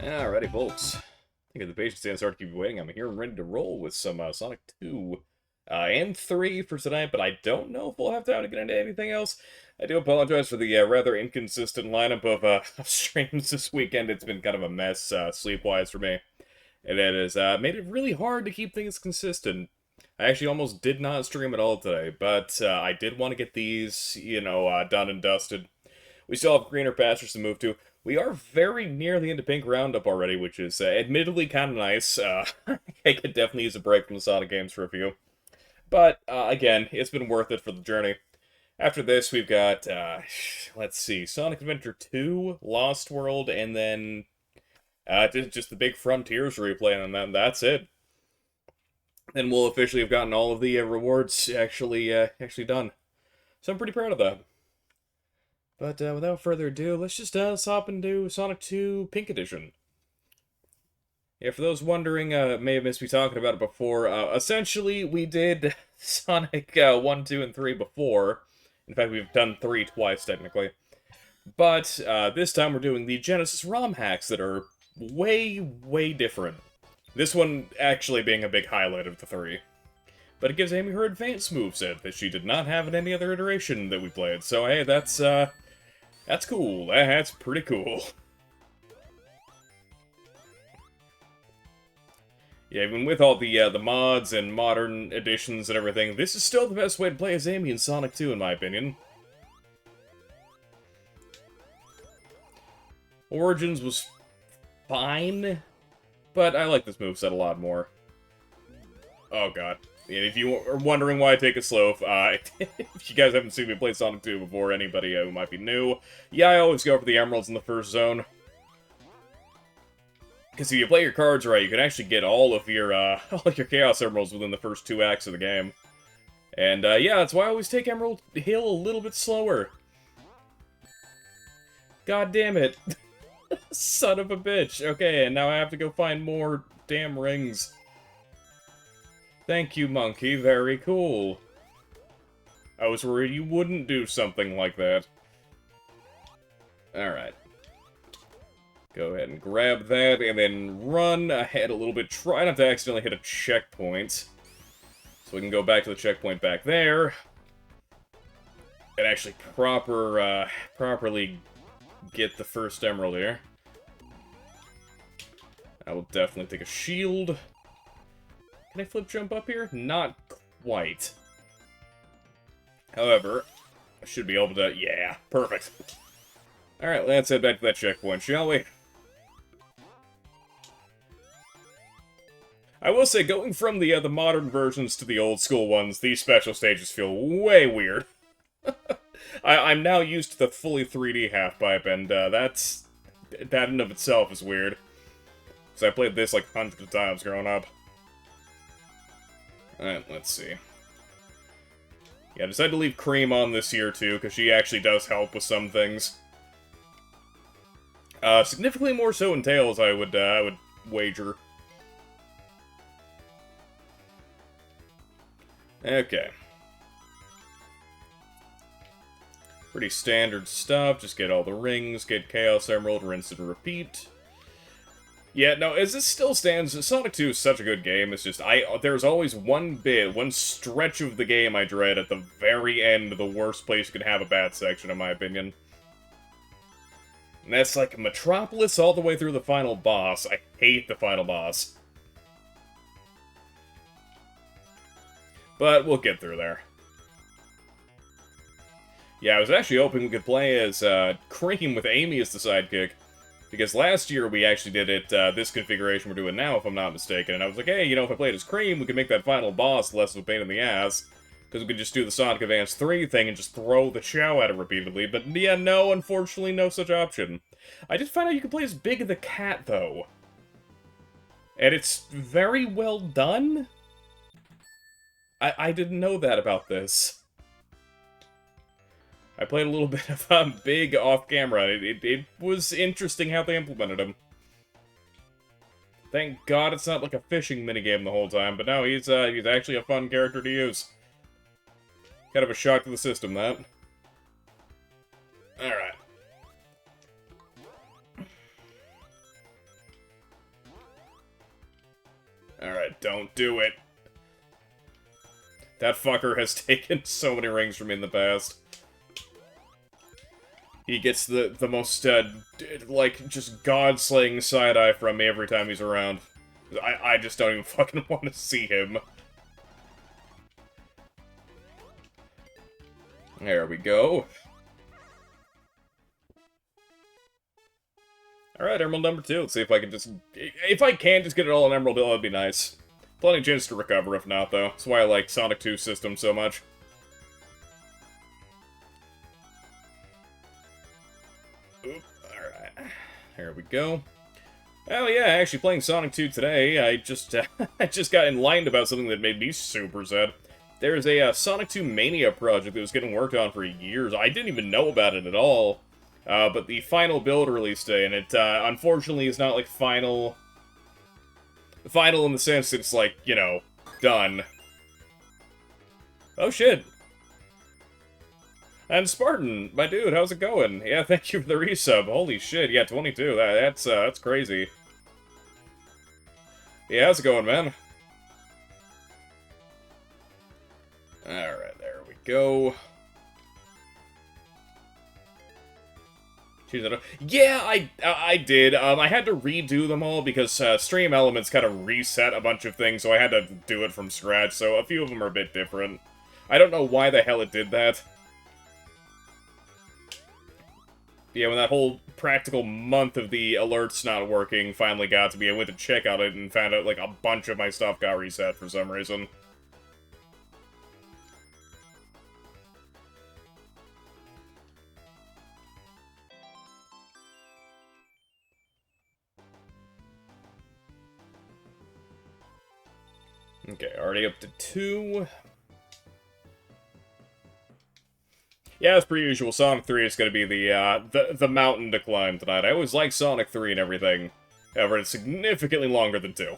Alrighty, folks. Thank you for the patience and sorry to keep you waiting. I'm here and ready to roll with some Sonic 2 and 3 for tonight, but I don't know if we'll have time to get into anything else. I do apologize for the rather inconsistent lineup of of streams this weekend. It's been kind of a mess sleep-wise for me, and it has made it really hard to keep things consistent. I actually almost did not stream at all today, but I did want to get these, done and dusted. We still have greener pastures to move to. We are very nearly into Pink Roundup already, which is admittedly kind of nice. I could definitely use a break from the Sonic games for a few. But, again, it's been worth it for the journey. After this, we've got, let's see, Sonic Adventure 2, Lost World, and then just the big Frontiers replay, and then that's it. Then we'll officially have gotten all of the rewards actually done. So I'm pretty proud of that. But without further ado, let's just hop into Sonic 2 Pink Edition. Yeah, for those wondering, may have missed me talking about it before, essentially we did Sonic 1, 2, and 3 before. In fact, we've done 3 twice, technically. But this time we're doing the Genesis ROM hacks that are way, way different. This one actually being a big highlight of the 3. But it gives Amy her advanced moveset that she did not have in any other iteration that we played. So hey, that's cool. That's pretty cool. Yeah, even with all the mods and modern additions and everything, this is still the best way to play as Amy in Sonic 2, in my opinion. Origins was fine, but I like this moveset a lot more. Oh god. And if you are wondering why I take it slow, if you guys haven't seen me play Sonic 2 before, anybody who might be new, yeah, I always go for the emeralds in the first zone. Because if you play your cards right, you can actually get all of your Chaos Emeralds within the first 2 acts of the game. And, yeah, that's why I always take Emerald Hill a little bit slower. God damn it. Son of a bitch. Okay, and now I have to go find more damn rings. Thank you, monkey. Very cool. I was worried you wouldn't do something like that. Alright. Go ahead and grab that, and then run ahead a little bit. Try not to accidentally hit a checkpoint. So we can go back to the checkpoint back there. And actually properly get the first emerald here. I will definitely take a shield. Can I flip jump up here? Not quite. However, I should be able to... Yeah, perfect. Alright, let's head back to that checkpoint, shall we? I will say, going from the modern versions to the old school ones, these special stages feel way weird. I'm now used to the fully 3D half-pipe, and that in and of itself is weird. Because I played this like hundreds of times growing up. Alright, let's see. Yeah, I decided to leave Cream on this year, too, because she actually does help with some things. Significantly more so in Tails, I would wager. Okay. Pretty standard stuff, just get all the rings, get Chaos Emerald, rinse and repeat. Yeah, no, as this still stands, Sonic 2 is such a good game, it's just, there's always one stretch of the game I dread at the very end, the worst place you can have a bad section, in my opinion. And that's like Metropolis all the way through the final boss. I hate the final boss. But we'll get through there. Yeah, I was actually hoping we could play as Cream with Amy as the sidekick. Because last year we actually did it, this configuration we're doing now, if I'm not mistaken. And I was like, hey, if I played as Cream, we could make that final boss less of a pain in the ass. Because we could just do the Sonic Advance 3 thing and just throw the chow at it repeatedly. But yeah, no, unfortunately, no such option. I did find out you can play as Big the Cat, though. And it's very well done. I didn't know that about this. I played a little bit of Big off-camera. It was interesting how they implemented him. Thank God it's not like a fishing minigame the whole time, but no, he's actually a fun character to use. Kind of a shock to the system, that. Alright. Alright, don't do it. That fucker has taken so many rings from me in the past. He gets the most, like, just god-slaying side-eye from me every time he's around. I just don't even fucking want to see him. There we go. Alright, Emerald number 2. Let's see if I can just... If I can just get it all in Emerald, that would be nice. Plenty of chance to recover if not, though. That's why I like Sonic 2's system so much. Oop, alright. There we go. Oh yeah, actually playing Sonic 2 today, I just I just got enlightened about something that made me super sad. There's a Sonic 2 Mania project that was getting worked on for years. I didn't even know about it at all. But the final build release day, and it unfortunately is not like final in the sense that it's like, you know, done. Oh shit. And Spartan, my dude, how's it going? Yeah, thank you for the resub. Holy shit, yeah, 22. That's crazy. Yeah, how's it going, man? Alright, there we go. Yeah, I did. I had to redo them all because Stream Elements kind of reset a bunch of things, so I had to do it from scratch, so a few of them are a bit different. I don't know why the hell it did that. Yeah, when that whole practical month of the alerts not working finally got to me, I went to check on it and found out, like, a bunch of my stuff got reset for some reason. Okay, already up to 2. Yeah, as per usual, Sonic 3 is going to be the mountain to climb tonight. I always like Sonic 3 and everything. However, it's significantly longer than 2.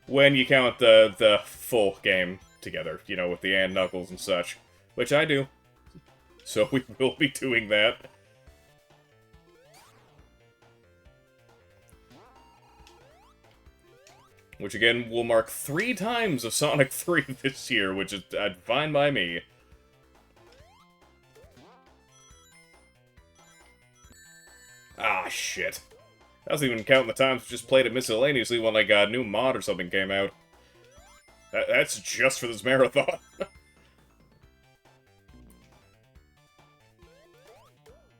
When you count the full game together, you know, with the and Knuckles and such. Which I do. So we will be doing that. Which, again, will mark 3 times of Sonic 3 this year, which is fine by me. Ah, shit. I wasn't even counting the times I just played it miscellaneously when, like, a new mod or something came out. That's just for this marathon.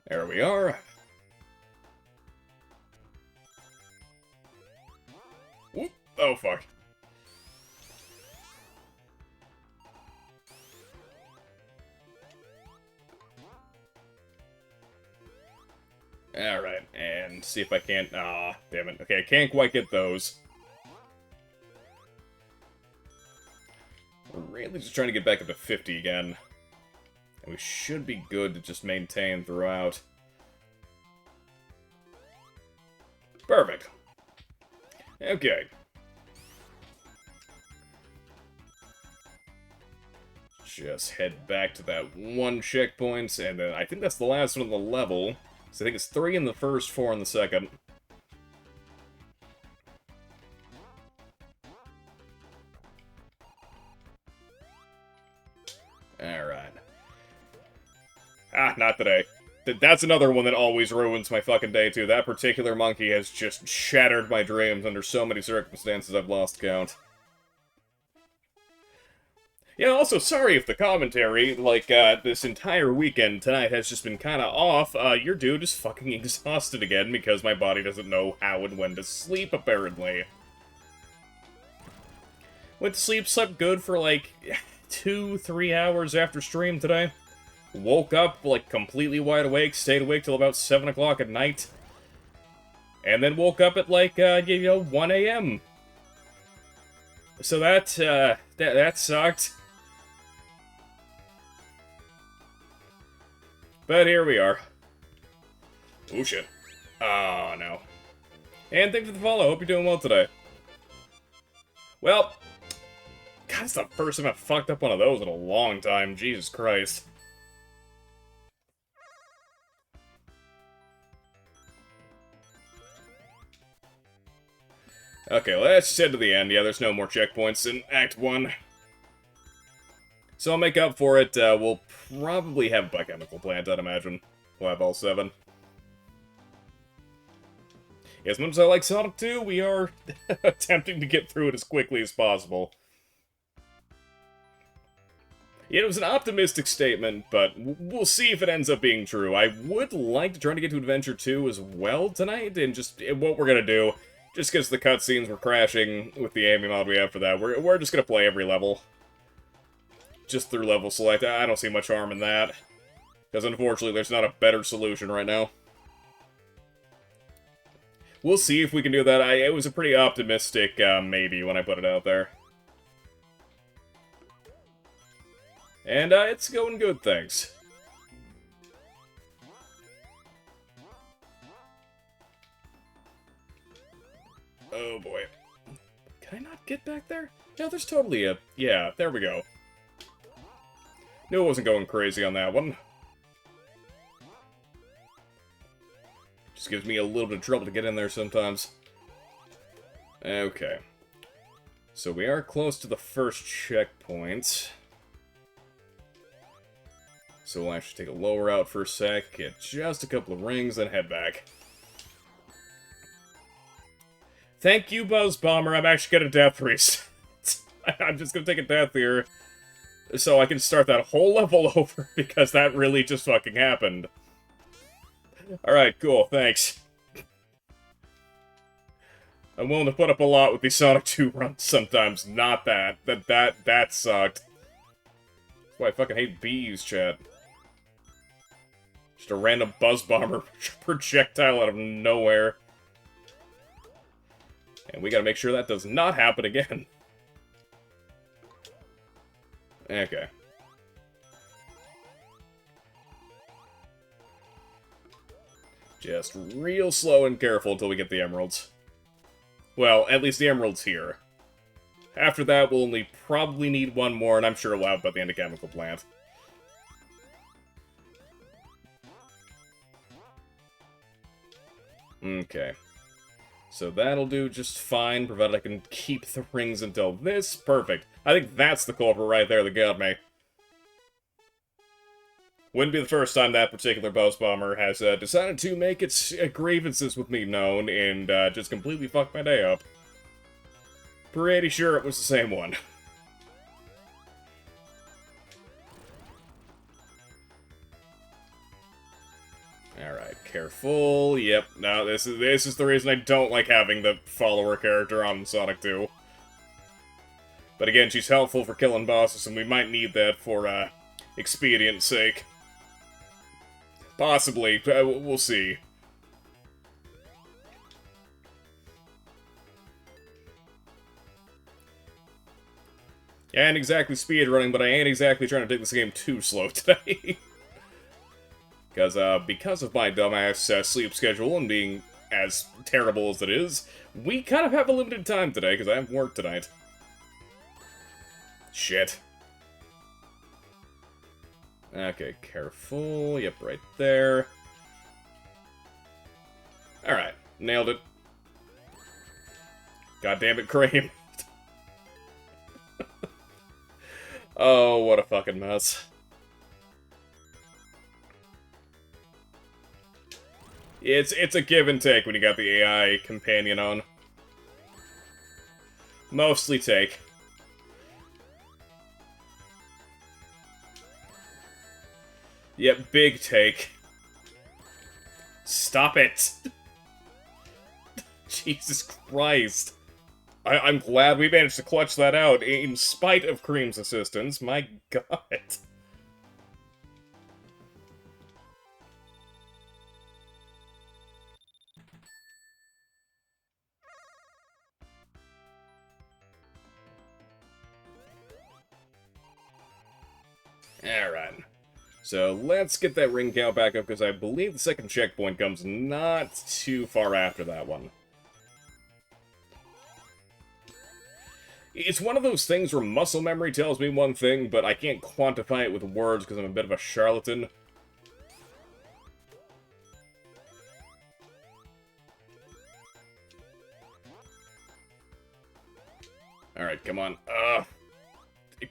There we are. Whoop. Oh, fuck. Alright, and see if I can't... Ah, damn it. Okay, I can't quite get those. We're really just trying to get back up to 50 again. And we should be good to just maintain throughout. Perfect. Okay. Just head back to that one checkpoint, and then I think that's the last one on the level. So I think it's 3 in the first, 4 in the second. Alright. Ah, not today. That's another one that always ruins my fucking day, too. That particular monkey has just shattered my dreams under so many circumstances I've lost count. Yeah, also, sorry if the commentary, like, this entire weekend tonight has just been kinda off. Your dude is fucking exhausted again because my body doesn't know how and when to sleep, apparently. Went to sleep, slept good for, like, 2-3 hours after stream today. Woke up, like, completely wide awake, stayed awake till about 7 o'clock at night. And then woke up at, like, 1 a.m. So that sucked. But here we are. Oh shit. Oh no. And thanks for the follow, hope you're doing well today. Well, God, it's the first time I've fucked up one of those in a long time, Jesus Christ. Okay, let's just head to the end. Yeah, there's no more checkpoints in Act 1. So I'll make up for it. We'll probably have a biochemical plant, I'd imagine. We'll have all 7. As much as I like Sonic 2, we are attempting to get through it as quickly as possible. It was an optimistic statement, but we'll see if it ends up being true. I would like to try to get to Adventure 2 as well tonight, and just what we're gonna do, just because the cutscenes were crashing with the aiming mod we have for that, we're just gonna play every level. Just through level select. I don't see much harm in that. Because unfortunately, there's not a better solution right now. We'll see if we can do that. It was a pretty optimistic maybe when I put it out there. And it's going good, thanks. Oh boy. Can I not get back there? No, there's totally a... Yeah, there we go. Knew it wasn't going crazy on that one. Just gives me a little bit of trouble to get in there sometimes. Okay. So we are close to the first checkpoint. So we'll actually take a lower route for a sec, get just a couple of rings, then head back. Thank you, Buzz Bomber. I'm actually gonna death reset. I'm just gonna take a death here, so I can start that whole level over, because that really just fucking happened. Alright, cool, thanks. I'm willing to put up a lot with these Sonic 2 runs sometimes, not that. That sucked. That's why I fucking hate bees, chat. Just a random Buzz Bomber projectile out of nowhere. And we gotta make sure that does not happen again. Okay. Just real slow and careful until we get the emeralds. Well, at least the emeralds here. After that, we'll only probably need one more, and I'm sure we'll have by the end of Chemical Plant. Okay. So that'll do just fine, provided I can keep the rings until this. Perfect. I think that's the culprit right there that got me. Wouldn't be the first time that particular Buzz Bomber has decided to make its grievances with me known and just completely fuck my day up. Pretty sure it was the same one. Alright, careful. Yep, no, this is the reason I don't like having the follower character on Sonic 2. But again, she's helpful for killing bosses, and we might need that for, expedience sake. Possibly, we'll see. I ain't exactly speedrunning, but I ain't exactly trying to take this game too slow today. Because of my dumbass sleep schedule and being as terrible as it is, we kind of have a limited time today, because I have work tonight. Shit. Okay, careful. Yep, right there. Alright, nailed it. God damn it, Cream. Oh, what a fucking mess. It's a give and take when you got the AI companion on. Mostly take. Yep, big take. Stop it! Jesus Christ. I'm glad we managed to clutch that out, in spite of Cream's assistance. My god. Alright. So let's get that ring count back up, because I believe the second checkpoint comes not too far after that one. It's one of those things where muscle memory tells me one thing, but I can't quantify it with words because I'm a bit of a charlatan. Alright, come on.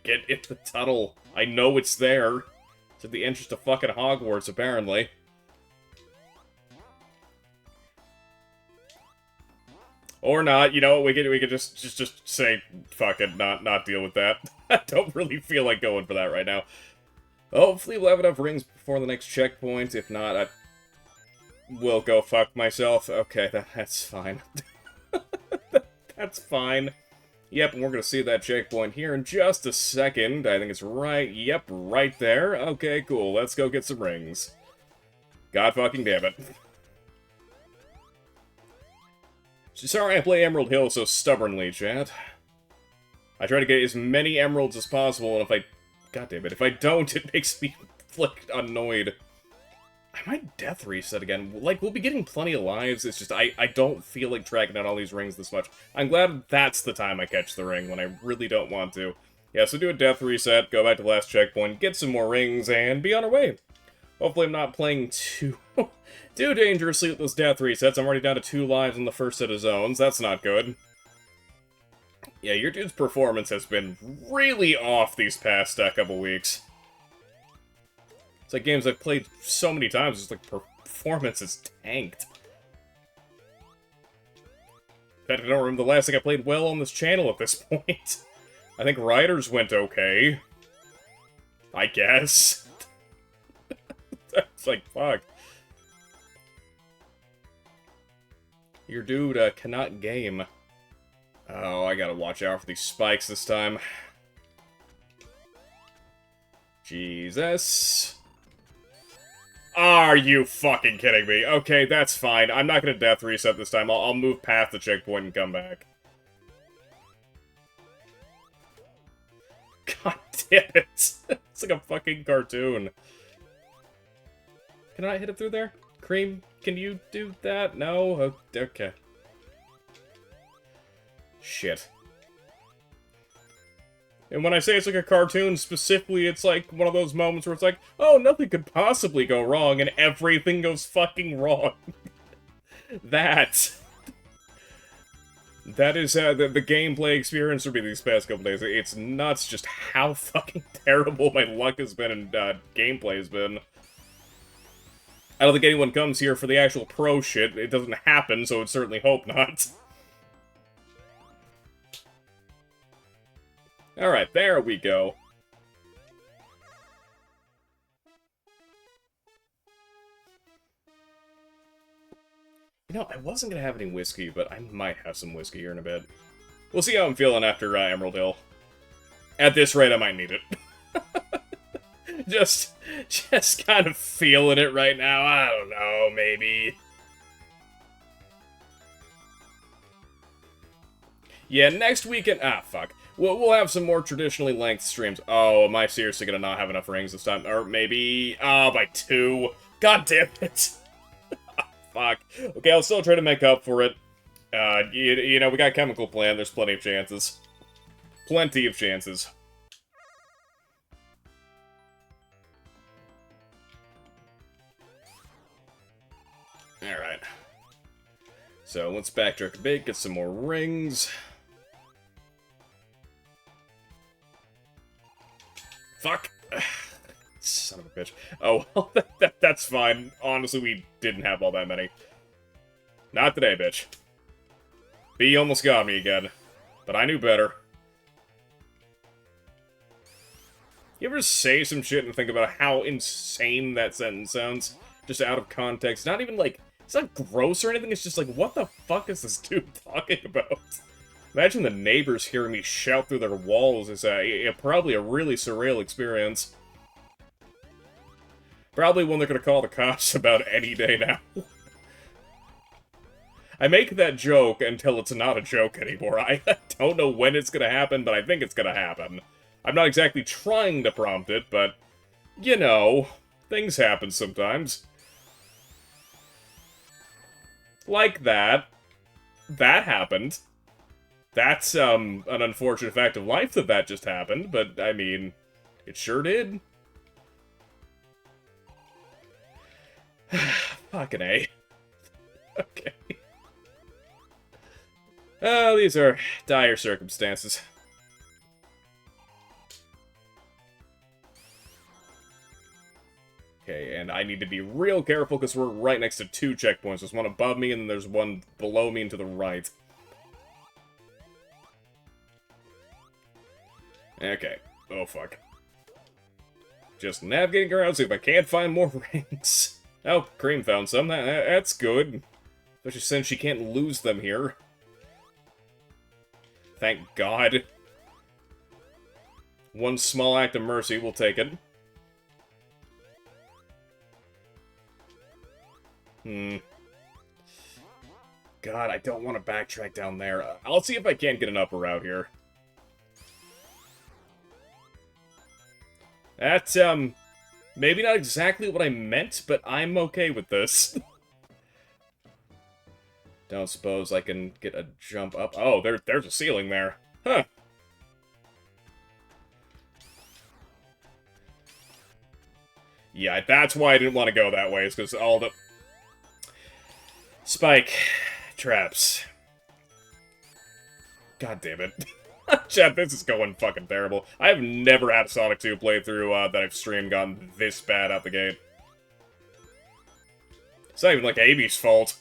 Get into the tunnel. I know it's there. It's in the interest of fucking Hogwarts, apparently. Or not, you know, we could just say, fuck it, not deal with that. I don't really feel like going for that right now. Hopefully we'll have enough rings before the next checkpoint. If not, I will go fuck myself. Okay, that's fine. That's fine. Yep, and we're gonna see that checkpoint here in just a second. I think it's right, yep, right there. Okay, cool, let's go get some rings. God fucking damn it. Sorry I play Emerald Hill so stubbornly, chat. I try to get as many emeralds as possible, and if I... God damn it, if I don't, it makes me, like, annoyed. I might death reset again. Like, we'll be getting plenty of lives, it's just I don't feel like tracking down all these rings this much. I'm glad that's the time I catch the ring, when I really don't want to. Yeah, so do a death reset, go back to the last checkpoint, get some more rings, and be on our way. Hopefully I'm not playing too dangerously with those death resets. I'm already down to 2 lives in the first set of zones. That's not good. Yeah, your dude's performance has been really off these past couple weeks. It's like games I've played so many times, it's like performance is tanked. In fact, I don't remember the last thing I played well on this channel at this point. I think Riders went okay. I guess. It's like, fuck. Your dude cannot game. Oh, I gotta watch out for these spikes this time. Jesus. Are you fucking kidding me? Okay, that's fine. I'm not gonna death reset this time. I'll move past the checkpoint and come back. God damn it. It's like a fucking cartoon. Can I hit it through there? Cream, can you do that? No? Oh, okay. Shit. And when I say it's like a cartoon, specifically, it's like one of those moments where it's like, oh, nothing could possibly go wrong, and everything goes fucking wrong. That is the gameplay experience for me these past couple days. It's nuts just how fucking terrible my luck has been and gameplay has been. I don't think anyone comes here for the actual pro shit. It doesn't happen, so I'd certainly hope not. Alright, there we go. You know, I wasn't gonna have any whiskey, but I might have some whiskey here in a bit. We'll see how I'm feeling after Emerald Hill. At this rate, I might need it. just kind of feeling it right now. I don't know, maybe. Yeah, next weekend... Ah, fuck. We'll have some more traditionally length streams. Oh, am I seriously gonna not have enough rings this time? Or maybe... Oh, by 2. God damn it. Fuck. Okay, I'll still try to make up for it. You know, we got Chemical Plant. There's plenty of chances. Plenty of chances. Alright. So, let's backtrack a bit, get some more rings. Fuck! Son of a bitch. Oh, well, that's fine. Honestly, we didn't have all that many. Not today, bitch. B almost got me again. But I knew better. You ever say some shit and think about how insane that sentence sounds? Just out of context. Not even, like, it's not gross or anything, it's just like, what the fuck is this dude talking about? Imagine the neighbors hearing me shout through their walls is probably a really surreal experience. Probably one they're gonna call the cops about any day now. I make that joke until it's not a joke anymore. I don't know when it's gonna happen, but I think it's gonna happen. I'm not exactly trying to prompt it, but, you know, things happen sometimes. Like that. That happened. That's, an unfortunate fact of life that just happened, but, I mean, it sure did. Fucking A. Okay. Oh, these are dire circumstances. Okay, and I need to be real careful because we're right next to two checkpoints. There's one above me and then there's one below me and to the right. Okay. Oh, fuck. Just navigating around, see if I can't find more rings. Oh, Cream found some. That's good. Especially since she can't lose them here. Thank God. One small act of mercy, we'll take it. God, I don't want to backtrack down there. I'll see if I can't get an upper route here. That's, maybe not exactly what I meant, but I'm okay with this. Don't suppose I can get a jump up. Oh, there's a ceiling there. Huh. Yeah, that's why I didn't want to go that way, is because all the... Spike traps. God damn it. Chat, this is going fucking terrible. I've never had a Sonic 2 playthrough that I've streamed gotten this bad out the gate. It's not even like Amy's fault.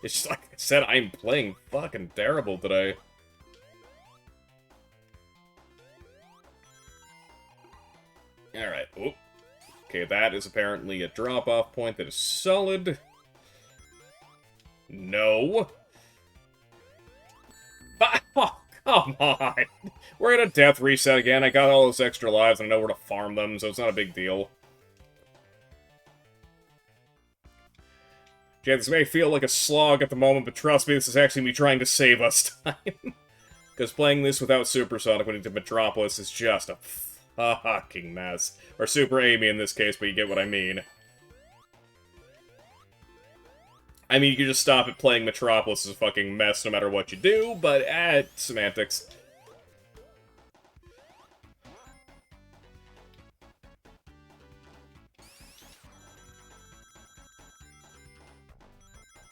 It's just like I said, I'm playing fucking terrible today. Alright, oop. Okay, that is apparently a drop-off point that is solid. No. Oh, come on. We're in a death reset again. I got all those extra lives and I know where to farm them, so it's not a big deal. Yeah, this may feel like a slog at the moment, but trust me, this is actually me trying to save us time. Because playing this without Supersonic when into Metropolis is just a fucking mess. Or Super Amy in this case, but you get what I mean. I mean, you can just stop at playing Metropolis as a fucking mess no matter what you do, but, semantics.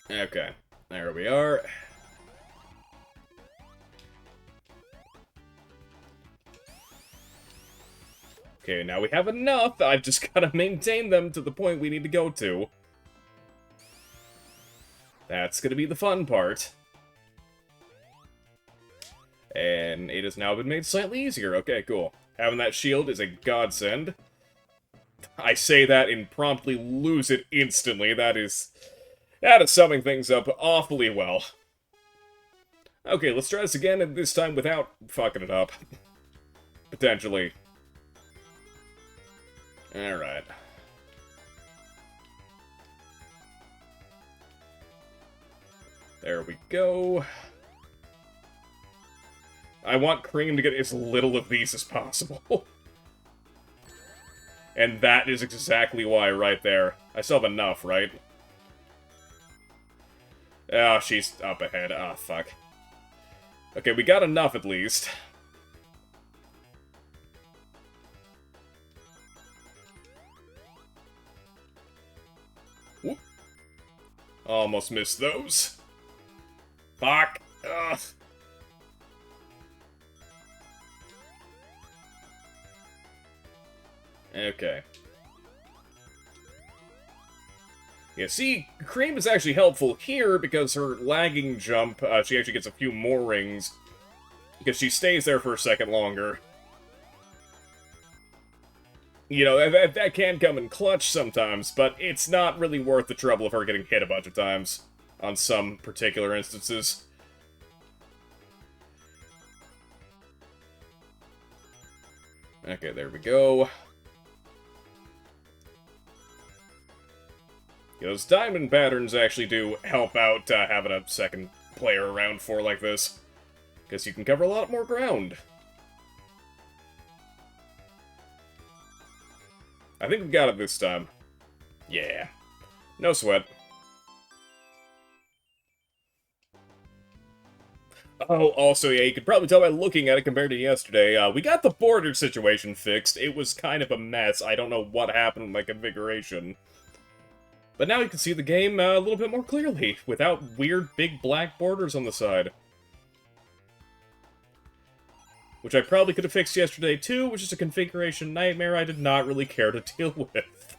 Okay, there we are. Okay, now we have enough. I've just gotta maintain them to the point we need to go to. That's gonna be the fun part. And it has now been made slightly easier. Okay, cool. Having that shield is a godsend. I say that and promptly lose it instantly. That is summing things up awfully well. Okay, let's try this again, and this time without fucking it up. Potentially. Alright. There we go. I want Cream to get as little of these as possible. And that is exactly why right there. I still have enough, right? Oh, she's up ahead. Ah, fuck. Okay, we got enough at least. Whoop. Almost missed those. Fuck. Ugh. Okay. Yeah, see, Cream is actually helpful here because her lagging jump, she actually gets a few more rings because she stays there for a second longer. You know, that can come in clutch sometimes, but it's not really worth the trouble of her getting hit a bunch of times on some particular instances. Okay, there we go. Those diamond patterns actually do help out having a second player around for like this. Because you can cover a lot more ground. I think we got it this time. Yeah. No sweat. Oh, also, yeah, you could probably tell by looking at it compared to yesterday. We got the border situation fixed. It was kind of a mess. I don't know what happened with my configuration. But now you can see the game a little bit more clearly, without weird big black borders on the side. which I probably could have fixed yesterday too, which is a configuration nightmare I did not really care to deal with.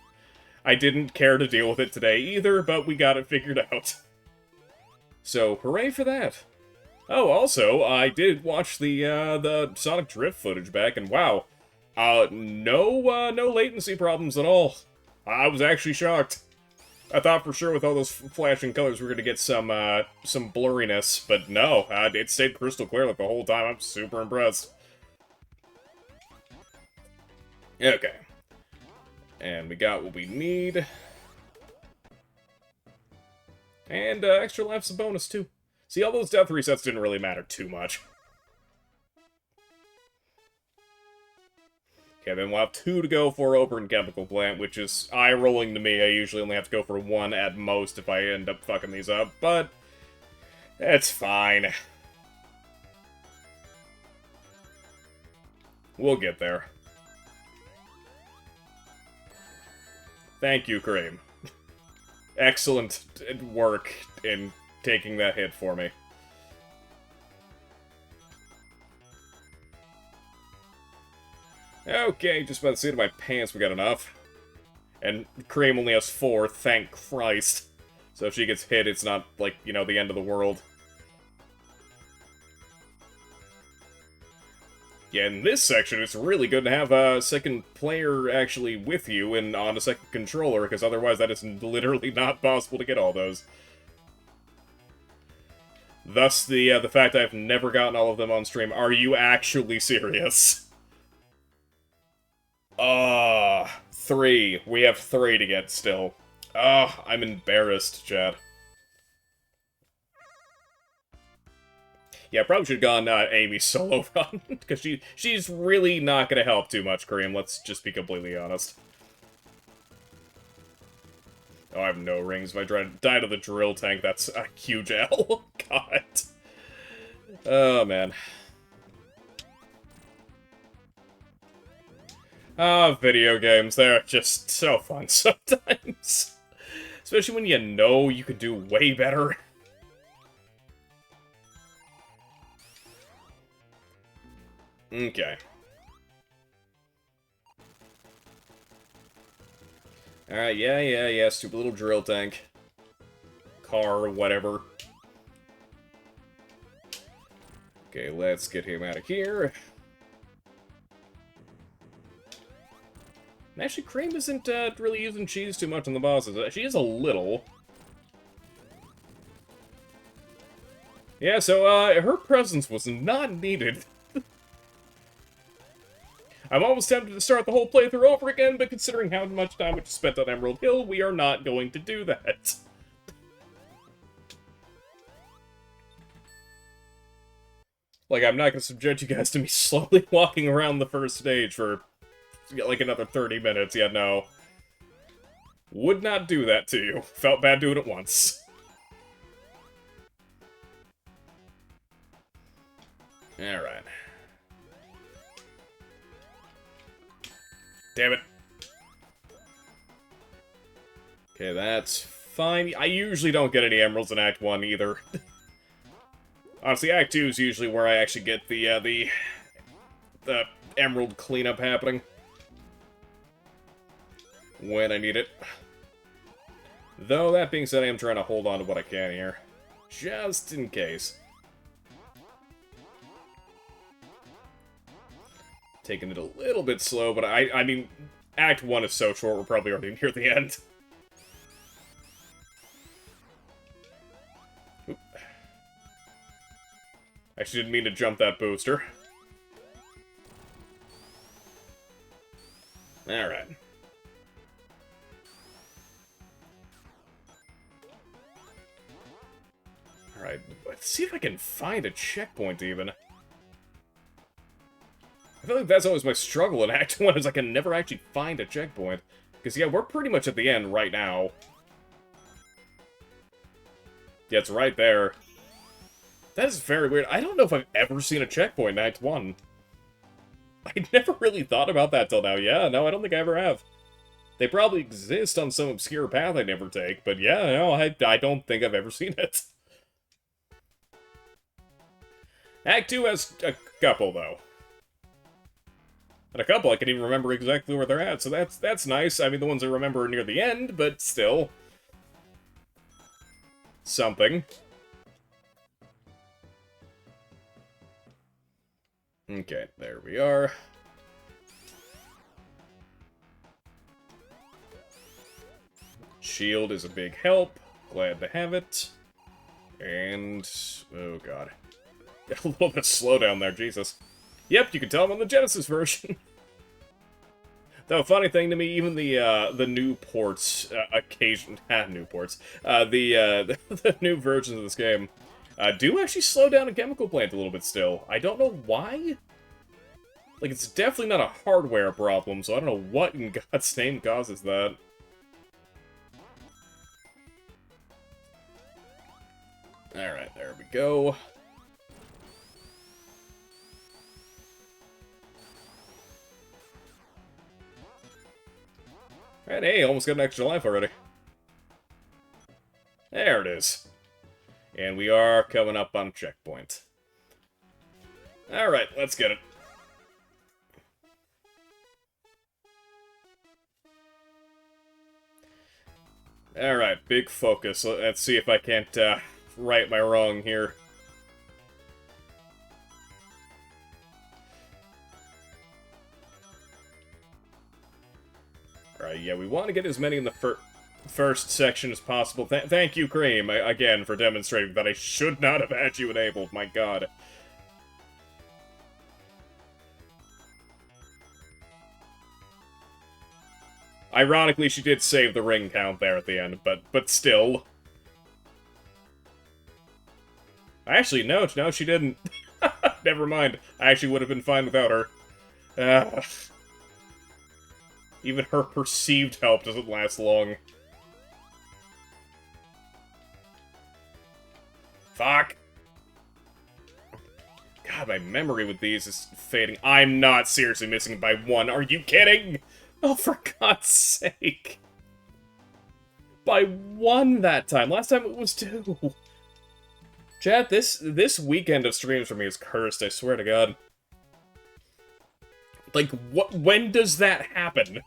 I didn't care to deal with it today either, but we got it figured out. So, hooray for that. Oh, also, I did watch the Sonic Drift footage back, and wow, no latency problems at all. I was actually shocked. I thought for sure with all those flashing colors we were gonna get some blurriness, but no, it stayed crystal clear like the whole time. I'm super impressed. Okay. And we got what we need. And extra life's a bonus, too. See, all those death resets didn't really matter too much. Okay, then we'll have 2 to go for over in Chemical Plant, which is eye-rolling to me. I usually only have to go for 1 at most if I end up fucking these up, but it's fine. We'll get there. Thank you, Cream. Excellent work in taking that hit for me. Okay, just by the seat of my pants we got enough. And Cream only has 4, thank Christ. So if she gets hit, it's not, like, you know, the end of the world. Yeah, in this section, it's really good to have a second player actually with you and on a second controller, because otherwise that is literally not possible to get all those. Thus, the fact I've never gotten all of them on stream. Are you actually serious? 3. We have 3 to get still. I'm embarrassed, Chad. Yeah, I probably should have gone Amy's solo run, because she's really not going to help too much, Kareem, let's just be completely honest. Oh, I have no rings. If I die to the drill tank, that's a huge L. God. Oh, man. Video games, they're just so fun sometimes. Especially when you know you could do way better. Okay. Alright, yeah, stupid little drill tank. Car, whatever. Okay, let's get him out of here. And actually, Cream isn't really using cheese too much on the bosses. She is a little. Yeah, so her presence was not needed. I'm almost tempted to start the whole playthrough over again, but considering how much time we just spent on Emerald Hill, we are not going to do that. Like, I'm not going to subject you guys to me slowly walking around the first stage for, like, another 30 minutes. Yeah, no. Would not do that to you. Felt bad doing it once. Alright. Damn it. Okay, that's fine. I usually don't get any emeralds in Act 1 either. Honestly, Act 2 is usually where I actually get the emerald cleanup happening. When I need it. Though, that being said, I am trying to hold on to what I can here. Just in case. Taking it a little bit slow, but I mean, Act 1 is so short, we're probably already near the end. Oop. Actually didn't mean to jump that booster. Alright. Alright, let's see if I can find a checkpoint, even. I feel like that's always my struggle in Act 1, is I can never actually find a checkpoint. Because, yeah, we're pretty much at the end right now. Yeah, it's right there. That is very weird. I don't know if I've ever seen a checkpoint in Act 1. I never really thought about that till now. Yeah, no, I don't think I ever have. They probably exist on some obscure path I never take, but yeah, no, I don't think I've ever seen it. Act 2 has a couple, though. And a couple I can even remember exactly where they're at, so that's nice. I mean, the ones I remember are near the end, but still. Something. Okay, there we are. Shield is a big help. Glad to have it. And... oh god. A little bit of slowdown there, Jesus. Yep, you can tell I'm on the Genesis version. Though, funny thing to me, even the new ports, new ports, the new versions of this game, do actually slow down a chemical plant a little bit still. I don't know why. Like, it's definitely not a hardware problem, so I don't know what in God's name causes that. Alright, there we go. And hey, almost got an extra life already. There it is. And we are coming up on checkpoint. Alright, let's get it. Alright, big focus. Let's see if I can't right my wrong here. Alright, yeah, we want to get as many in the first section as possible. Thank you, Cream, again, for demonstrating that I should not have had you enabled. My god. Ironically, she did save the ring count there at the end, but still. Actually, no, she didn't. Never mind. I actually would have been fine without her. Even her perceived help doesn't last long. Fuck. God, my memory with these is fading. I'm not seriously missing by one. Are you kidding? Oh, for God's sake. By one that time. Last time it was two. Chat, this weekend of streams for me is cursed, I swear to God. Like, when does that happen?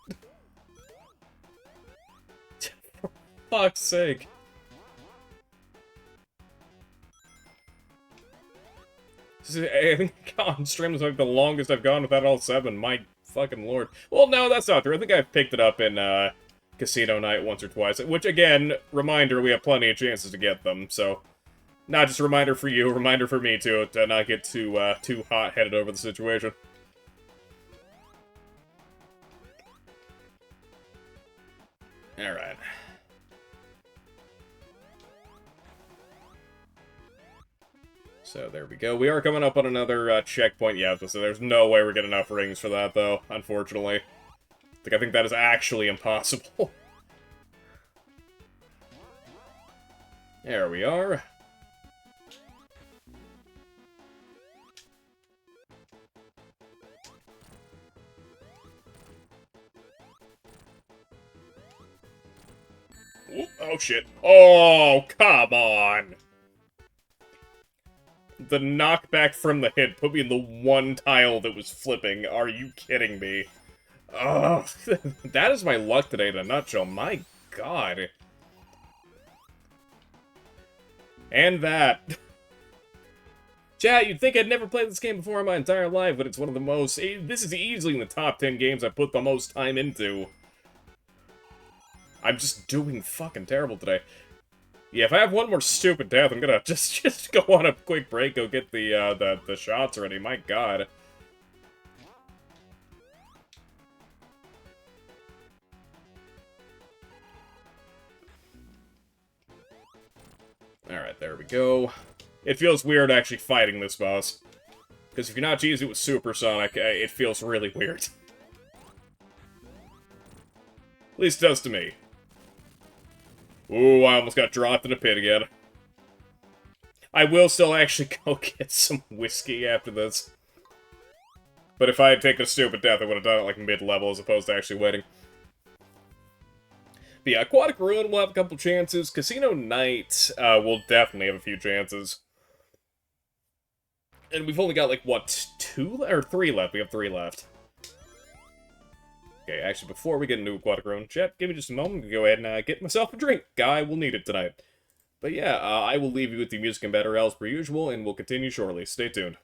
For fuck's sake. I think on stream is like the longest I've gone without all 7. My fucking lord. Well, no, that's not true. I think I've picked it up in Casino Night once or twice. Which, again, reminder, we have plenty of chances to get them, so... Not just a reminder for you, a reminder for me, too, to not get too hot-headed over the situation. Alright. So there we go. We are coming up on another checkpoint. Yeah, so there's no way we're getting enough rings for that, though, unfortunately. I think that is actually impossible. There we are. Oh, shit. Oh, come on! The knockback from the hit put me in the one tile that was flipping. Are you kidding me? Ugh. That is my luck today in a nutshell. My god. And that. Chat, you'd think I'd never played this game before in my entire life, but it's one of the most... This is easily in the top 10 games I put the most time into. I'm just doing fucking terrible today. Yeah, if I have one more stupid death, I'm gonna just go on a quick break, go get the shots ready. My god. Alright, there we go. It feels weird actually fighting this boss. Because if you're not using it with Supersonic, it feels really weird. At least it does to me. Ooh, I almost got dropped in a pit again. I will still actually go get some whiskey after this. But if I had taken a stupid death, I would have done it like mid-level as opposed to actually waiting. But yeah, Aquatic Ruin will have a couple chances. Casino Night will definitely have a few chances. And we've only got like, what, 2 or 3 left? We have 3 left. Okay, actually, before we get into Aquatic Ruin, chat, give me just a moment to go ahead and get myself a drink. I will need it tonight. But yeah, I will leave you with the music and battle royales per usual, and we'll continue shortly. Stay tuned.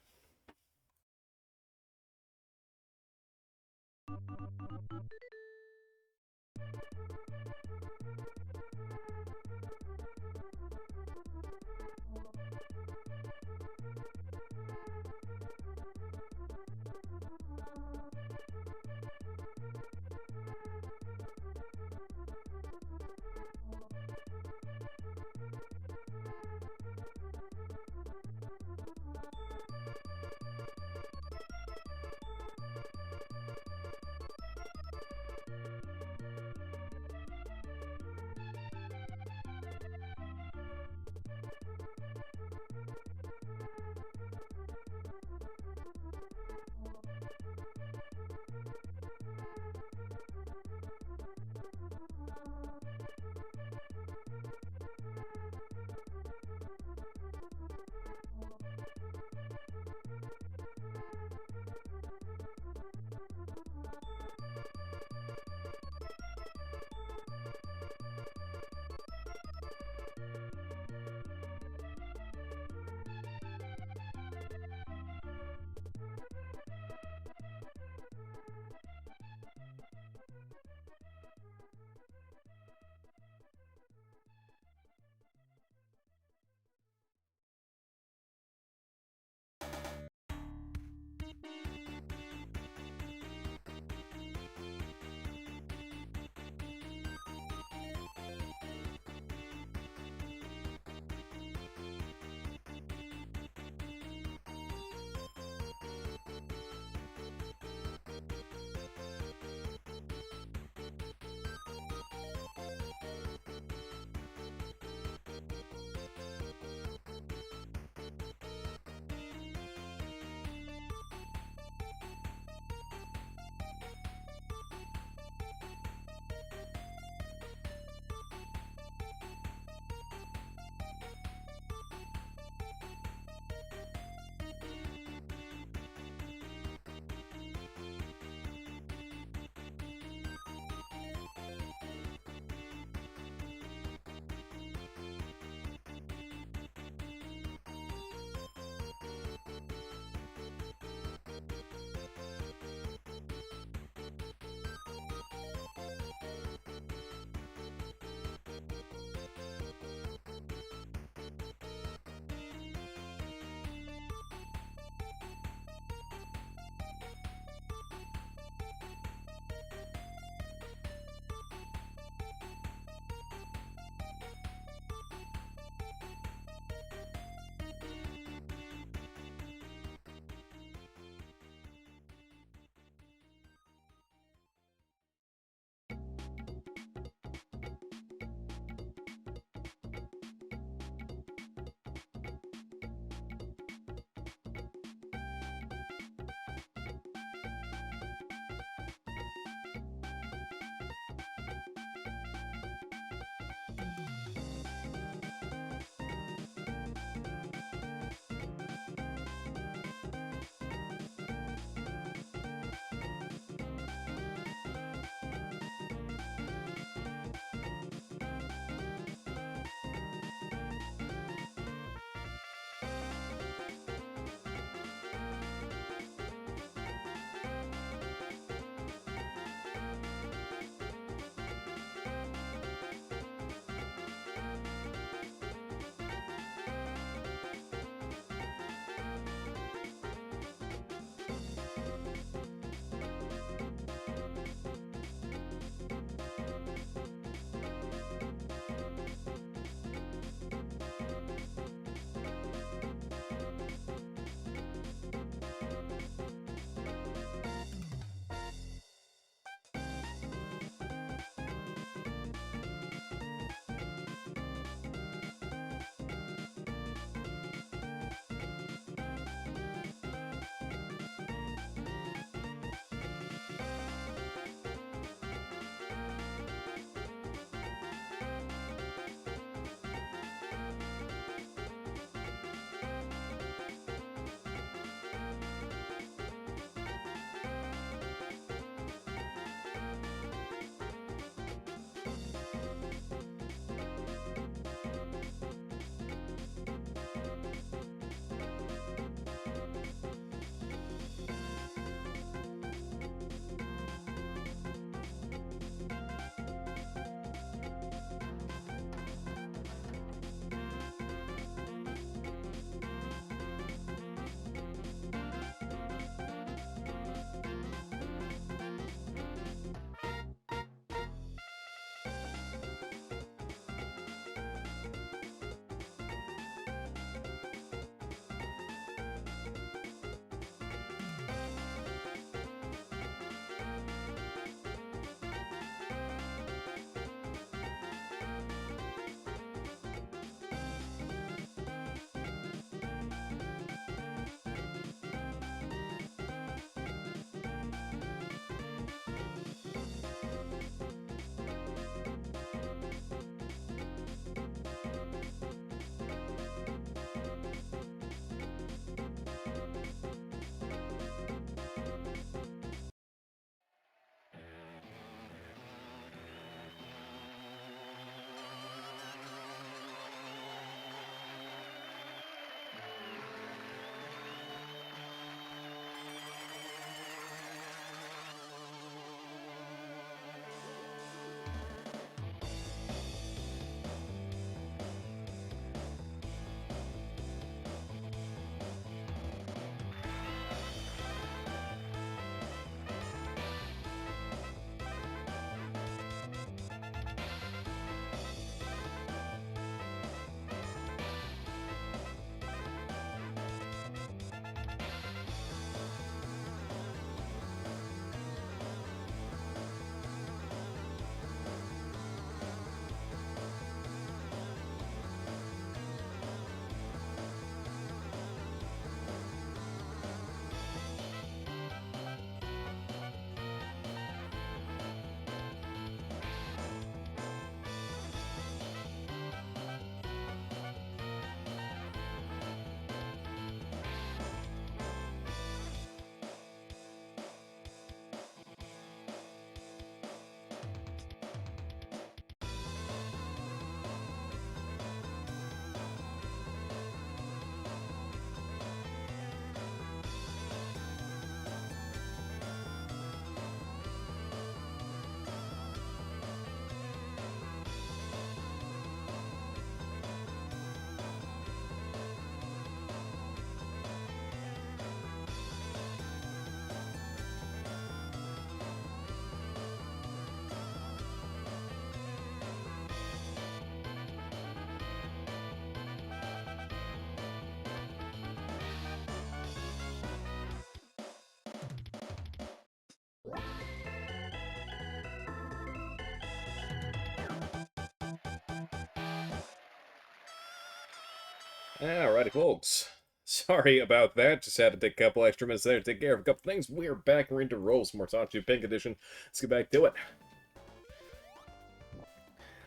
Alrighty, folks. Sorry about that. Just had to take a couple extra minutes there to take care of a couple things. We're back. We're into rolls. More Tachi Pink Edition. Let's get back to it.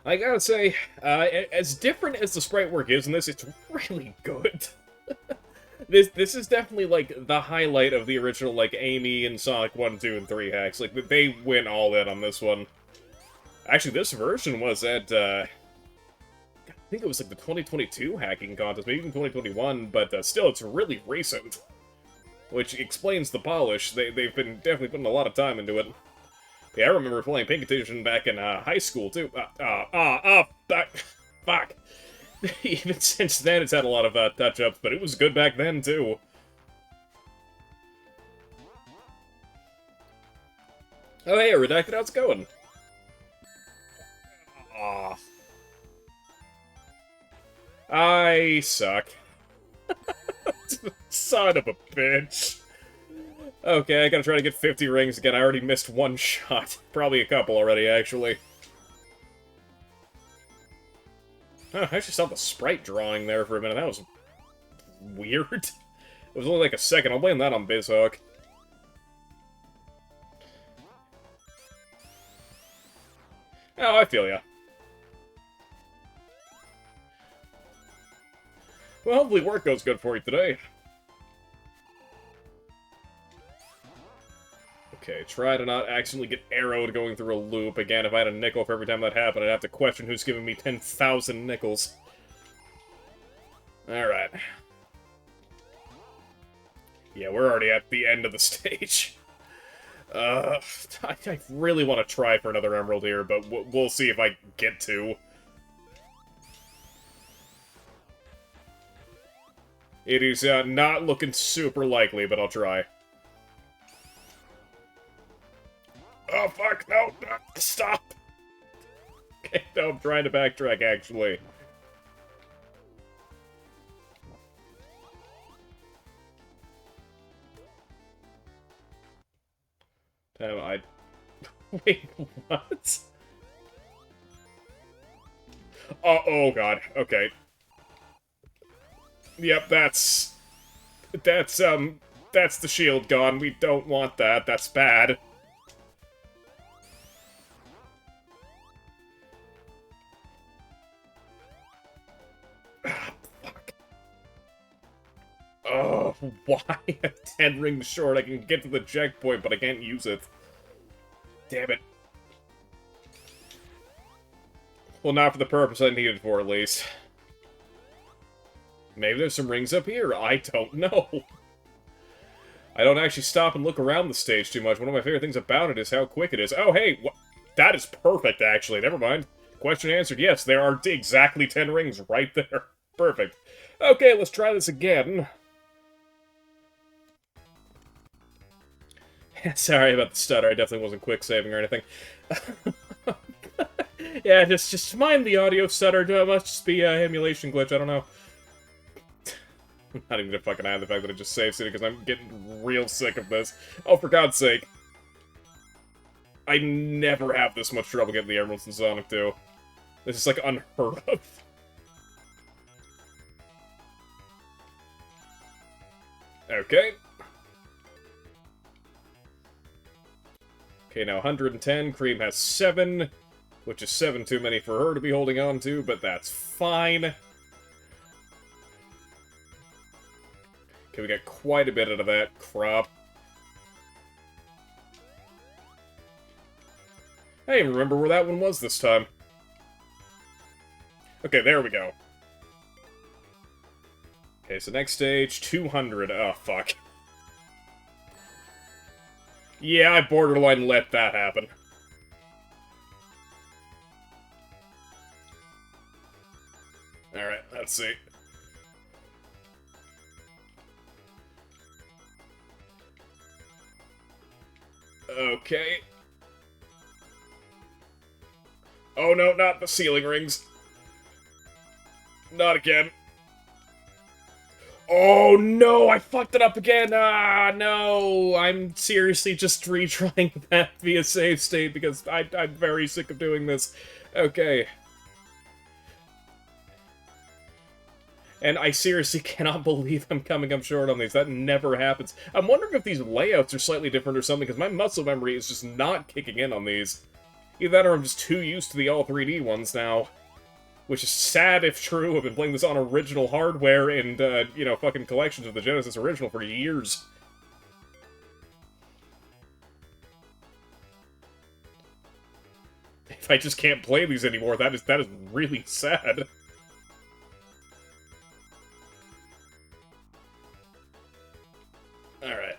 I gotta say, as different as the sprite work is in this, it's really good. This is definitely, like, the highlight of the original, like, Amy and Sonic 1, 2, and 3 hacks. Like, they went all in on this one. Actually, this version was at, I think it was, like, the 2022 hacking contest, maybe even 2021, but still, it's really recent. Which explains the polish. They've been definitely putting a lot of time into it. Yeah, I remember playing Pink Edition back in high school, too. Fuck. Even since then, it's had a lot of touch-ups, but it was good back then, too. Oh, hey, Redacted, how's it going? Aw. I suck. Son of a bitch. Okay, I gotta try to get 50 rings again. I already missed one shot. Probably a couple already, actually. Oh, I actually saw the sprite drawing there for a minute. That was weird. It was only like a second. I'll blame that on Hedgehog. Oh, I feel ya. Well, hopefully work goes good for you today. Okay, try to not accidentally get arrowed going through a loop. Again, if I had a nickel for every time that happened, I'd have to question who's giving me 10,000 nickels. Alright. Yeah, we're already at the end of the stage. I really want to try for another emerald here, but we'll see if I get to. It is not looking super likely, but I'll try. Oh, fuck, no, stop! Okay, no, I'm trying to backtrack, actually. Damn, Wait, what? Oh god, okay. Yep, that's the shield gone. We don't want that. That's bad. Fuck. Oh, why a 10 ring short? I can get to the checkpoint, but I can't use it. Damn it. Well, not for the purpose I needed for, at least. Maybe there's some rings up here. I don't know. I don't actually stop and look around the stage too much. One of my favorite things about it is how quick it is. Oh, hey, that is perfect, actually. Never mind. Question answered. Yes, there are exactly 10 rings right there. Perfect. Okay, let's try this again. Sorry about the stutter. I definitely wasn't quick saving or anything. Yeah, just mind the audio stutter. It must just be an emulation glitch. I don't know. I'm not even gonna fucking add the fact that it just saves it because I'm getting real sick of this. Oh, for God's sake. I never have this much trouble getting the emeralds in Sonic 2. This is, like, unheard of. Okay. Okay, now 110. Cream has 7, which is 7 too many for her to be holding on to, but that's fine. Okay, we got quite a bit out of that crop. I don't even remember where that one was this time. Okay, there we go. Okay, so next stage, 200. Oh, fuck. Yeah, I borderline let that happen. Alright, let's see. Okay. Oh no, not the ceiling rings. Not again. Oh no, I fucked it up again! Ah, no! I'm seriously just retrying that via save state because I'm very sick of doing this. Okay. And I seriously cannot believe I'm coming up short on these. That never happens. I'm wondering if these layouts are slightly different or something, because my muscle memory is just not kicking in on these. Either that or I'm just too used to the all 3D ones now. Which is sad if true. I've been playing this on original hardware and, you know, fucking collections of the Genesis original for years. If I just can't play these anymore, that is really sad. Alright.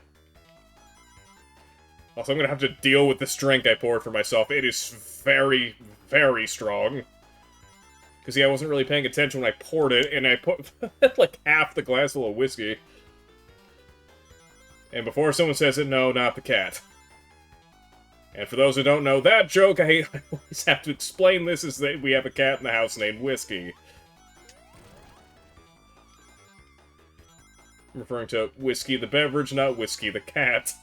Also, I'm gonna have to deal with this drink I poured for myself. It is very, very strong. Because, yeah, I wasn't really paying attention when I poured it, and I put, like, half the glass full of whiskey. And before someone says it, no, not the cat. And for those who don't know that joke, I always have to explain this as that we have a cat in the house named Whiskey. I'm referring to Whiskey the beverage, not Whiskey the cat.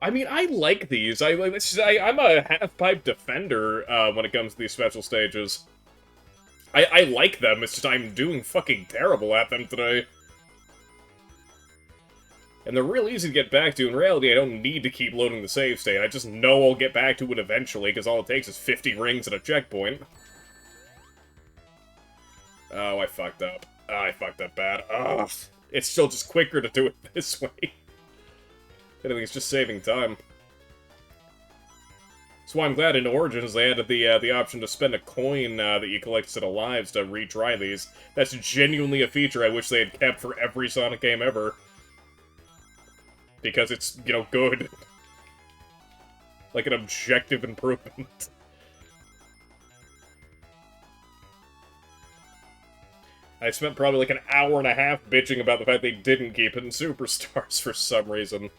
I mean, I like these. I'm a half-pipe defender when it comes to these special stages. I like them, it's just I'm doing fucking terrible at them today. And they're real easy to get back to. In reality, I don't need to keep loading the save state. I just know I'll get back to it eventually, because all it takes is 50 rings and a checkpoint. Oh, I fucked up. Oh, I fucked up bad. Ugh. It's still just quicker to do it this way. I think it's just saving time. That's why I'm glad in Origins they added the option to spend a coin that you collect instead of lives to retry these. That's genuinely a feature I wish they had kept for every Sonic game ever. Because it's, you know, good. Like an objective improvement. I spent probably like an hour and a half bitching about the fact they didn't keep it in Superstars for some reason.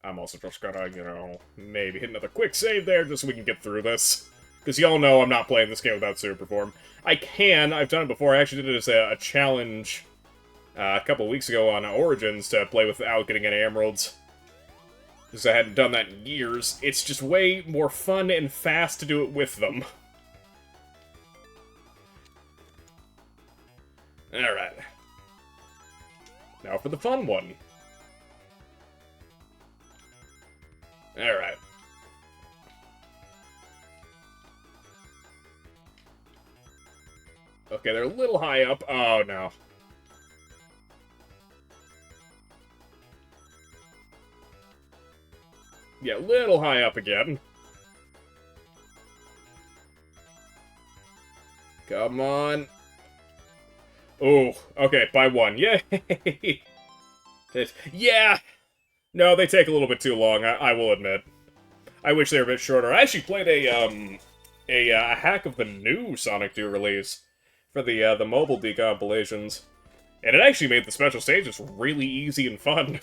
I'm also just gonna, you know, maybe hit another quick save there just so we can get through this. Because y'all know I'm not playing this game without Superform. I can, I've done it before, I actually did it as a challenge a couple weeks ago on Origins to play without getting any emeralds. Because I hadn't done that in years. It's just way more fun and fast to do it with them. Alright. Now for the fun one. Alright. Okay, they're a little high up. Oh, no. Yeah, a little high up again. Come on. Oh, okay, by one. Yay! Yeah! No, they take a little bit too long, I will admit. I wish they were a bit shorter. I actually played a hack of the new Sonic 2 release for the mobile decompilations. And it actually made the special stages really easy and fun.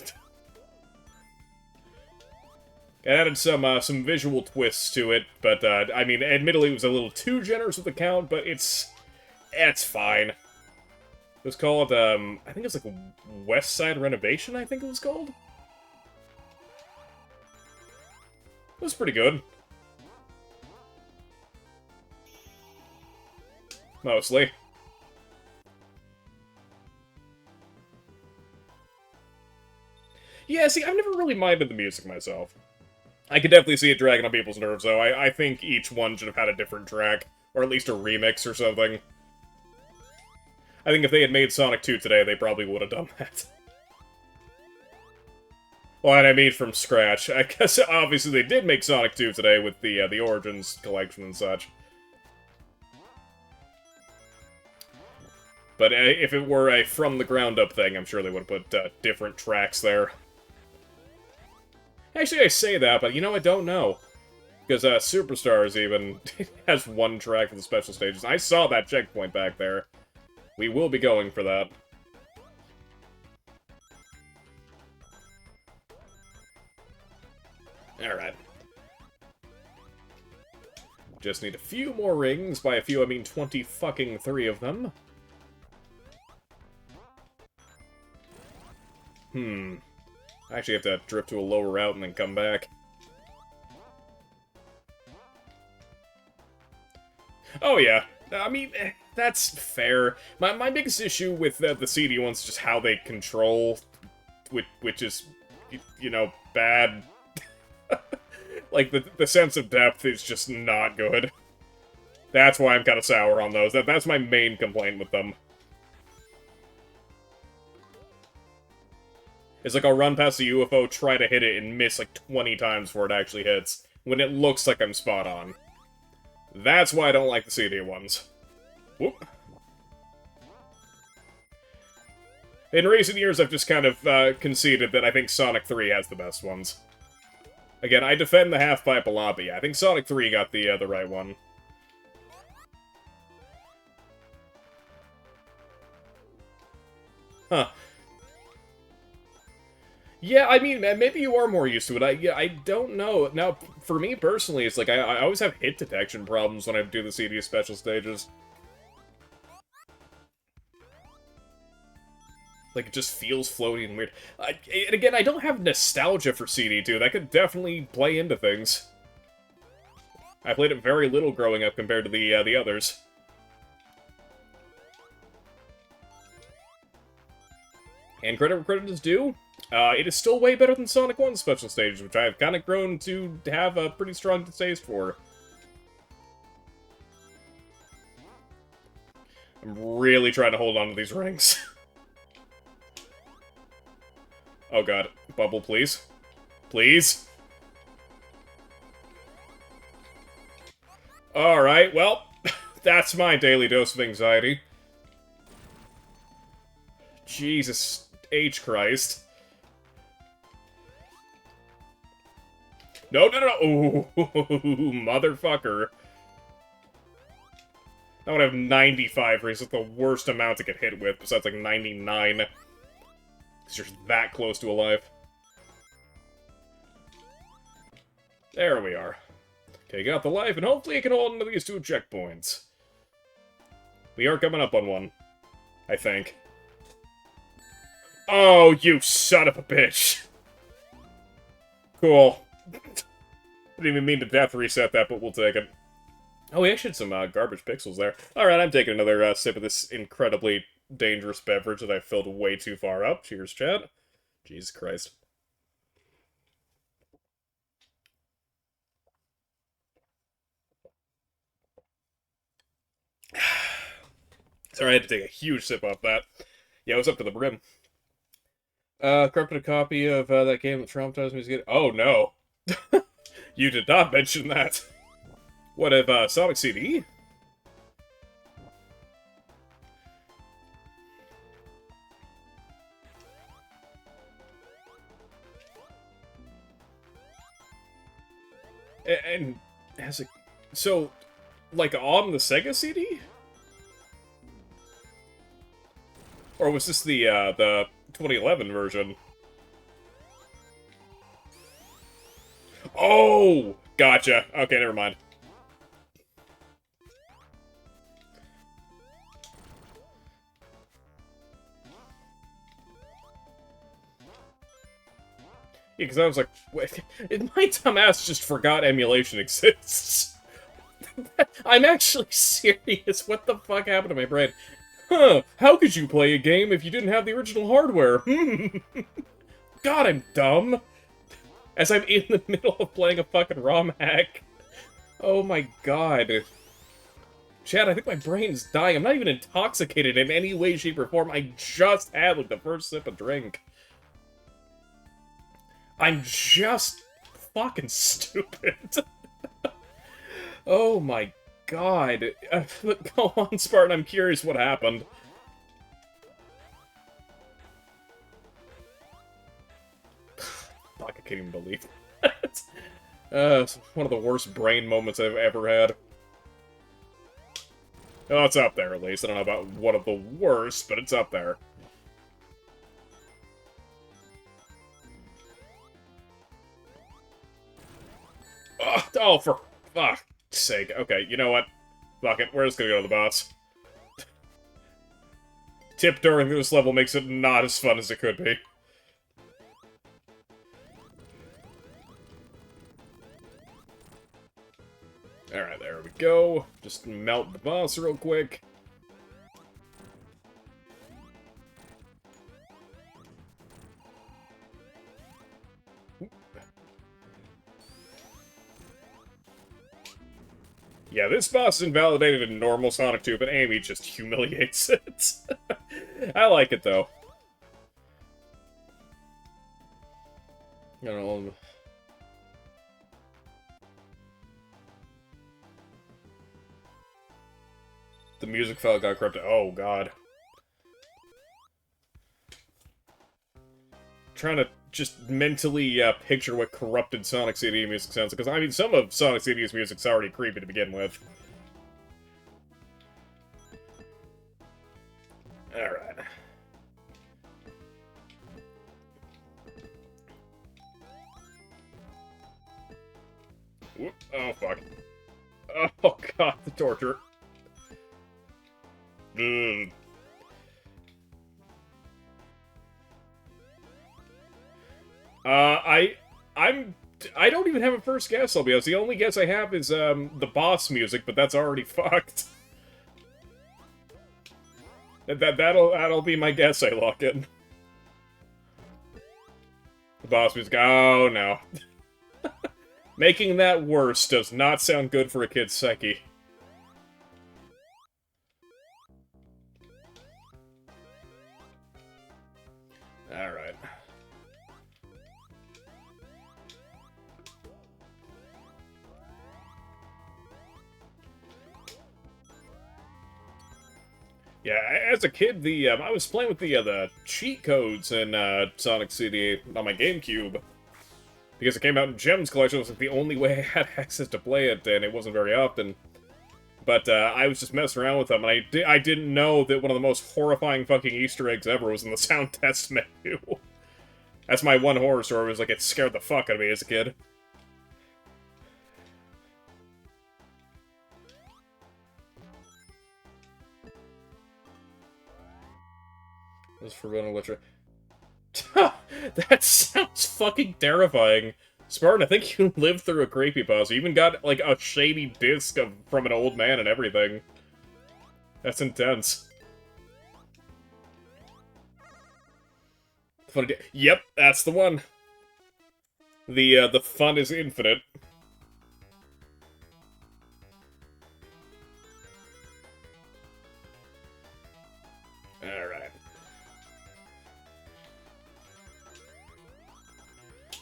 It added some visual twists to it, but, I mean, admittedly it was a little too generous with the count, but it's fine. It was called, I think it was like West Side Renovation, I think it was called? It was pretty good. Mostly. Yeah, see, I've never really minded the music myself. I could definitely see it dragging on people's nerves, though. I think each one should have had a different track, or at least a remix or something. I think if they had made Sonic 2 today, they probably would have done that. Well, and I mean from scratch. I guess obviously they did make Sonic 2 today with the Origins collection and such. But if it were a from-the-ground-up thing, I'm sure they would have put different tracks there. Actually, I say that, but you know, I don't know. Because Superstars even has one track for the special stages. I saw that checkpoint back there. We will be going for that. Alright. Just need a few more rings. By a few, I mean 20 fucking 3 of them. I actually have to drift to a lower route and then come back. Oh yeah, I mean, that's fair. My biggest issue with the CD ones is just how they control, which is, you know, bad. Like, the sense of depth is just not good. That's why I'm kind of sour on those. That's my main complaint with them. It's like I'll run past the UFO, try to hit it, and miss like 20 times before it actually hits, when it looks like I'm spot on. That's why I don't like the CD ones. Whoop. In recent years, I've just kind of conceded that I think Sonic 3 has the best ones. Again, I defend the half-pipe a lot, but yeah, I think Sonic 3 got the right one. Huh. Yeah, I mean, maybe you are more used to it. I don't know. Now, for me personally, it's like, I always have hit detection problems when I do the CD special stages. Like, it just feels floaty and weird. And again, I don't have nostalgia for CD2. That could definitely play into things. I played it very little growing up compared to the others. And credit where credit is due, it is still way better than Sonic 1's special stages, which I have kind of grown to have a pretty strong distaste for. I'm really trying to hold on to these rings. Oh god. Bubble, please. Please? Alright, well, that's my daily dose of anxiety. Jesus H. Christ. No, no, no, no! Ooh, motherfucker. I would have 95 rings. It's the worst amount to get hit with, besides like 99. Because you're that close to alive. There we are. Take out the life, and hopefully I can hold into these 2 checkpoints. We are coming up on one. I think. Oh, you son of a bitch! Cool. Didn't even mean to death reset that, but we'll take it. Oh, we actually had some garbage pixels there. Alright, I'm taking another sip of this incredibly dangerous beverage that I filled way too far up. Cheers, chat. Jesus Christ. Sorry, I had to take a huge sip off that. Yeah, it was up to the brim. Corrupted a copy of that game that traumatized me as a kid. Oh, no. You did not mention that. What, of Sonic CD? And has it... So, like, on the Sega CD? Or was this the 2011 version? Oh! Gotcha. Okay, never mind. Yeah, because I was like, wait, my dumbass just forgot emulation exists. I'm actually serious. What the fuck happened to my brain? Huh, how could you play a game if you didn't have the original hardware? God, I'm dumb. As I'm in the middle of playing a fucking ROM hack. Oh my god. Chad, I think my brain's dying. I'm not even intoxicated in any way, shape, or form. I just had, like, the first sip of drink. I'm just fucking stupid. Oh my god. Go on, Spartan, I'm curious what happened. Fuck, I can't even believe that. It's one of the worst brain moments I've ever had. Oh, it's up there, at least. I don't know about one of the worst, but it's up there. Oh, for fuck's sake. Okay, you know what? Fuck it, we're just gonna go to the boss. Tip during this level makes it not as fun as it could be. go. Just melt the boss real quick. Yeah, this boss is invalidated in normal Sonic 2, but Amy just humiliates it. I like it, though. I don't know. The music file got corrupted. Oh, God. Trying to just mentally picture what corrupted Sonic CD music sounds like. Because, I mean, some of Sonic CD's music's already creepy to begin with. Alright. Whoop. Oh, fuck. Oh, God, the torture. Ugh. I don't even have a first guess, I'll be honest. The only guess I have is, the boss music, but that's already fucked. That'll be my guess I lock in. The boss music, oh no. Making that worse does not sound good for a kid's psyche. Alright. Yeah, as a kid, I was playing with the cheat codes in Sonic CD on my GameCube. Because it came out in Gems Collection, it was like the only way I had access to play it, and it wasn't very often. But I was just messing around with them, and I didn't know that one of the most horrifying fucking Easter eggs ever was in the sound test menu. That's my one horror story, was like, it scared the fuck out of me as a kid. This forbidden literature. That sounds fucking terrifying. Spartan, I think you lived through a creepypasta. You even got, like, a shady disc from an old man and everything. That's intense. Funny. Yep, that's the one. The fun is infinite. Alright.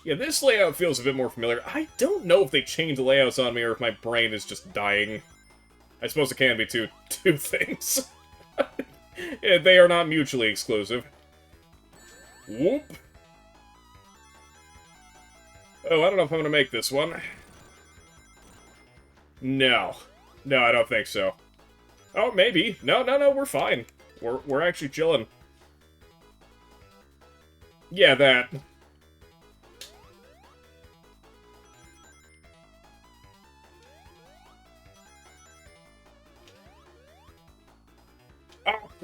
Yeah, this layout feels a bit more familiar. I don't know if they changed the layouts on me or if my brain is just dying. I suppose it can be two things. Yeah, they are not mutually exclusive. Whoop. Oh, I don't know if I'm gonna make this one. No. No, I don't think so. Oh, maybe. No, we're fine. We're actually chilling. Yeah, that.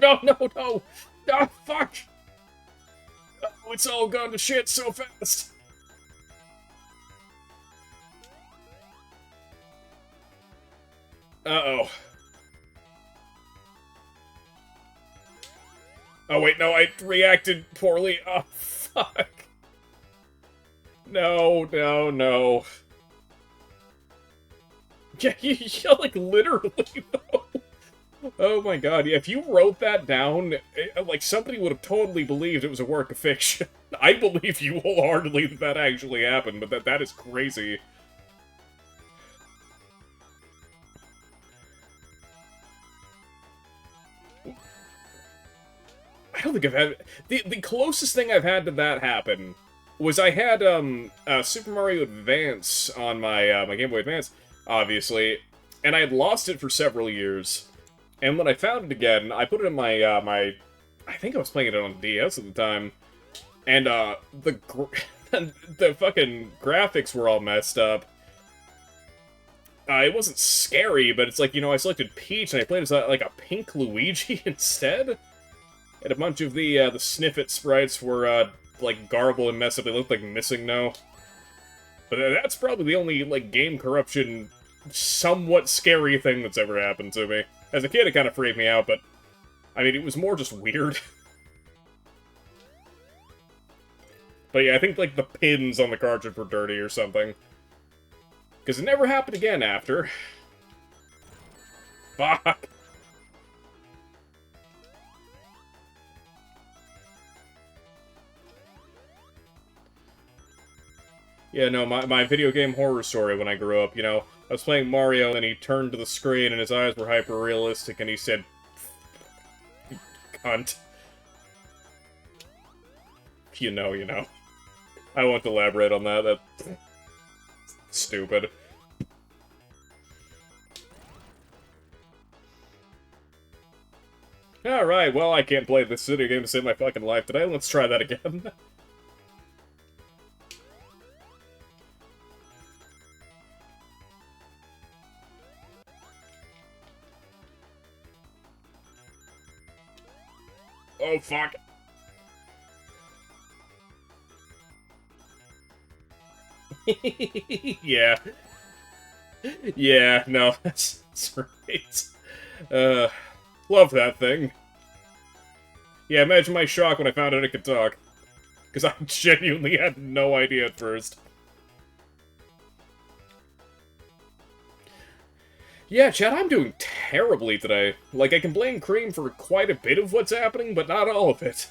Oh, no! Ah, fuck! Oh, it's all gone to shit so fast! Uh-oh. Oh, wait, no, I reacted poorly. Oh, fuck. No. Yeah, like, literally, though. Oh my god, yeah, if you wrote that down, like, somebody would have totally believed it was a work of fiction. I believe you wholeheartedly that that actually happened, but that is crazy. I don't think I've had... The closest thing I've had to that happen was I had, Super Mario Advance on my, my Game Boy Advance, obviously, and I had lost it for several years. And when I found it again, I put it in my, I think I was playing it on DS at the time, and, the fucking graphics were all messed up. It wasn't scary, but it's like, you know, I selected Peach, and I played as, like, a pink Luigi instead. And a bunch of the Sniffit sprites were, like, garbled and messed up. They looked like missing now. But that's probably the only, like, game corruption somewhat scary thing that's ever happened to me. As a kid, it kind of freaked me out, but, I mean, it was more just weird. But yeah, I think, like, the pins on the cartridge were dirty or something. Because it never happened again after. Fuck. Yeah, no, my video game horror story when I grew up, you know, I was playing Mario and he turned to the screen and his eyes were hyper-realistic and he said, cunt. You know, you know. I won't elaborate on that, that's stupid. Alright, well, I can't play this video game to save my fucking life today, let's try that again. Oh, fuck. Yeah. Yeah, no, that's right. Love that thing. Yeah, imagine my shock when I found out it could talk. Because I genuinely had no idea at first. Yeah, Chad, I'm doing terribly today. Like, I can blame Cream for quite a bit of what's happening, but not all of it.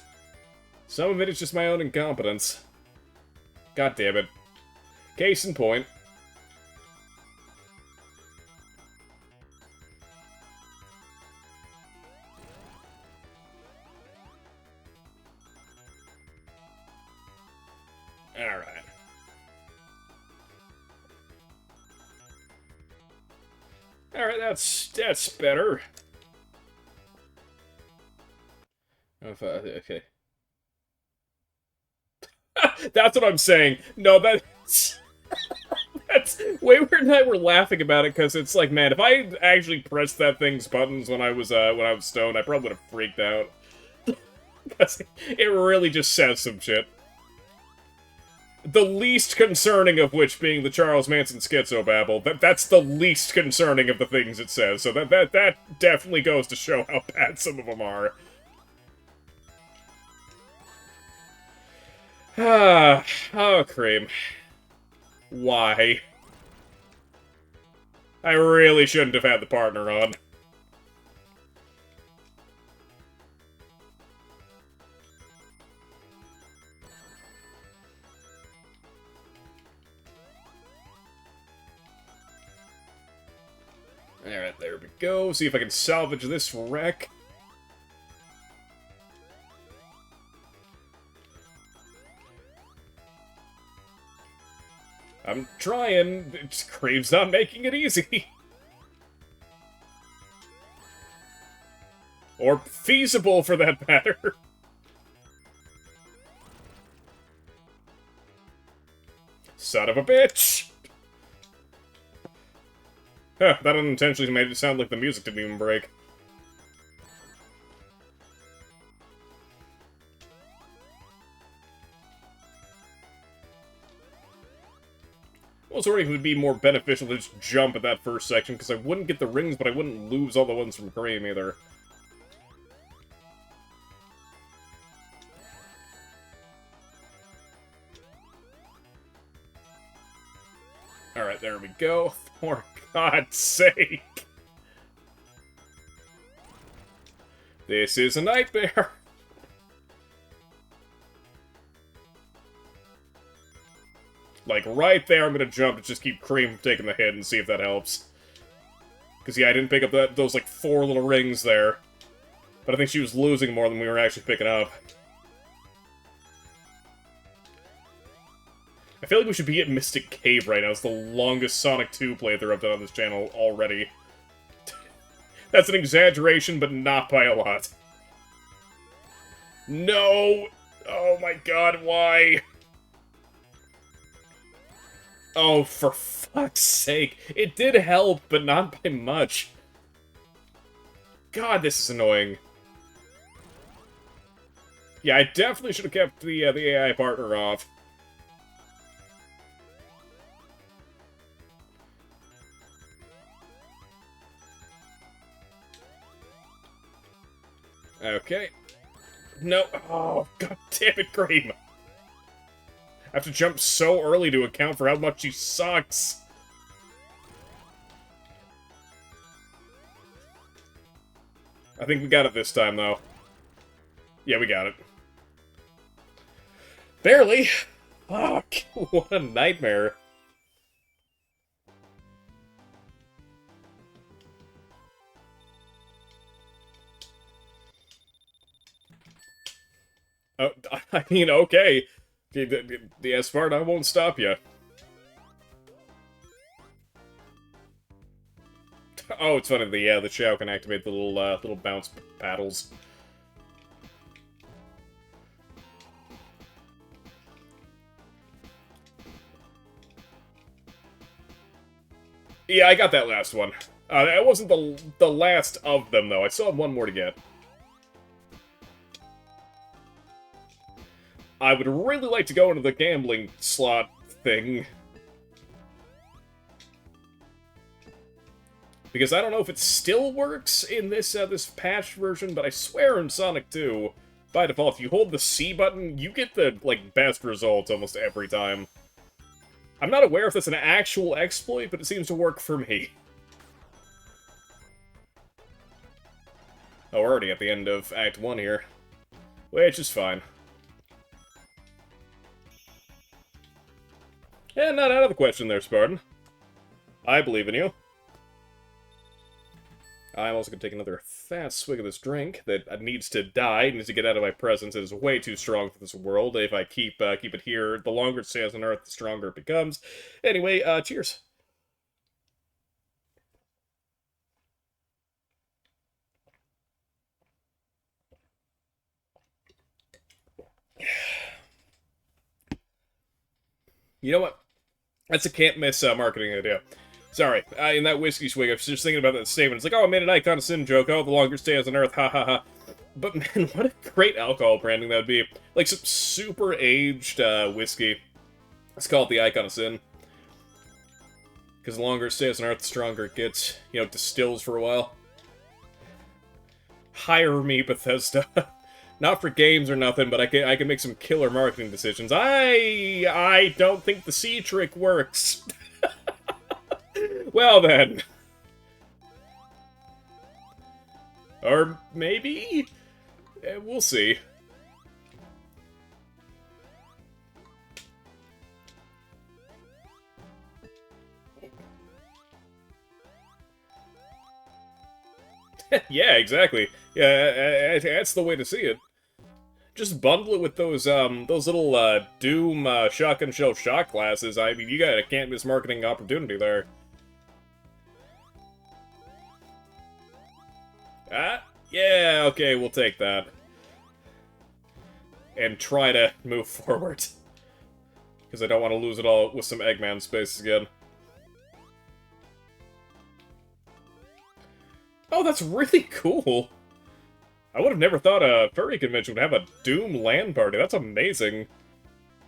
Some of it is just my own incompetence. God damn it. Case in point. Alright. Alright, that's better. Okay. That's what I'm saying. No, that's... that's... Wayward and I were laughing about it, because it's like, man, if I actually pressed that thing's buttons when I was stoned, I probably would have freaked out. Because it really just says some shit. The least concerning of which being the Charles Manson schizobabble. That's the least concerning of the things it says, so that definitely goes to show how bad some of them are. Oh, Cream. Why? I really shouldn't have had the partner on. Alright, there we go. See if I can salvage this wreck. I'm trying. Cream's not making it easy. Or feasible, for that matter. Son of a bitch! Huh, that unintentionally made it sound like the music didn't even break. I was wondering if it would be more beneficial to just jump at that first section, because I wouldn't get the rings, but I wouldn't lose all the ones from Cream either. Alright, there we go. For God's sake! This is a nightmare! Like, right there, I'm gonna jump and just keep Cream from taking the hit and see if that helps. Because, yeah, I didn't pick up those, like, 4 little rings there. But I think she was losing more than we were actually picking up. I feel like we should be at Mystic Cave right now. It's the longest Sonic 2 playthrough I've done on this channel already. That's an exaggeration, but not by a lot. No! Oh my god, why? Oh, for fuck's sake. It did help, but not by much. God, this is annoying. Yeah, I definitely should have kept the AI partner off. Okay. No. Oh, god damn it, Cream. I have to jump so early to account for how much she sucks. I think we got it this time, though. Yeah, we got it. Barely. Fuck. What a nightmare. Oh, I mean, okay. The Sparta won't stop you. Oh, it's funny. The Shao can activate the little bounce paddles. Yeah, I got that last one. That wasn't the last of them, though. I still have one more to get. I would really like to go into the gambling slot thing. Because I don't know if it still works in this patch version, but I swear in Sonic 2, by default, if you hold the C button, you get the, like, best results almost every time. I'm not aware if that's an actual exploit, but it seems to work for me. Oh, we're already at the end of Act 1 here. Which is fine. Yeah, not out of the question there, Spartan. I believe in you. I'm also going to take another fat swig of this drink that needs to die, needs to get out of my presence. It is way too strong for this world. If I keep it here, the longer it stays on Earth, the stronger it becomes. Anyway, cheers. You know what? That's a can't-miss marketing idea. Sorry, in that whiskey swig, I was just thinking about that statement. It's like, oh, I made an icon of sin joke. Oh, the longer it stays on Earth, ha ha ha. But man, what a great alcohol branding that would be. Like some super aged whiskey. Let's call it the Icon of Sin. Because the longer it stays on Earth, the stronger it gets. You know, distills for a while. Hire me, Bethesda. Not for games or nothing, but I can make some killer marketing decisions. I don't think the C trick works. Well then. Or maybe? We'll see. Yeah, exactly. Yeah, that's the way to see it. Just bundle it with those little Doom shotgun shell shot classes. I mean, you got a can't miss marketing opportunity there. Yeah, okay, we'll take that. And try to move forward. Because I don't want to lose it all with some Eggman space again. Oh, that's really cool! I would have never thought a furry convention would have a Doom LAN party. That's amazing.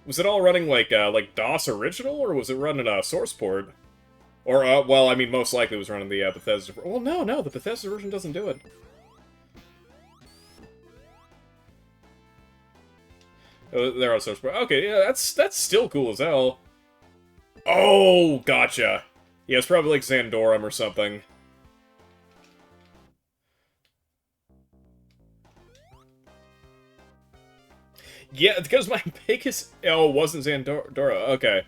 Was it all running like DOS original, or was it running a source port? Or, well, I mean, most likely it was running the Bethesda... Well, no, the Bethesda version doesn't do it. Oh, they're on source port. Okay, yeah, that's still cool as hell. Oh, gotcha. Yeah, it's probably like Xandorum or something. Yeah, because my biggest... Oh, it wasn't Xandora. Okay.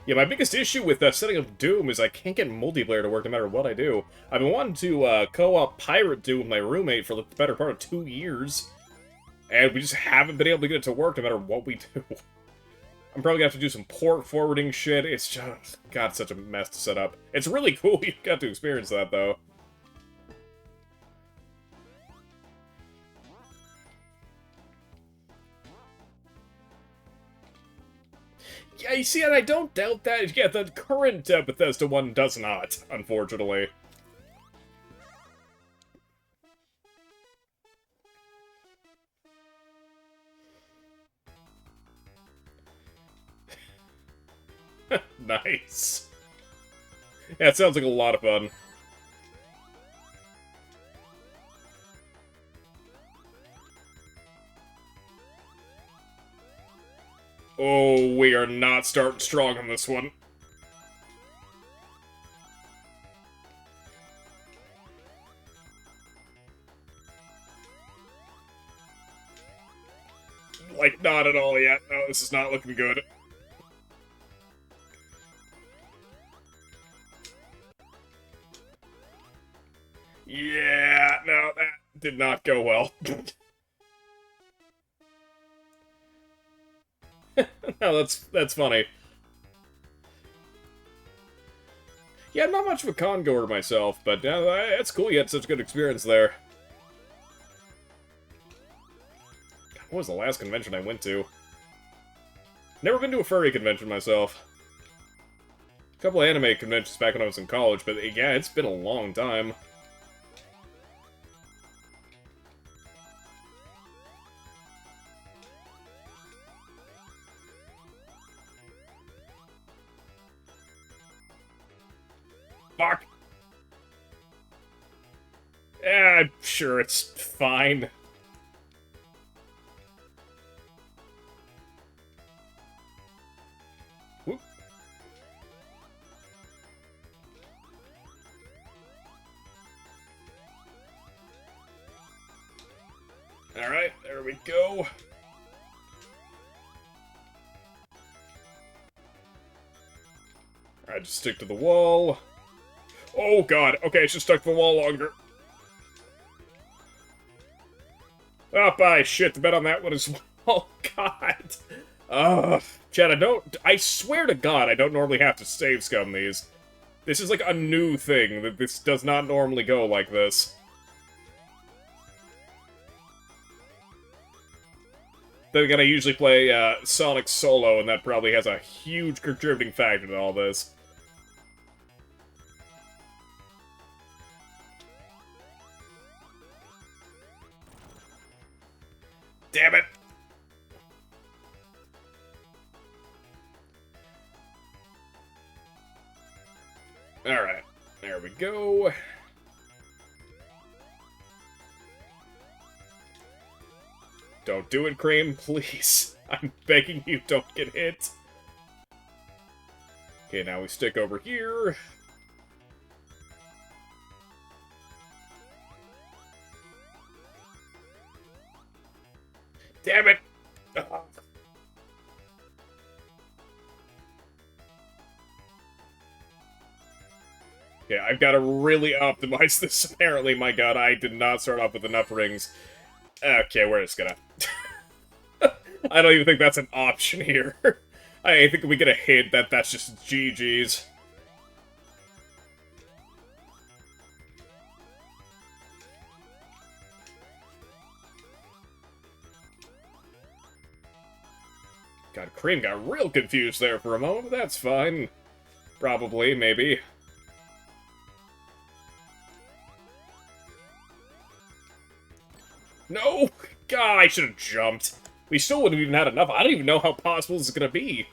Yeah, my biggest issue with setting up Doom is I can't get multiplayer to work no matter what I do. I've been wanting to co-op Pirate Doom with my roommate for the better part of 2 years. And we just haven't been able to get it to work no matter what we do. I'm probably gonna have to do some port forwarding shit. It's just... God, it's such a mess to set up. It's really cool you got to experience that, though. Yeah, you see, and I don't doubt that. Yeah, the current Bethesda one does not, unfortunately. Nice. Yeah, it sounds like a lot of fun. Oh, we are not starting strong on this one. Like, not at all yet. No, this is not looking good. Yeah, no, that did not go well. No, that's funny. Yeah, I'm not much of a con goer myself, but it's cool you had such a good experience there. God, what was the last convention I went to? Never been to a furry convention myself. A couple of anime conventions back when I was in college, but yeah, it's been a long time. Fuck! I'm sure it's fine. Whoop. Alright, there we go. Alright, just stick to the wall. Oh god, okay, I should stuck to the wall longer. Oh, bye, shit, the bet on that one is... Oh, god. Ugh. Chad, I swear to god, I don't normally have to save scum these. This is like a new thing, that this does not normally go like this. Then again, I usually play Sonic solo, and that probably has a huge contributing factor to all this. Damn it! Alright, there we go. Don't do it, Cream, please. I'm begging you, don't get hit. Okay, now we stick over here. Damn it! Ugh. Yeah, I've got to really optimize this, apparently. My god, I did not start off with enough rings. Okay, we're just gonna... I don't even think that's an option here. I think we get a hint that that's just GG's. God, Cream got real confused there for a moment, but that's fine. Probably, maybe. No! God, I should have jumped. We still wouldn't have even had enough. I don't even know how possible this is gonna be.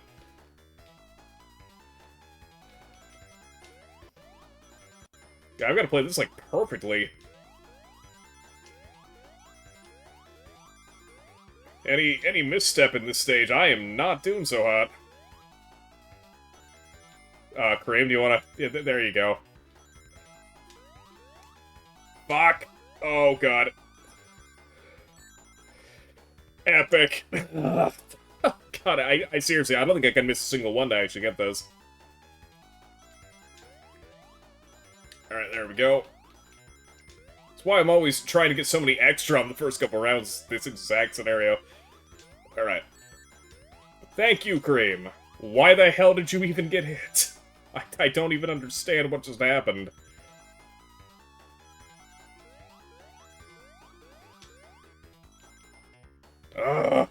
God, I've got to play this, like, perfectly. Any misstep in this stage, I am not doing so hot. Kareem, do you wanna... Yeah, there you go. Fuck! Oh, God. Epic. God, I seriously, I don't think I can miss a single one to actually get this. Alright, there we go. That's why I'm always trying to get so many extra on the first couple rounds, this exact scenario. Alright. Thank you, Cream. Why the hell did you even get hit? I don't even understand what just happened. Ugh.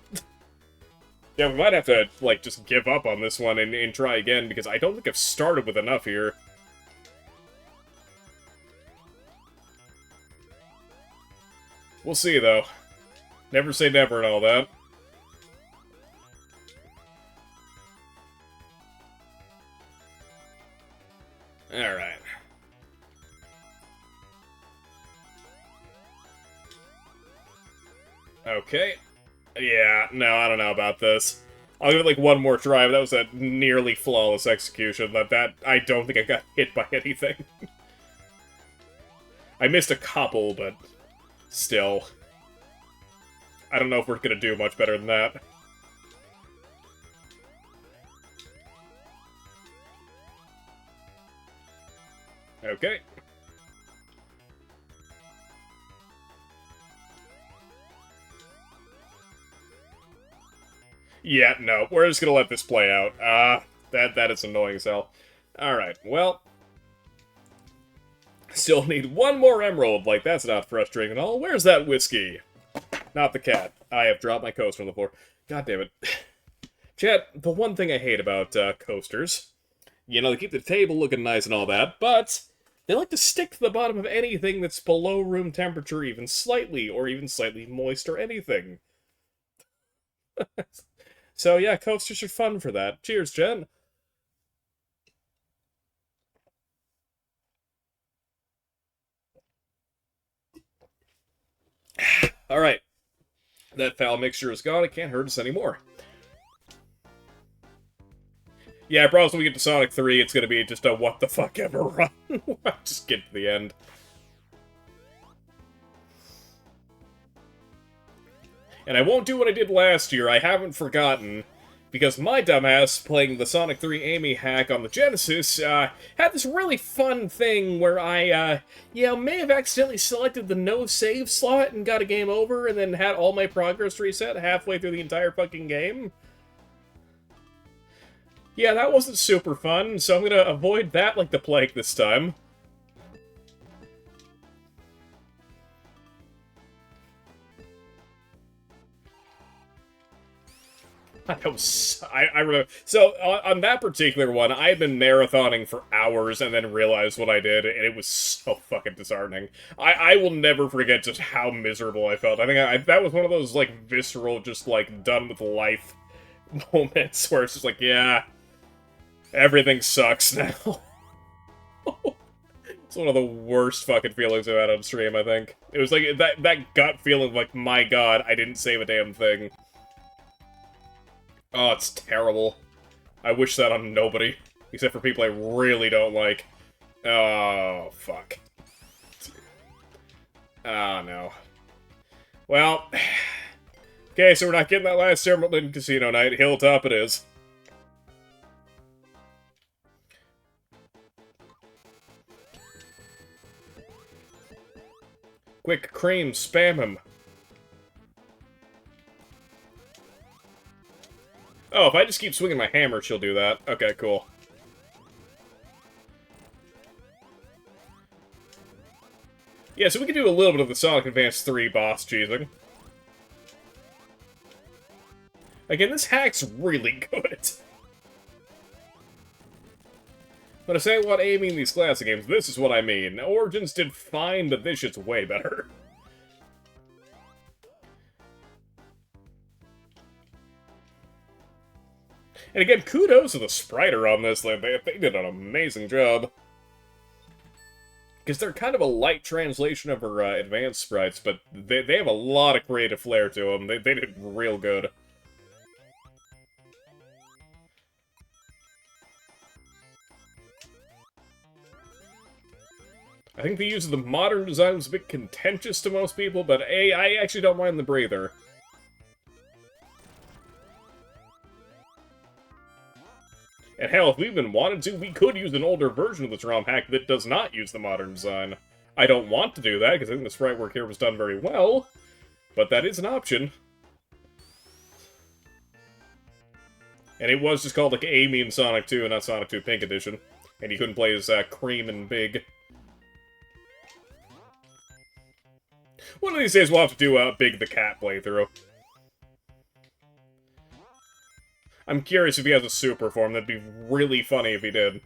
Yeah, we might have to, like, just give up on this one and try again, because I don't think I've started with enough here. We'll see, though. Never say never and all that. Alright. Okay. Yeah, no, I don't know about this. I'll give it like one more try, but that was a nearly flawless execution. I don't think I got hit by anything. I missed a couple, but still. I don't know if we're gonna do much better than that. Okay. Yeah, no, we're just gonna let this play out. That is annoying as hell. Alright, well... Still need one more emerald, like that's not frustrating at all. Where's that whiskey? Not the cat. I have dropped my coaster on the floor. God damn it. Chat, the one thing I hate about coasters, you know, they keep the table looking nice and all that, but they like to stick to the bottom of anything that's below room temperature even slightly, or even slightly moist or anything. So yeah, coasters are fun for that. Cheers, Jen. Alright. That foul mixture is gone, it can't hurt us anymore. Yeah, I promise when we get to Sonic 3, it's gonna be just a what the fuck ever run. Just get to the end. And I won't do what I did last year, I haven't forgotten, because my dumbass, playing the Sonic 3 Amy hack on the Genesis, had this really fun thing where I, may have accidentally selected the no save slot and got a game over, and then had all my progress reset halfway through the entire fucking game. Yeah, that wasn't super fun, so I'm gonna avoid that like the plague this time. I remember. So, on that particular one, I had been marathoning for hours and then realized what I did, and it was so fucking disheartening. I will never forget just how miserable I felt. I think that was one of those, like, visceral, just, like, done with life moments where it's just like, yeah, everything sucks now. It's one of the worst fucking feelings I've had on stream, I think. It was like, that gut feeling of, like, my god, I didn't save a damn thing. Oh, it's terrible. I wish that on nobody. Except for people I really don't like. Oh, fuck. Oh, no. Well... Okay, so we're not getting that last Emerald in Casino Night. Hilltop it is. Quick, Cream, spam him. Oh, if I just keep swinging my hammer, she'll do that. Okay, cool. Yeah, so we can do a little bit of the Sonic Advance 3 boss cheesing. Again, this hack's really good. When I say what I mean these classic games, this is what I mean. Origins did fine, but this shit's way better. And again, kudos to the spriter on this. Like, they did an amazing job. Because they're kind of a light translation of her advanced sprites, but they have a lot of creative flair to them. They did real good. I think the use of the modern design was a bit contentious to most people, but I actually don't mind the breather. And hell, if we even wanted to, we could use an older version of this ROM hack that does not use the modern design. I don't want to do that, because I think the sprite work here was done very well, but that is an option. And it was just called, like, Amy in Sonic 2, and not Sonic 2 Pink Edition. And you couldn't play as Cream and Big. One of these days we'll have to do Big the Cat playthrough. I'm curious if he has a super form. That'd be really funny if he did.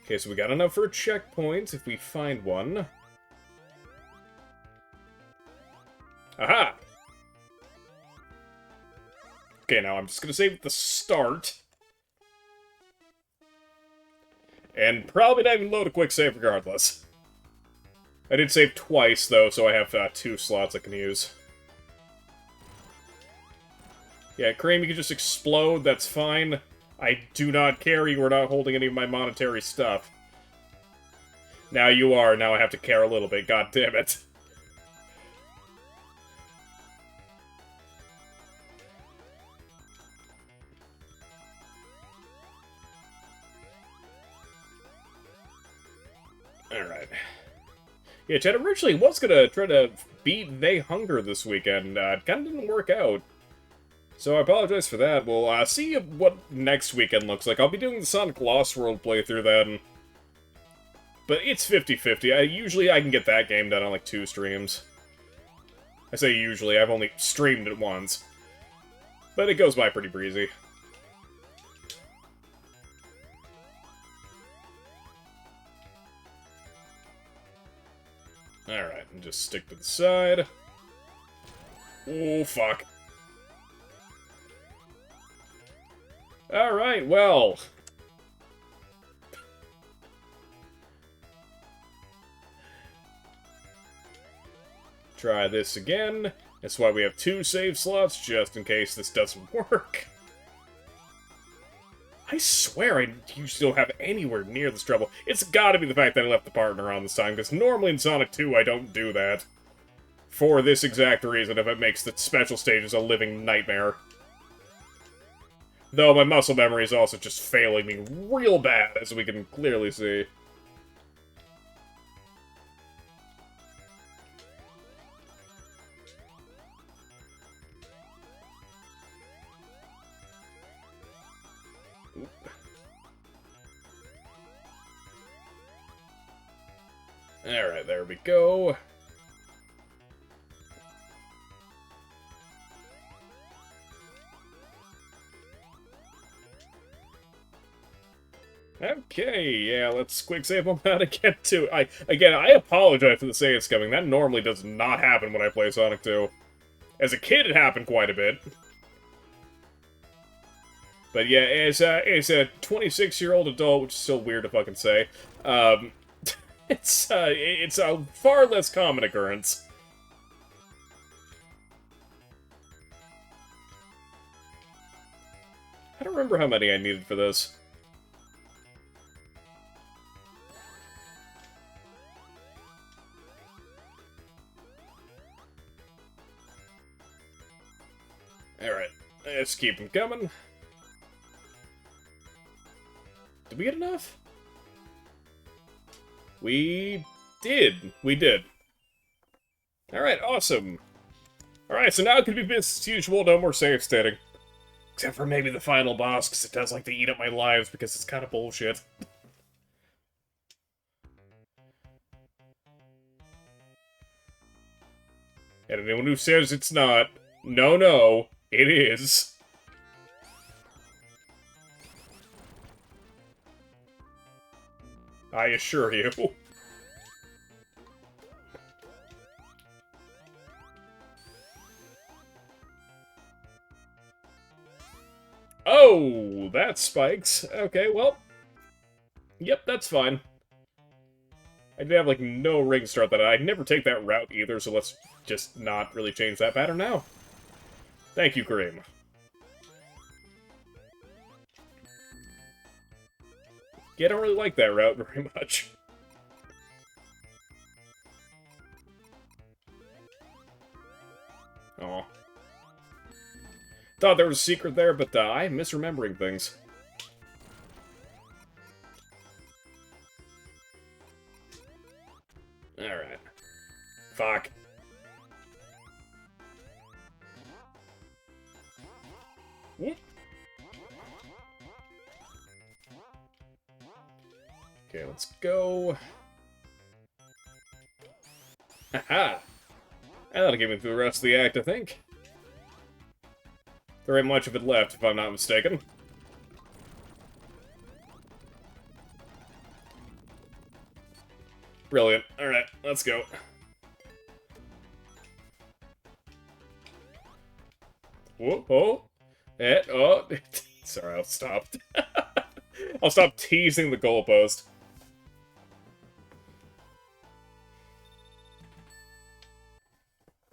Okay, so we got enough for a checkpoint, if we find one. Aha! Okay, now I'm just gonna save at the start. And probably not even load a quick save regardless. I did save twice, though, so I have 2 slots I can use. Yeah, Cream, you can just explode, that's fine. I do not care, you are not holding any of my monetary stuff. Now you are, now I have to care a little bit, god damn it. Alright. Yeah, Chad originally was gonna try to beat They Hunger this weekend. It kinda didn't work out. So I apologize for that. We'll see what next weekend looks like. I'll be doing the Sonic Lost World playthrough then. But it's 50-50. Usually I can get that game done on like 2 streams. I say usually, I've only streamed it once. But it goes by pretty breezy. Alright, and just stick to the side. Oh, fuck. Alright, well. Try this again. That's why we have 2 save slots, just in case this doesn't work. I swear I usually don't have anywhere near this trouble. It's gotta be the fact that I left the partner on this time, because normally in Sonic 2 I don't do that. For this exact reason, if it makes the special stages a living nightmare. Though my muscle memory is also just failing me real bad, as we can clearly see. Alright, there we go. Okay, yeah, let's quick save on how to get to it. Again, I apologize for the save scumming. That normally does not happen when I play Sonic 2. As a kid, it happened quite a bit. But yeah, as a 26-year-old adult, which is so weird to fucking say, it's a far less common occurrence. I don't remember how many I needed for this. Alright, let's keep them coming. Did we get enough? We did. We did. Alright, awesome. Alright, so now it can be business as usual, no more save stating. Except for maybe the final boss, because it does like to eat up my lives, because it's kind of bullshit. And anyone who says it's not, no, it is. I assure you. Oh, that spikes. Okay, well. Yep, that's fine. I did have, like, no ring start that. I'd never take that route either, so let's just not really change that pattern now. Thank you, Kareem. Yeah, I don't really like that route very much. Aw. Thought there was a secret there, but I'm misremembering things. Alright. Fuck. Whoop. Okay, let's go. Haha! That'll get me through the rest of the act, I think. There ain't much of it left, if I'm not mistaken. Brilliant. Alright, let's go. Whoa, oh. Oh. Sorry, I'll stop. I'll stop teasing the goalpost.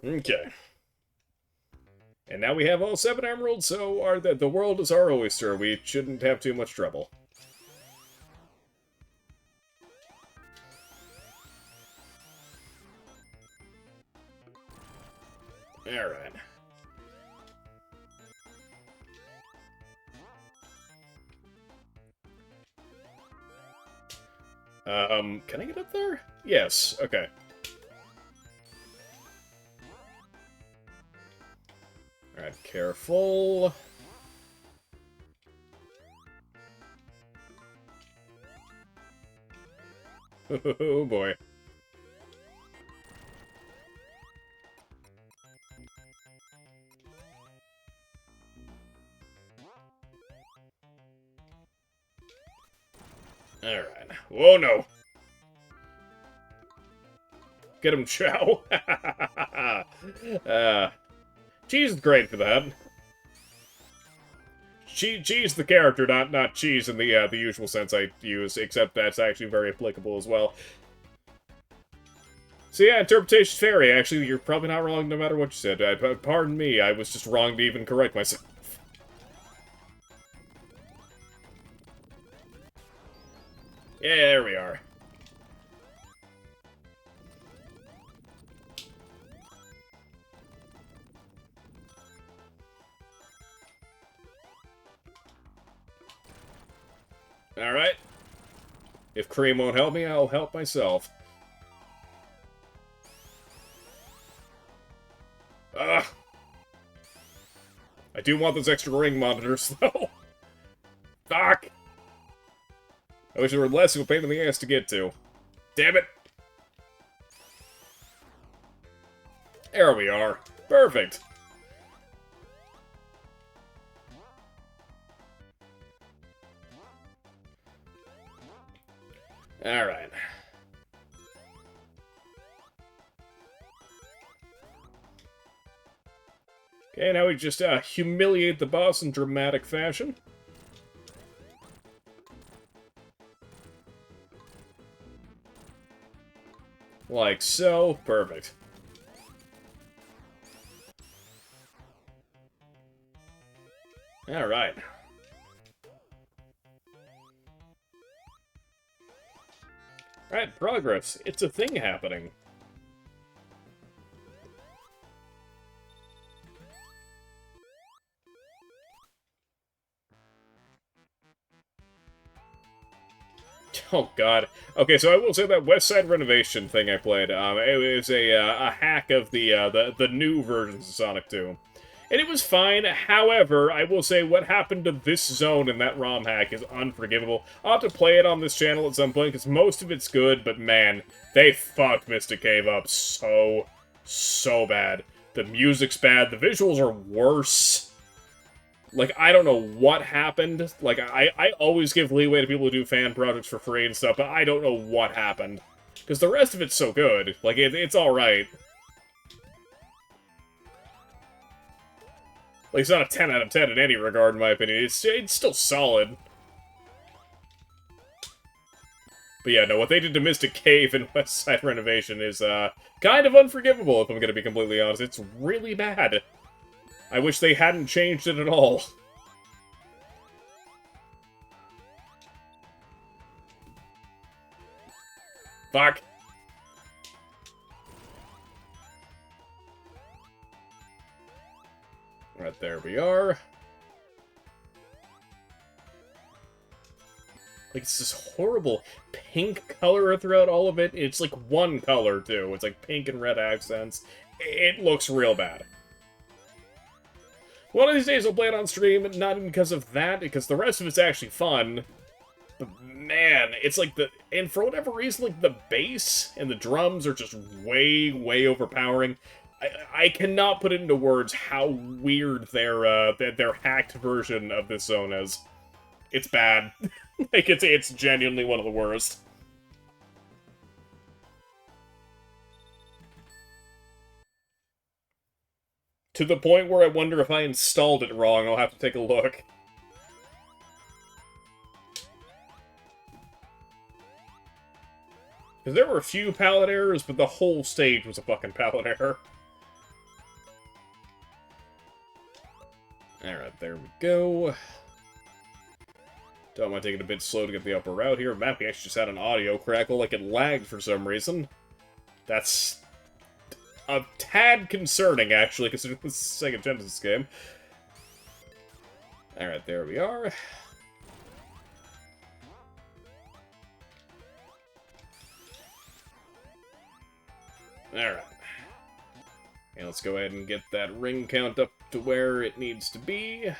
Okay. And now we have all 7 emeralds, so the world is our oyster. We shouldn't have too much trouble. Alright. Can I get up there? Yes, okay. Alright, careful. Oh boy. Alright. Whoa, no! Get him, Chow! Cheese is great for that. Cheese the character, not cheese in the usual sense I use, except that's actually very applicable as well. So yeah, interpretation's fairy. Actually, you're probably not wrong no matter what you said. Pardon me, I was just wrong to even correct myself. Yeah, there we are. Alright. If Cream won't help me, I'll help myself. Ugh. I do want those extra ring monitors, though. Fuck! I wish there were less of a pain in the ass to get to. Damn it! There we are. Perfect. Alright. Okay, now we just humiliate the boss in dramatic fashion. Like so. Perfect. Alright. Alright, progress. It's a thing happening. Oh god. Okay, so I will say that West Side Renovation thing I played, it was a hack of the new versions of Sonic 2. And it was fine, however, I will say what happened to this zone in that ROM hack is unforgivable. I'll have to play it on this channel at some point, because most of it's good, but man, they fucked Mystic Cave up so bad. The music's bad, the visuals are worse. Like, I don't know what happened. Like, I always give leeway to people who do fan projects for free and stuff, but I don't know what happened. Because the rest of it's so good. Like, it's alright. Like, it's not a 10 out of 10 in any regard, in my opinion. It's still solid. But yeah, no, what they did to Mystic Cave in West Side Renovation is, kind of unforgivable, if I'm gonna be completely honest. It's really bad. I wish they hadn't changed it at all. Fuck. Right, there we are. Like, it's this horrible pink color throughout all of it. It's like one color, too. It's like pink and red accents. It looks real bad. One of these days I'll play it on stream, not even because of that, because the rest of it's actually fun. But man, it's like and for whatever reason, like the bass and the drums are just way overpowering. I cannot put it into words how weird their hacked version of this zone is. It's bad. Like, it's genuinely one of the worst. To the point where I wonder if I installed it wrong. I'll have to take a look. Because there were a few palette errors, but the whole stage was a fucking palette error. go. Don't mind taking a bit slow to get the upper route here. Mappy actually just had an audio crackle, like it lagged for some reason. That's a tad concerning, actually, considering this is a Sega Genesis game. Alright, there we are. Alright. And let's go ahead and get that ring count up to where it needs to be.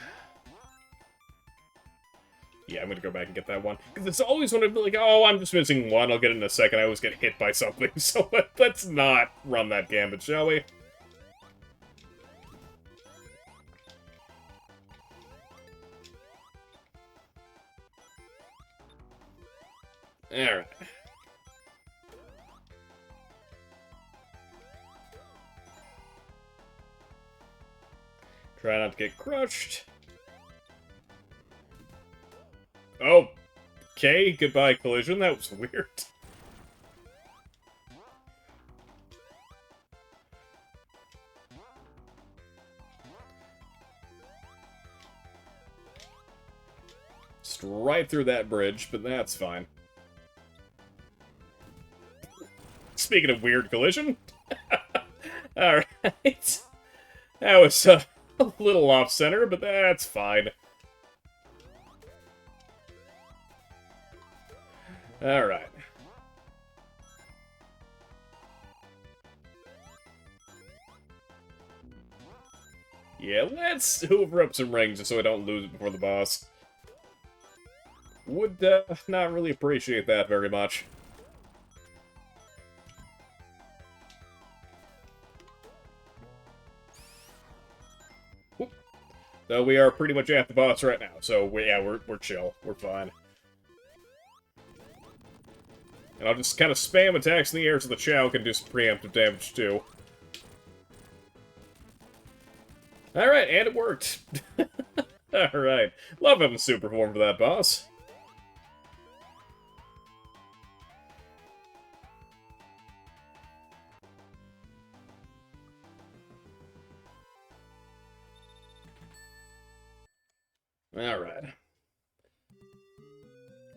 Yeah, I'm gonna go back and get that one. Because it's always when I'm like, oh, I'm just missing one, I'll get it in a second, I always get hit by something. So let's not run that gambit, shall we? Alright. Try not to get crushed. Oh, okay, goodbye collision, that was weird. Just right through that bridge, but that's fine. Speaking of weird collision. Alright. That was a little off-center, but that's fine. Alright. Yeah, let's hoover up some rings just so I don't lose it before the boss. Would not really appreciate that very much. Whoop. Though we are pretty much at the boss right now, so yeah, we're chill. We're fine. And I'll just kind of spam attacks in the air so the Chow can do some preemptive damage too. Alright, and it worked. Alright. Love having super form for that boss. Alright.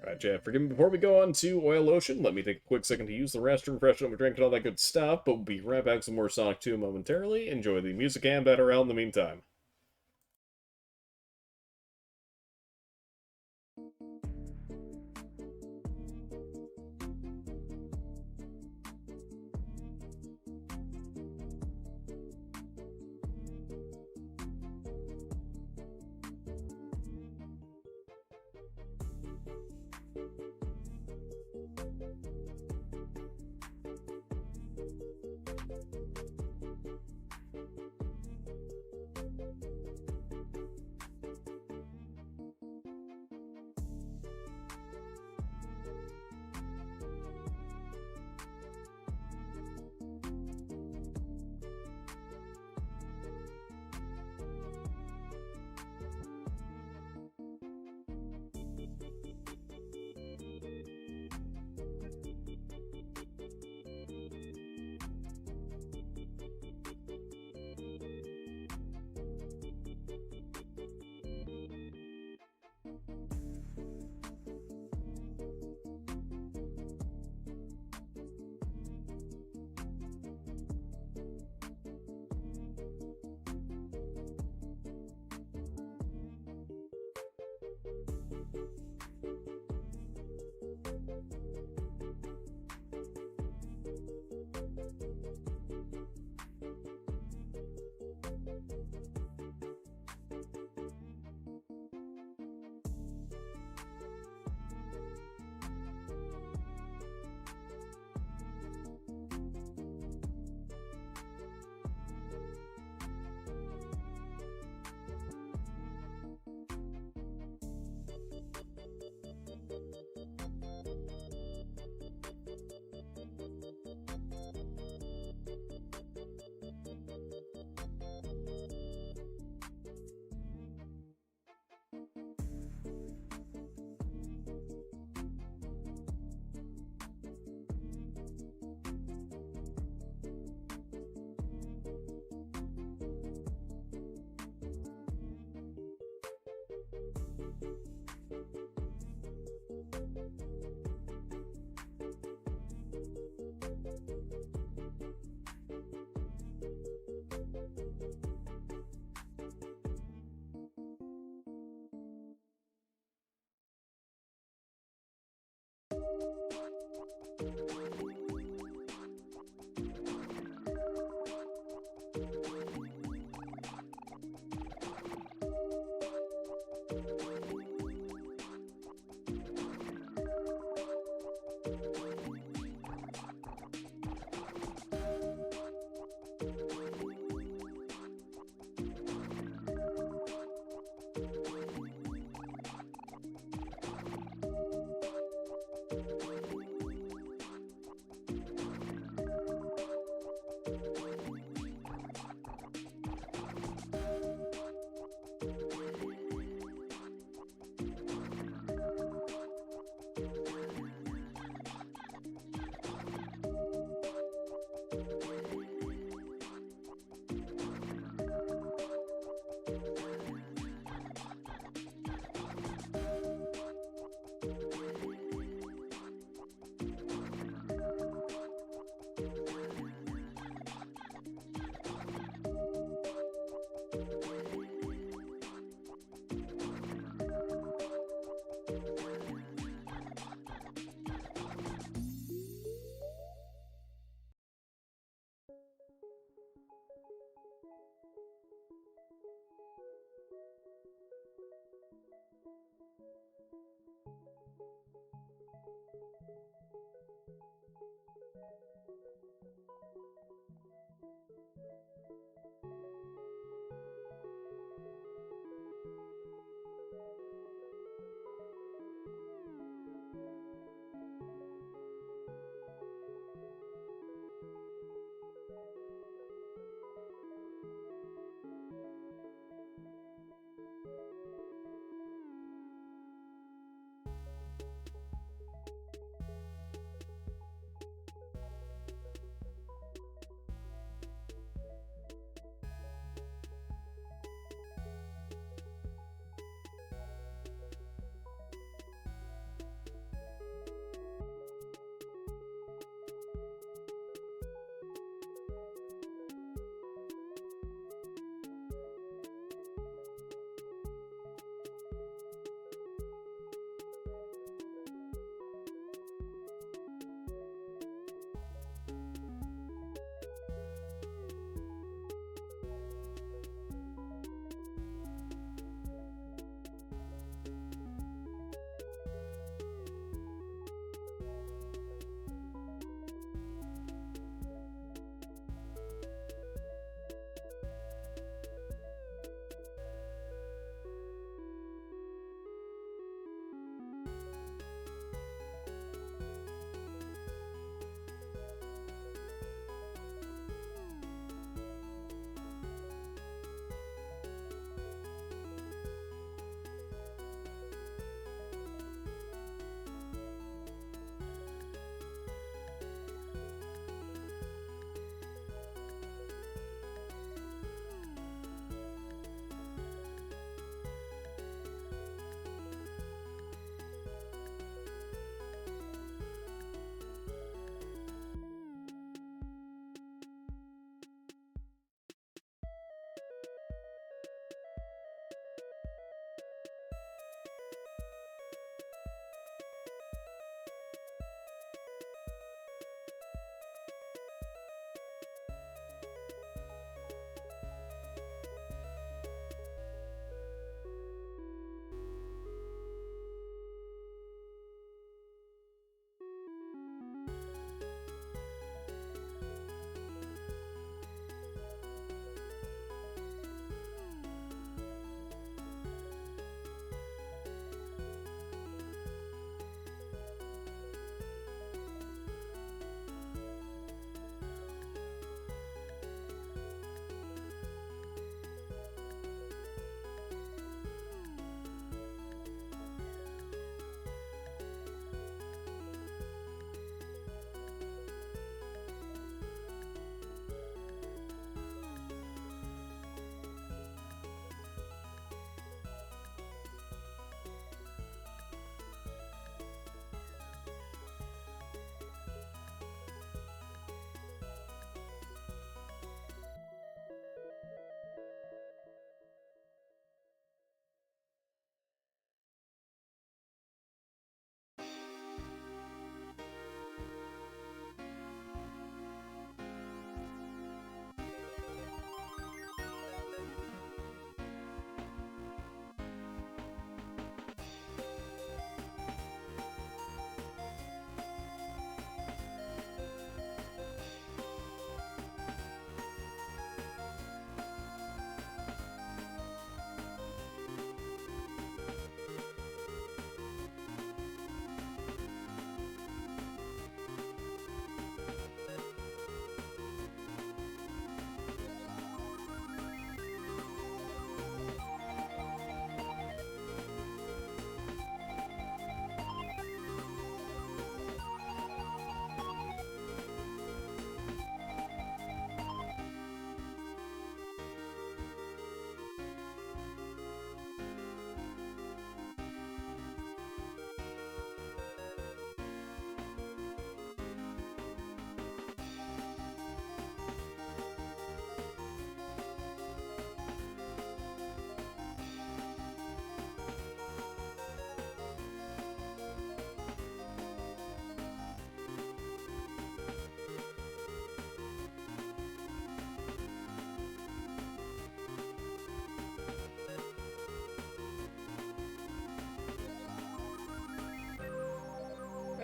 Alright, Jeff, forgive me, before we go on to Oil Ocean, let me take a quick second to use the restroom, freshen up my drink, and all that good stuff, but we'll be right back with some more Sonic 2 momentarily. Enjoy the music and battle in the meantime.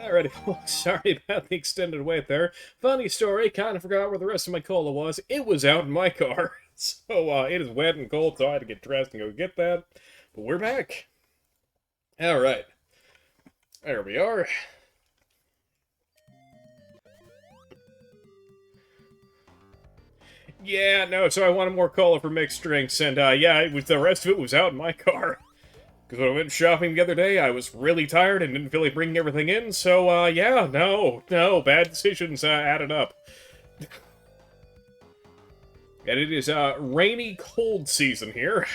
Alrighty, well, sorry about the extended wait there. Funny story, kind of forgot where the rest of my cola was. It was out in my car. So, it is wet and cold, so I had to get dressed and go get that. But we're back. Alright. There we are. Yeah, no, so I wanted more cola for mixed drinks, and, yeah, the rest of it was out in my car. Because when I went shopping the other day, I was really tired and didn't feel like bringing everything in, so, yeah, no, bad decisions, added up. And it is, rainy, cold season here.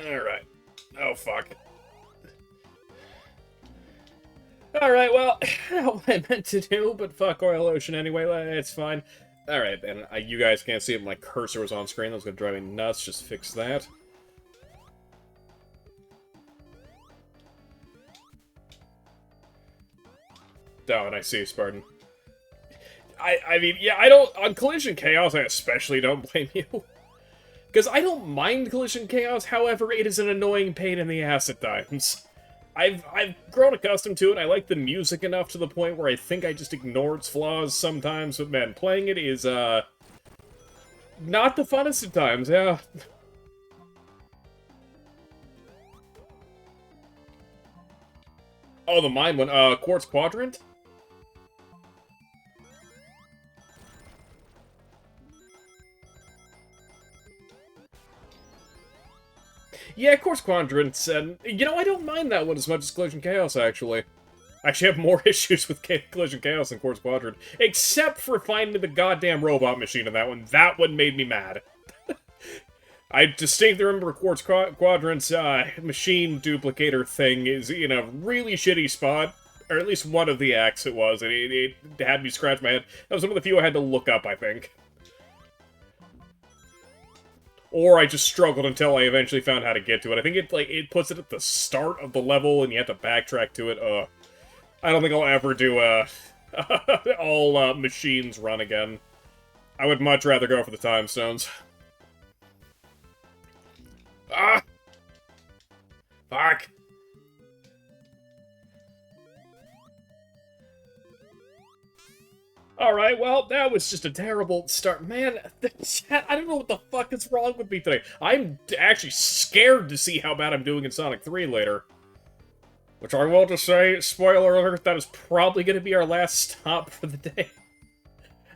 Alright. Oh, fuck. Alright, well, not what I meant to do, but fuck Oil Ocean anyway, it's fine. Alright, and you guys can't see it, my cursor was on screen, that was gonna drive me nuts, just fix that. Oh, and I see, Spartan. I mean, yeah, I don't, on Collision Chaos, I especially don't blame you. Because I don't mind Collision Chaos, however, it is an annoying pain in the ass at times. I've grown accustomed to it, I like the music enough to the point where I think I just ignore its flaws sometimes, but man, playing it is, not the funnest at times, yeah. Oh, the mine one, Quartz Quadrant? Yeah, Quartz Quadrants, and, you know, I don't mind that one as much as Collision Chaos, actually. I actually have more issues with Collision Chaos than Quartz Quadrant, except for finding the goddamn robot machine in that one. That one made me mad. I distinctly remember Quartz Quadrant's machine duplicator thing is in a really shitty spot, or at least one of the acts it was, and it had me scratch my head. That was one of the few I had to look up, I think. Or I just struggled until I eventually found how to get to it. I think it puts it at the start of the level, and you have to backtrack to it. I don't think I'll ever do all machines run again. I would much rather go for the time stones. Ah! Fuck! Alright, well, that was just a terrible start. Man, I don't know what the fuck is wrong with me today. I'm actually scared to see how bad I'm doing in Sonic 3 later. Which I will just say, spoiler alert, that is probably going to be our last stop for the day.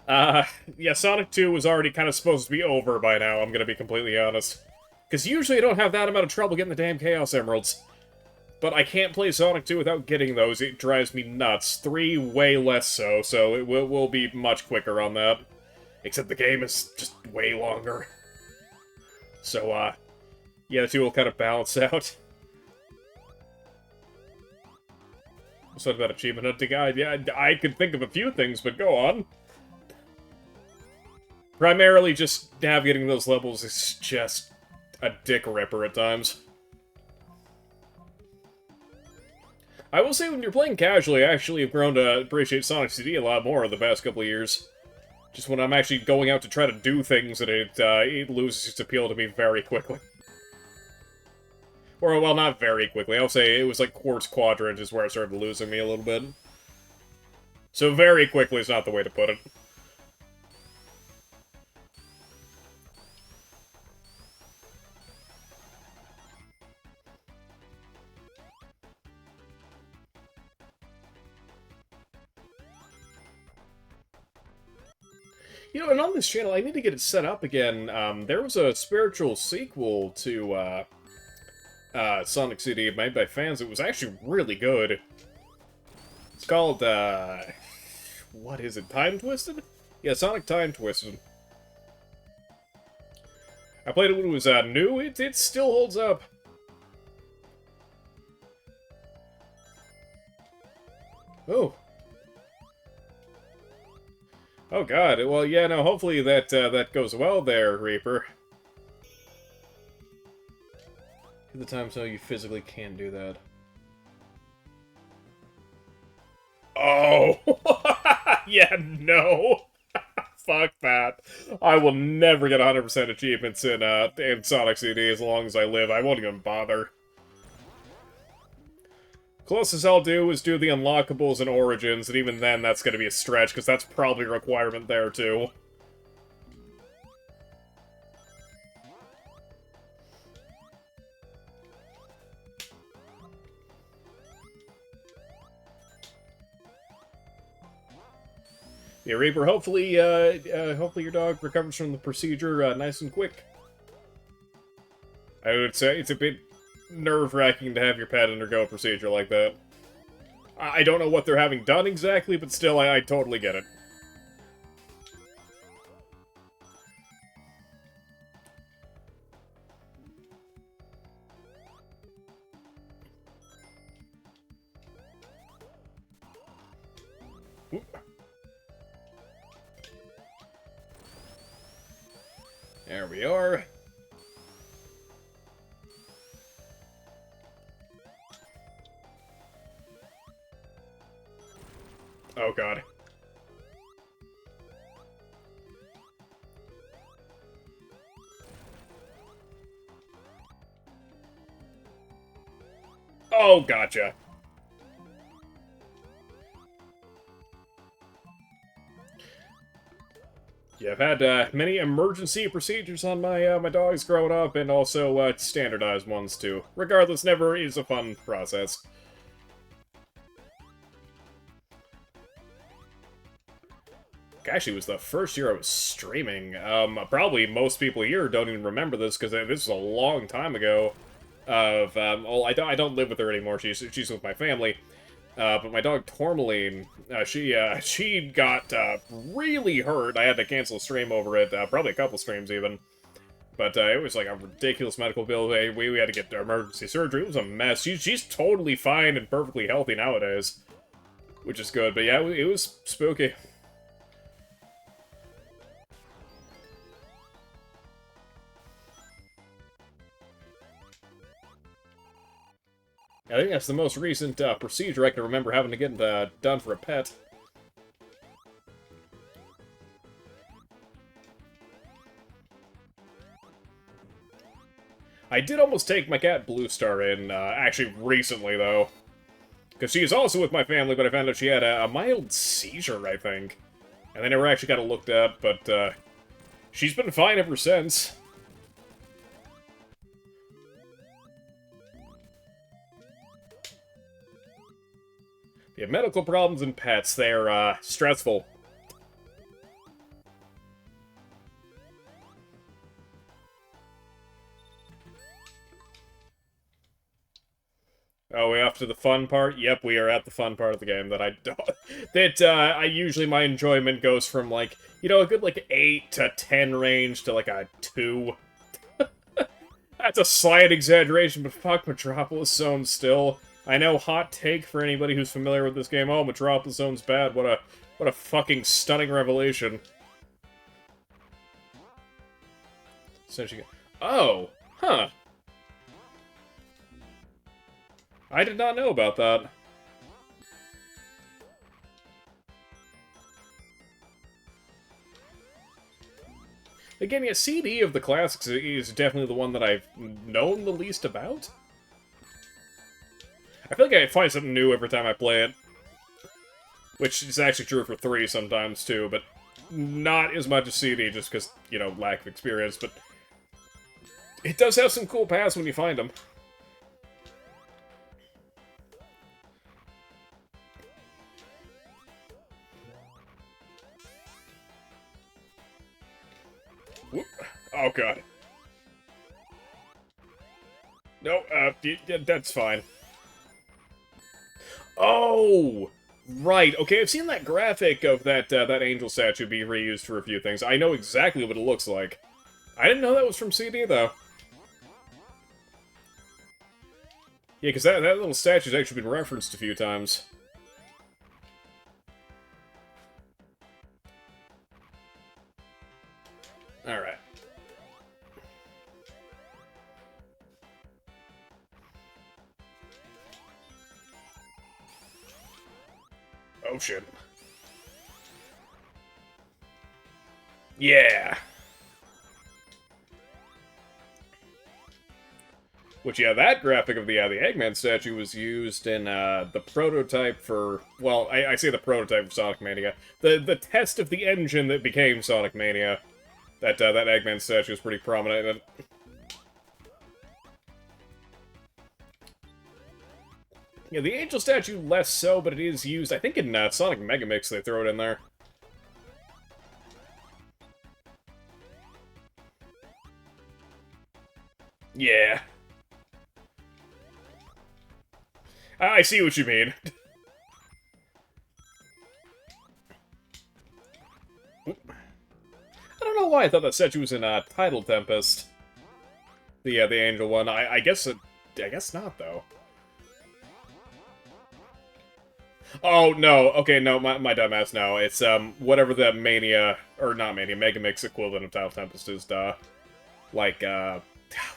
Yeah, Sonic 2 was already kind of supposed to be over by now, I'm going to be completely honest. Because usually I don't have that amount of trouble getting the damn Chaos Emeralds. But I can't play Sonic 2 without getting those, it drives me nuts. 3, way less so it will be much quicker on that. Except the game is just way longer. So, yeah, the two will kind of balance out. So that achievement hunting guide, yeah, I could think of a few things, but go on. Primarily just navigating those levels is just a dick ripper at times. I will say, when you're playing casually, I actually have grown to appreciate Sonic CD a lot more in the past couple of years. Just when I'm actually going out to try to do things, and it loses its appeal to me very quickly. Or, well, not very quickly. I'll say it was like Quartz Quadrant is where it started losing me a little bit. So very quickly is not the way to put it. You know, and on this channel, I need to get it set up again. There was a spiritual sequel to, Sonic CD made by fans. It was actually really good. It's called, what is it? Time Twisted? Yeah, Sonic Time Twisted. I played it when it was, new. It still holds up. Oh. Oh god, well, yeah, no, hopefully that, that goes well there, Reaper. At the time, so you physically can't do that. Oh! Yeah, no! Fuck that. I will never get 100% achievements in Sonic CD as long as I live. I won't even bother. Closest I'll do is do the unlockables and Origins, and even then that's gonna be a stretch, because that's probably a requirement there, too. Yeah, Reaper, hopefully your dog recovers from the procedure nice and quick. I would say it's a bit nerve-wracking to have your pet undergo a procedure like that. I don't know what they're having done exactly, but still, I totally get it. There we are. Oh god. Oh, gotcha. Yeah, I've had many emergency procedures on my dogs growing up, and also standardized ones too. Regardless, never is a fun process. Actually, it was the first year I was streaming. Probably most people here don't even remember this, because this was a long time ago. Well, I don't live with her anymore, she's with my family. But my dog Tourmaline, she got really hurt. I had to cancel a stream over it, probably a couple streams even. But it was like a ridiculous medical bill. We had to get emergency surgery. It was a mess. She's totally fine and perfectly healthy nowadays, which is good. But yeah, it was spooky. I think that's the most recent procedure I can remember having to get done for a pet. I did almost take my cat Blue Star in, actually recently, though. Because she is also with my family, but I found out she had a mild seizure, I think. And I never actually got it looked up, but she's been fine ever since. Yeah, medical problems in pets, they're stressful. Oh, we off to the fun part? Yep, we are at the fun part of the game that I don't... I usually, my enjoyment goes from, like, you know, a good, like, 8 to 10 range to, like, a 2. That's a slight exaggeration, but fuck Metropolis Zone still. I know, hot take for anybody who's familiar with this game. Oh, Metropolis Zone's bad. What a fucking stunning revelation. Oh, huh. I did not know about that. Again, yeah, CD of the classics is definitely the one that I've known the least about. I feel like I find something new every time I play it. Which is actually true for 3 sometimes, too, but not as much as CD, just because, you know, lack of experience, but it does have some cool paths when you find them. Whoop. Oh, God. No, that's fine. Oh! Right, okay, I've seen that graphic of that angel statue being reused for a few things. I know exactly what it looks like. I didn't know that was from CD, though. Yeah, because that little statue's actually been referenced a few times. Alright. Oh, shit. Yeah. Which, yeah, that graphic of the Eggman statue was used in the prototype for... Well, I say the prototype of Sonic Mania. The test of the engine that became Sonic Mania. That Eggman statue is pretty prominent in it. Yeah, the Angel statue less so, but it is used, I think in Sonic Mega Mix they throw it in there. Yeah. I see what you mean. I don't know why I thought that statue was in Tidal Tempest. The Angel one. I guess not, though. Oh, no. Okay, no, my dumbass, no. It's, whatever the Mania, or not Mania, Mega Mix equivalent of Tidal Tempest is, like,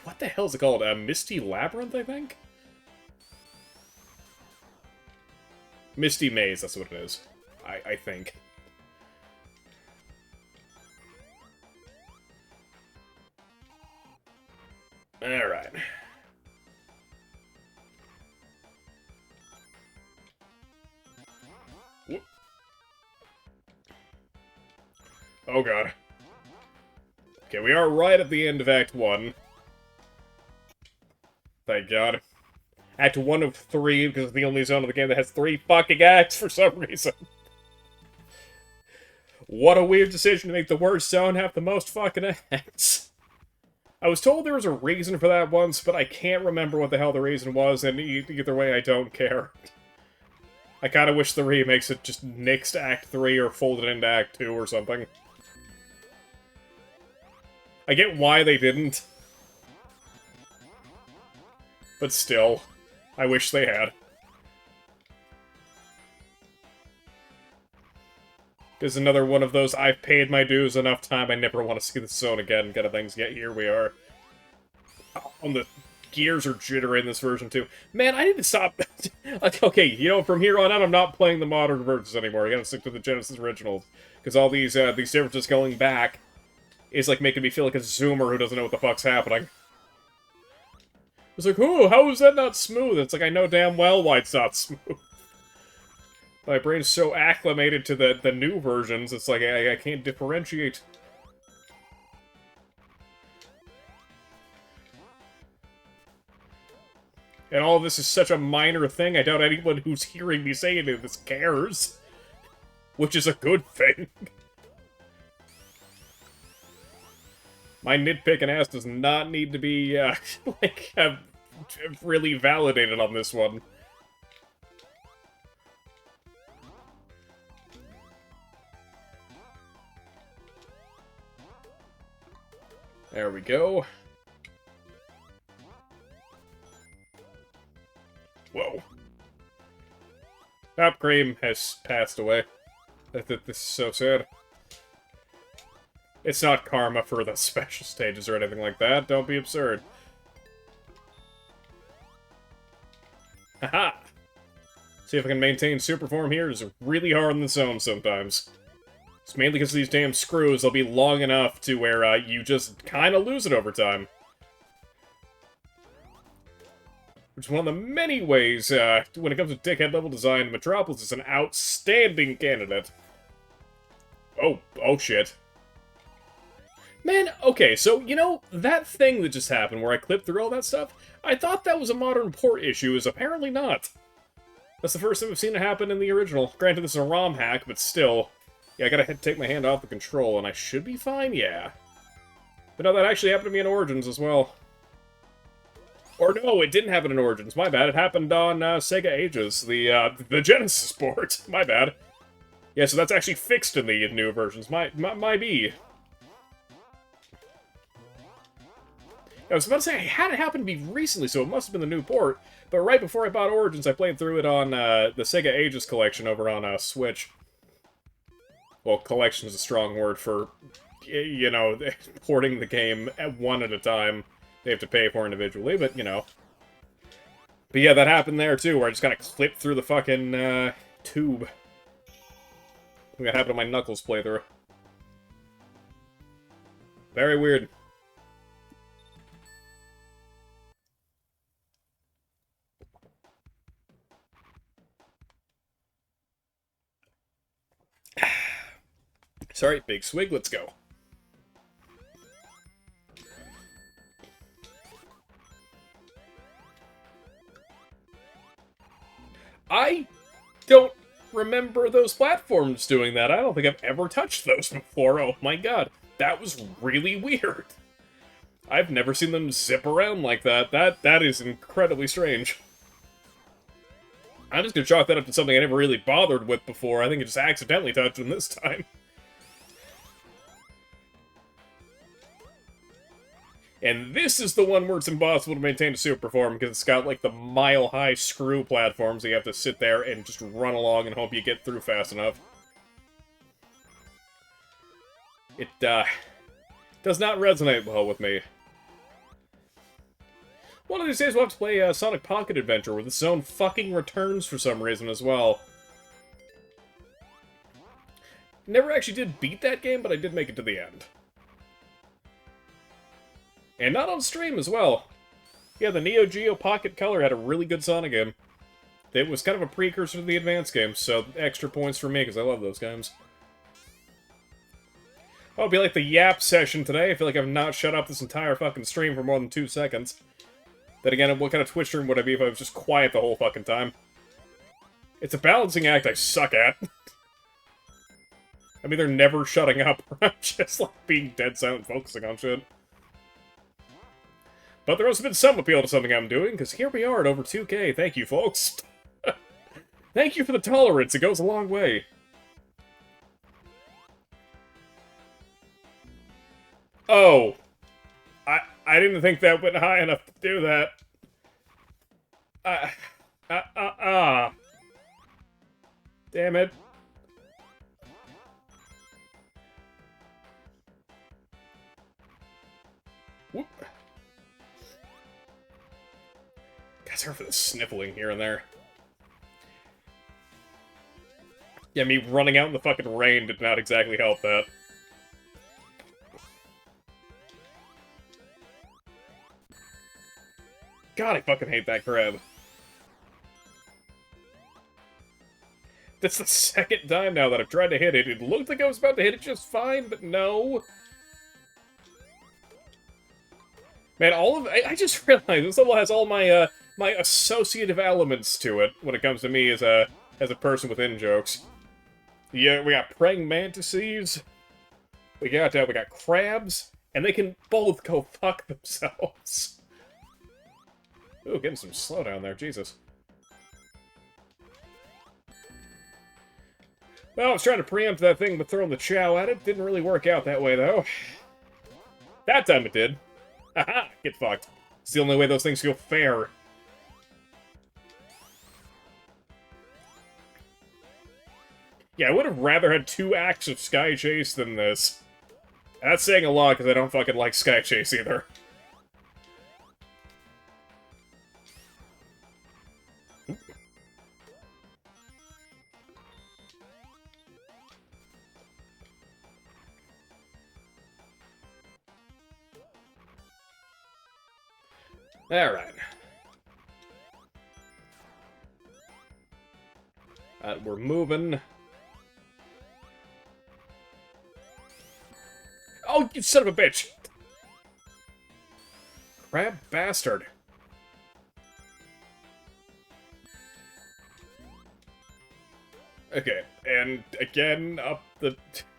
what the hell is it called? Misty Labyrinth, I think? Misty Maze, that's what it is. I think. Alright. Oh god. Okay, we are right at the end of Act 1. Thank god. Act 1 of 3, because it's the only zone of the game that has 3 fucking acts for some reason. What a weird decision to make the worst zone have the most fucking acts. I was told there was a reason for that once, but I can't remember what the hell the reason was, and either way, I don't care. I kinda wish the remakes had just nixed Act 3 or folded into Act 2 or something. I get why they didn't. But still, I wish they had. There's another one of those, I've paid my dues enough time, I never want to see this zone again kind of things, yet here we are. Oh, the gears are jittering in this version too. Man, I need to stop. Okay, you know, from here on out, I'm not playing the modern versions anymore. I gotta stick to the Genesis originals. Because all these differences going back is like making me feel like a zoomer who doesn't know what the fuck's happening. It's like, oh, how is that not smooth? It's like, I know damn well why it's not smooth. My brain's so acclimated to the new versions, it's like I can't differentiate. And all of this is such a minor thing, I doubt anyone who's hearing me say any of this cares. Which is a good thing. My nitpicking ass does not need to be, like, really validated on this one. There we go. Whoa. Top Cream has passed away. This is so sad. It's not karma for the special stages or anything like that. Don't be absurd. Haha! See if I can maintain super form here is really hard in the zone sometimes. It's mainly because these damn screws, they'll be long enough to where you just kind of lose it over time. Which is one of the many ways, when it comes to dickhead level design, Metropolis is an outstanding candidate. Oh shit. Man, okay, so, you know, that thing that just happened where I clipped through all that stuff, I thought that was a modern port issue, is apparently not. That's the first time I've seen it happen in the original. Granted, this is a ROM hack, but still. Yeah, I gotta take my hand off the control, and I should be fine, yeah. But no, that actually happened to me in Origins as well. Or no, it didn't happen in Origins, my bad. It happened on Sega Ages, the Genesis port. My bad. Yeah, so that's actually fixed in the new versions. My be. I was about to say, I had it happen to me recently, so it must have been the new port. But right before I bought Origins, I played through it on the Sega Ages collection over on Switch. Well, collection is a strong word for, you know, porting the game one at a time. They have to pay for individually, but, you know. But yeah, that happened there, too, where I just kind of clipped through the fucking tube. I think that happened to my Knuckles playthrough. Very weird. Sorry, big swig, let's go. I don't remember those platforms doing that. I don't think I've ever touched those before. Oh my god, that was really weird. I've never seen them zip around like that. That is incredibly strange. I'm just gonna chalk that up to something I never really bothered with before. I think I just accidentally touched them this time. And this is the one where it's impossible to maintain a super form, because it's got, like, the mile-high screw platforms, so you have to sit there and just run along and hope you get through fast enough. It, does not resonate well with me. One of these days we'll have to play Sonic Pocket Adventure, with its own fucking returns for some reason as well. Never actually did beat that game, but I did make it to the end. And not on stream as well. Yeah, the Neo Geo Pocket Color had a really good Sonic game. It was kind of a precursor to the Advance games, so extra points for me, because I love those games. Oh, it'll be like the Yap session today. I feel like I've not shut up this entire fucking stream for more than 2 seconds. Then again, what kind of Twitch stream would I be if I was just quiet the whole fucking time? It's a balancing act I suck at. I'm either never shutting up, or I'm just, like, being dead silent and focusing on shit. But there has been some appeal to something I'm doing, because here we are at over 2K. Thank you, folks. Thank you for the tolerance. It goes a long way. Oh. I didn't think that went high enough to do that. Damn it. Whoop. God, sorry for the sniffling here and there. Yeah, me running out in the fucking rain did not exactly help that. God, I fucking hate that crab. That's the second time now that I've tried to hit it. It looked like I was about to hit it just fine, but no. Man, I just realized this level has all my, my associative elements to it when it comes to me as a person with in-jokes. Yeah, we got praying mantises, we got crabs, and they can both go fuck themselves. Ooh, getting some slowdown there, Jesus. Well, I was trying to preempt that thing, but throwing the chow at it didn't really work out that way, though. That time it did. Haha, get fucked. It's the only way those things feel fair. Yeah, I would have rather had 2 acts of Sky Chase than this. That's saying a lot, because I don't fucking like Sky Chase either. Alright. We're moving. Oh, you son of a bitch! Crab bastard. Okay, and again, up the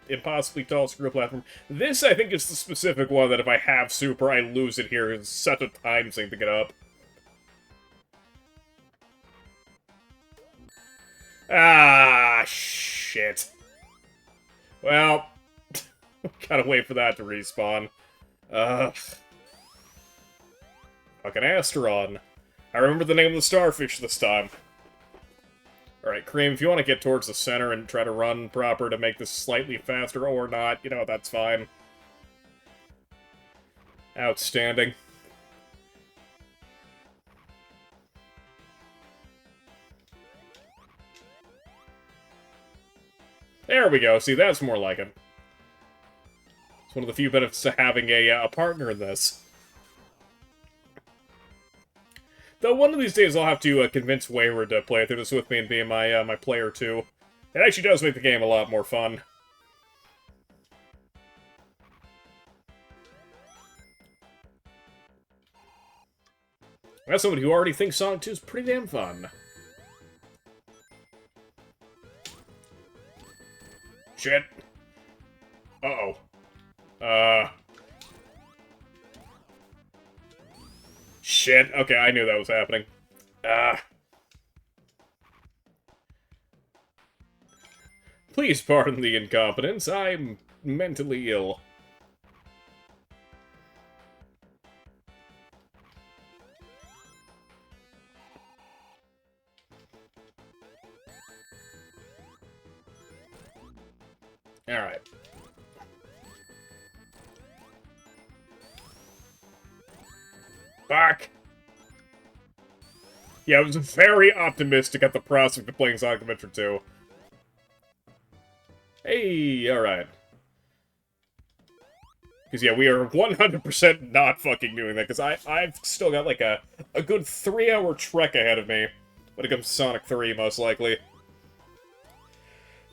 impossibly tall screw platform. This, I think, is the specific one that if I have super, I lose it here. It's such a time sink to get up. Ah, shit. Well, gotta wait for that to respawn. Fucking Asteron. I remember the name of the starfish this time. Alright, Cream, if you want to get towards the center and try to run proper to make this slightly faster or not, you know, that's fine. Outstanding. There we go. See, that's more like it. It's one of the few benefits to having a partner in this. Though one of these days I'll have to convince Wayward to play through this with me and be my my player too. It actually does make the game a lot more fun. That's someone who already thinks Sonic 2 is pretty damn fun. Shit. Uh-oh. Shit. Okay, I knew that was happening. Please pardon the incompetence. I'm mentally ill. Alright. Fuck! Yeah, I was very optimistic at the prospect of playing Sonic Adventure 2. Hey, alright. Because, yeah, we are 100% not fucking doing that, because I've still got, like, a good 3-hour trek ahead of me when it comes to Sonic 3, most likely.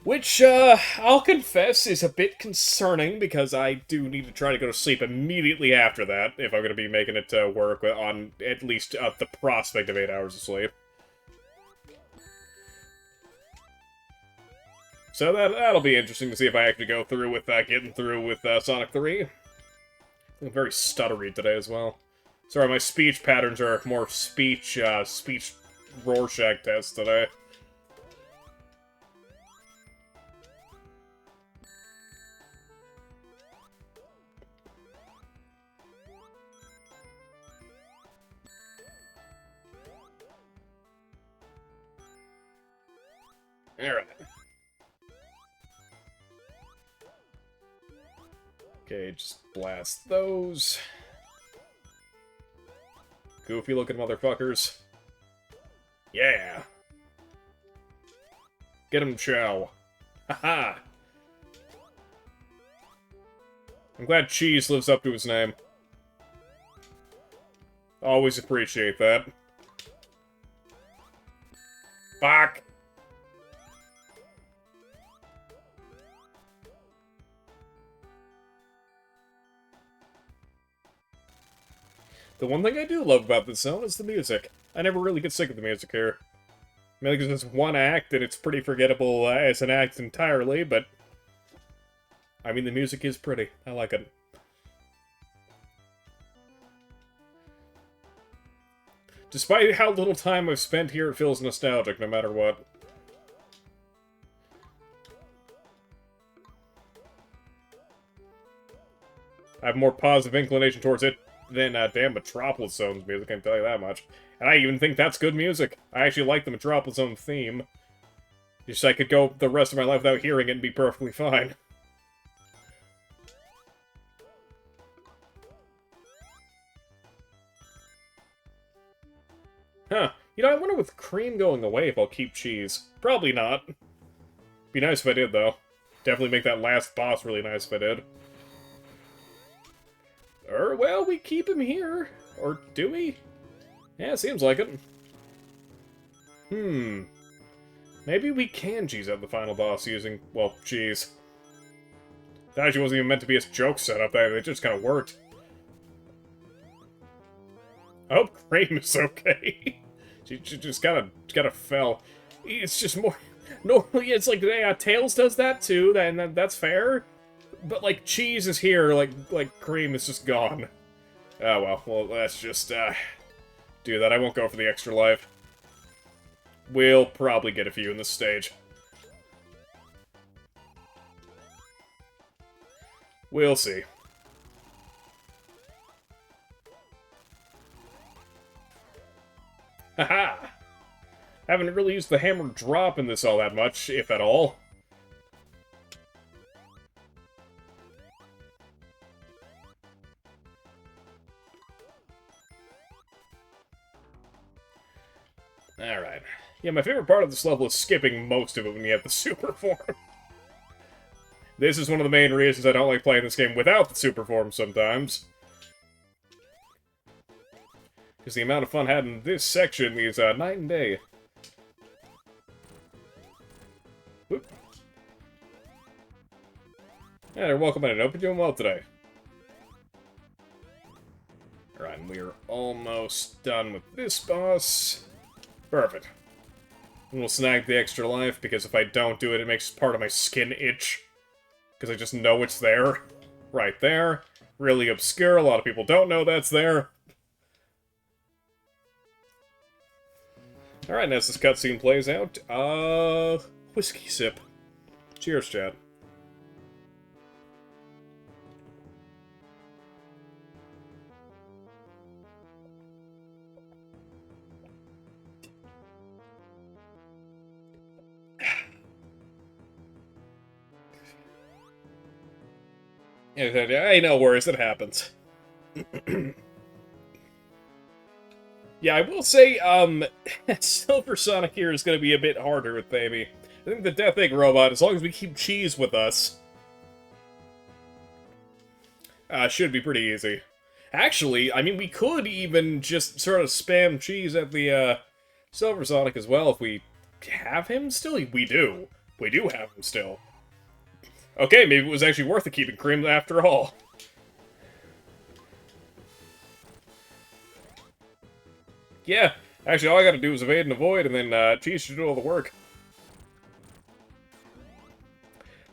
Which, I'll confess is a bit concerning, because I do need to try to go to sleep immediately after that, if I'm going to be making it work on at least the prospect of 8 hours of sleep. So that'll be interesting to see if I actually go through with getting through with Sonic 3. I'm very stuttery today as well. Sorry, my speech patterns are more speech Rorschach tests today. Alright. Okay, just blast those. Goofy looking motherfuckers. Yeah! Get him, Chow. Haha! I'm glad Cheese lives up to his name. Always appreciate that. Fuck! The one thing I do love about this zone is the music. I never really get sick of the music here. Mainly because it's one act, and it's pretty forgettable as an act entirely, but... I mean, the music is pretty. I like it. Despite how little time I've spent here, it feels nostalgic no matter what. I have more positive inclination towards it than damn Metropolis Zone's music, I can tell you that much. And I even think that's good music. I actually like the Metropolis Zone theme. Just I could go the rest of my life without hearing it and be perfectly fine. Huh. You know, I wonder with Cream going away if I'll keep Cheese. Probably not. Be nice if I did, though. Definitely make that last boss really nice if I did. Or, well, we keep him here. Or do we? Yeah, seems like it. Maybe we can cheese out the final boss using, well, cheese. That actually wasn't even meant to be a joke setup, it just kind of worked. I hope Cream is okay. she just kind of fell. It's just more... Normally, it's like, yeah, Tails does that too, and that's fair. But, like, Cheese is here, like Cream is just gone. Oh, well, let's just, do that. I won't go for the extra life. We'll probably get a few in this stage. We'll see. Haha! Haven't really used the hammer drop in this all that much, if at all. Alright. Yeah, my favorite part of this level is skipping most of it when you have the super form. This is one of the main reasons I don't like playing this game without the super form sometimes. Because the amount of fun had in this section is night and day. Whoop. Yeah, welcome in. I hope you're doing well today. Alright, we're almost done with this boss. Perfect. And we'll snag the extra life, because if I don't do it, it makes part of my skin itch. Because I just know it's there. Right there. Really obscure, a lot of people don't know that's there. Alright, as this cutscene plays out, whiskey sip. Cheers, chat. Hey, no worries, it happens. Yeah, I will say, Silver Sonic here is gonna be a bit harder with Baby. I think the Death Egg Robot, as long as we keep Cheese with us, should be pretty easy. Actually, I mean, we could even just sort of spam Cheese at the, Silver Sonic as well if we have him still. We do. We do have him still. Okay, maybe it was actually worth it keeping Cream after all. Yeah, actually all I gotta do is evade and avoid, and then Cheese should do all the work.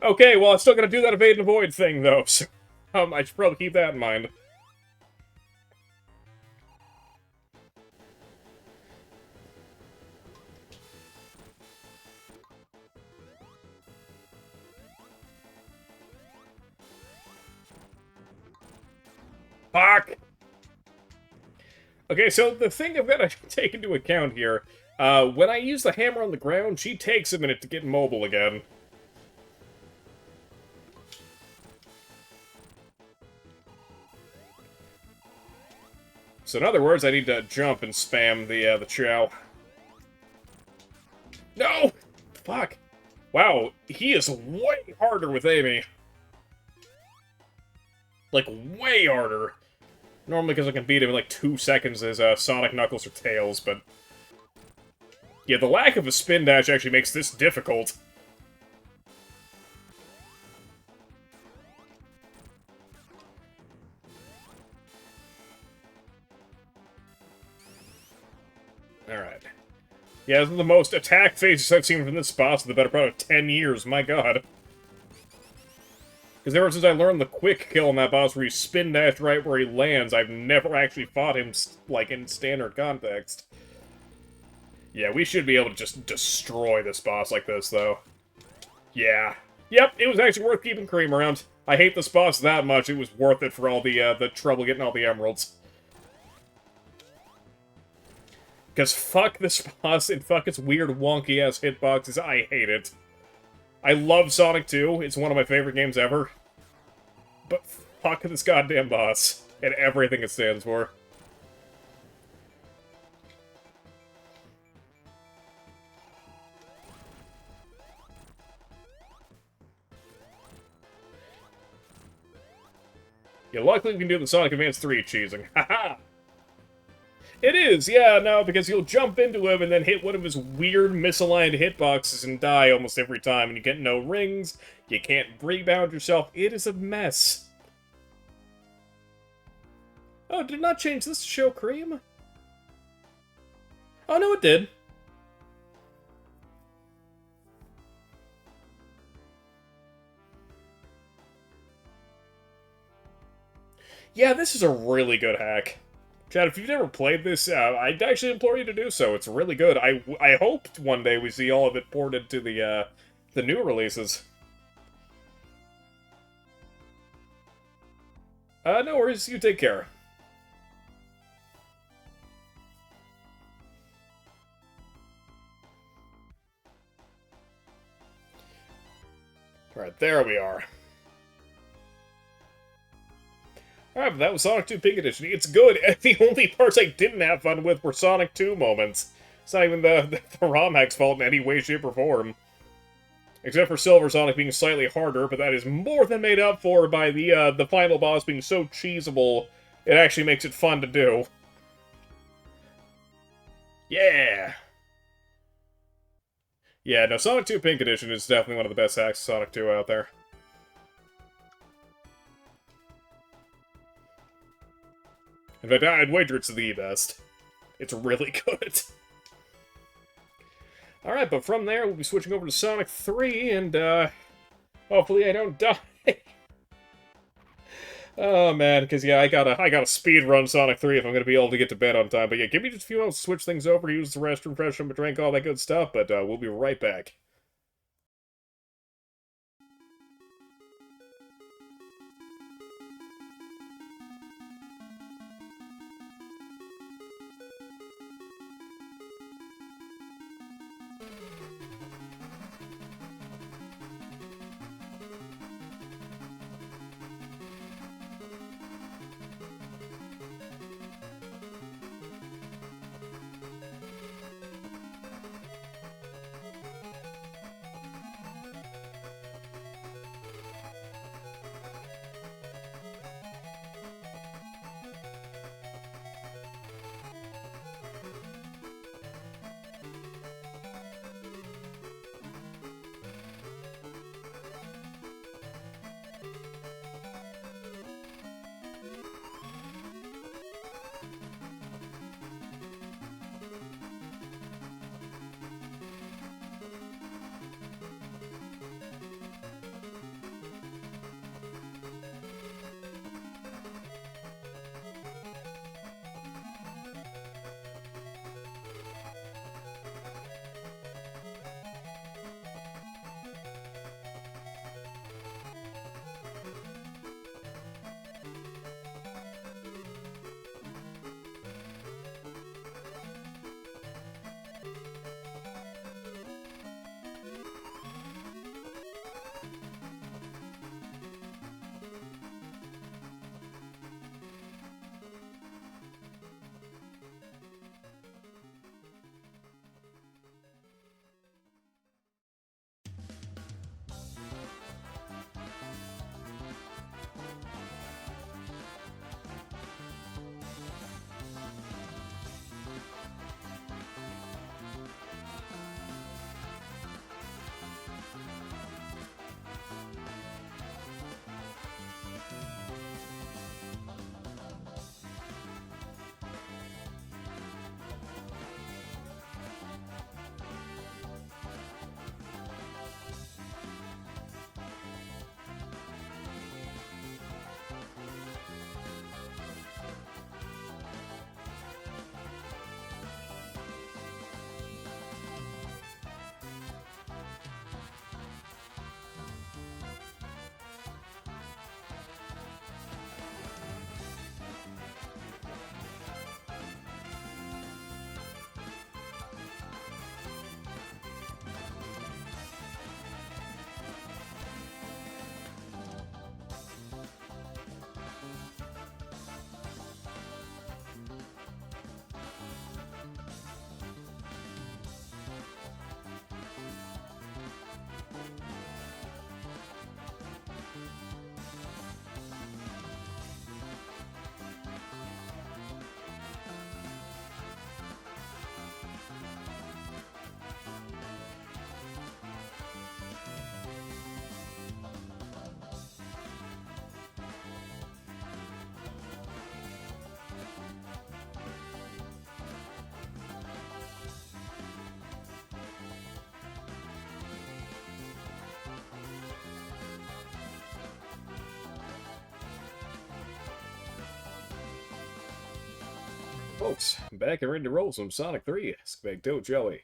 Okay, well, I'm still gonna do that evade and avoid thing, though, so I should probably keep that in mind. Fuck! Okay, so the thing I've got to take into account here, when I use the hammer on the ground, she takes a minute to get mobile again. So in other words, I need to jump and spam the chow. No! Fuck! Wow, he is way harder with Amy. Like, way harder. Normally, because I can beat him in like 2 seconds as Sonic, Knuckles, or Tails, but... yeah, the lack of a spin dash actually makes this difficult. Alright. Yeah, this is the most attack phases I've seen from this boss in the better part of 10 years, my god. Because ever since I learned the quick kill on that boss where you spin dash right where he lands, I've never actually fought him, like, in standard context. Yeah, we should be able to just destroy this boss like this, though. Yeah. Yep, it was actually worth keeping Cream around. I hate this boss that much, it was worth it for all the trouble getting all the emeralds. Because fuck this boss and fuck its weird wonky-ass hitboxes, I hate it. I love Sonic 2, it's one of my favorite games ever. But fuck this goddamn boss, and everything it stands for. Yeah, luckily we can do the Sonic Advance 3 cheesing. Haha! It is, yeah, no, because you'll jump into him and then hit one of his weird misaligned hitboxes and die almost every time, and you get no rings, you can't rebound yourself, it is a mess. Oh, did it not change this to show Cream? Oh, no, it did. Yeah, this is a really good hack. Chad, if you've never played this, I'd actually implore you to do so. It's really good. I hope one day we see all of it ported to the new releases. No worries. You take care. Alright, there we are. Alright, but that was Sonic 2 Pink Edition. It's good. The only parts I didn't have fun with were Sonic 2 moments. It's not even the ROM hack's fault in any way, shape, or form. Except for Silver Sonic being slightly harder, but that is more than made up for by the final boss being so cheesable, it actually makes it fun to do. Yeah! Yeah, no, Sonic 2 Pink Edition is definitely one of the best hacks of Sonic 2 out there. In fact, I'd wager it's the best. It's really good. Alright, but from there, we'll be switching over to Sonic 3, and, hopefully I don't die. Oh, man, because, yeah, I gotta speed run Sonic 3 if I'm gonna be able to get to bed on time. But, yeah, give me just a few moments to switch things over, use the restroom, fresh up a drink, all that good stuff, but, we'll be right back. Folks, back and ready to roll some Sonic 3, Spaghetti Jelly.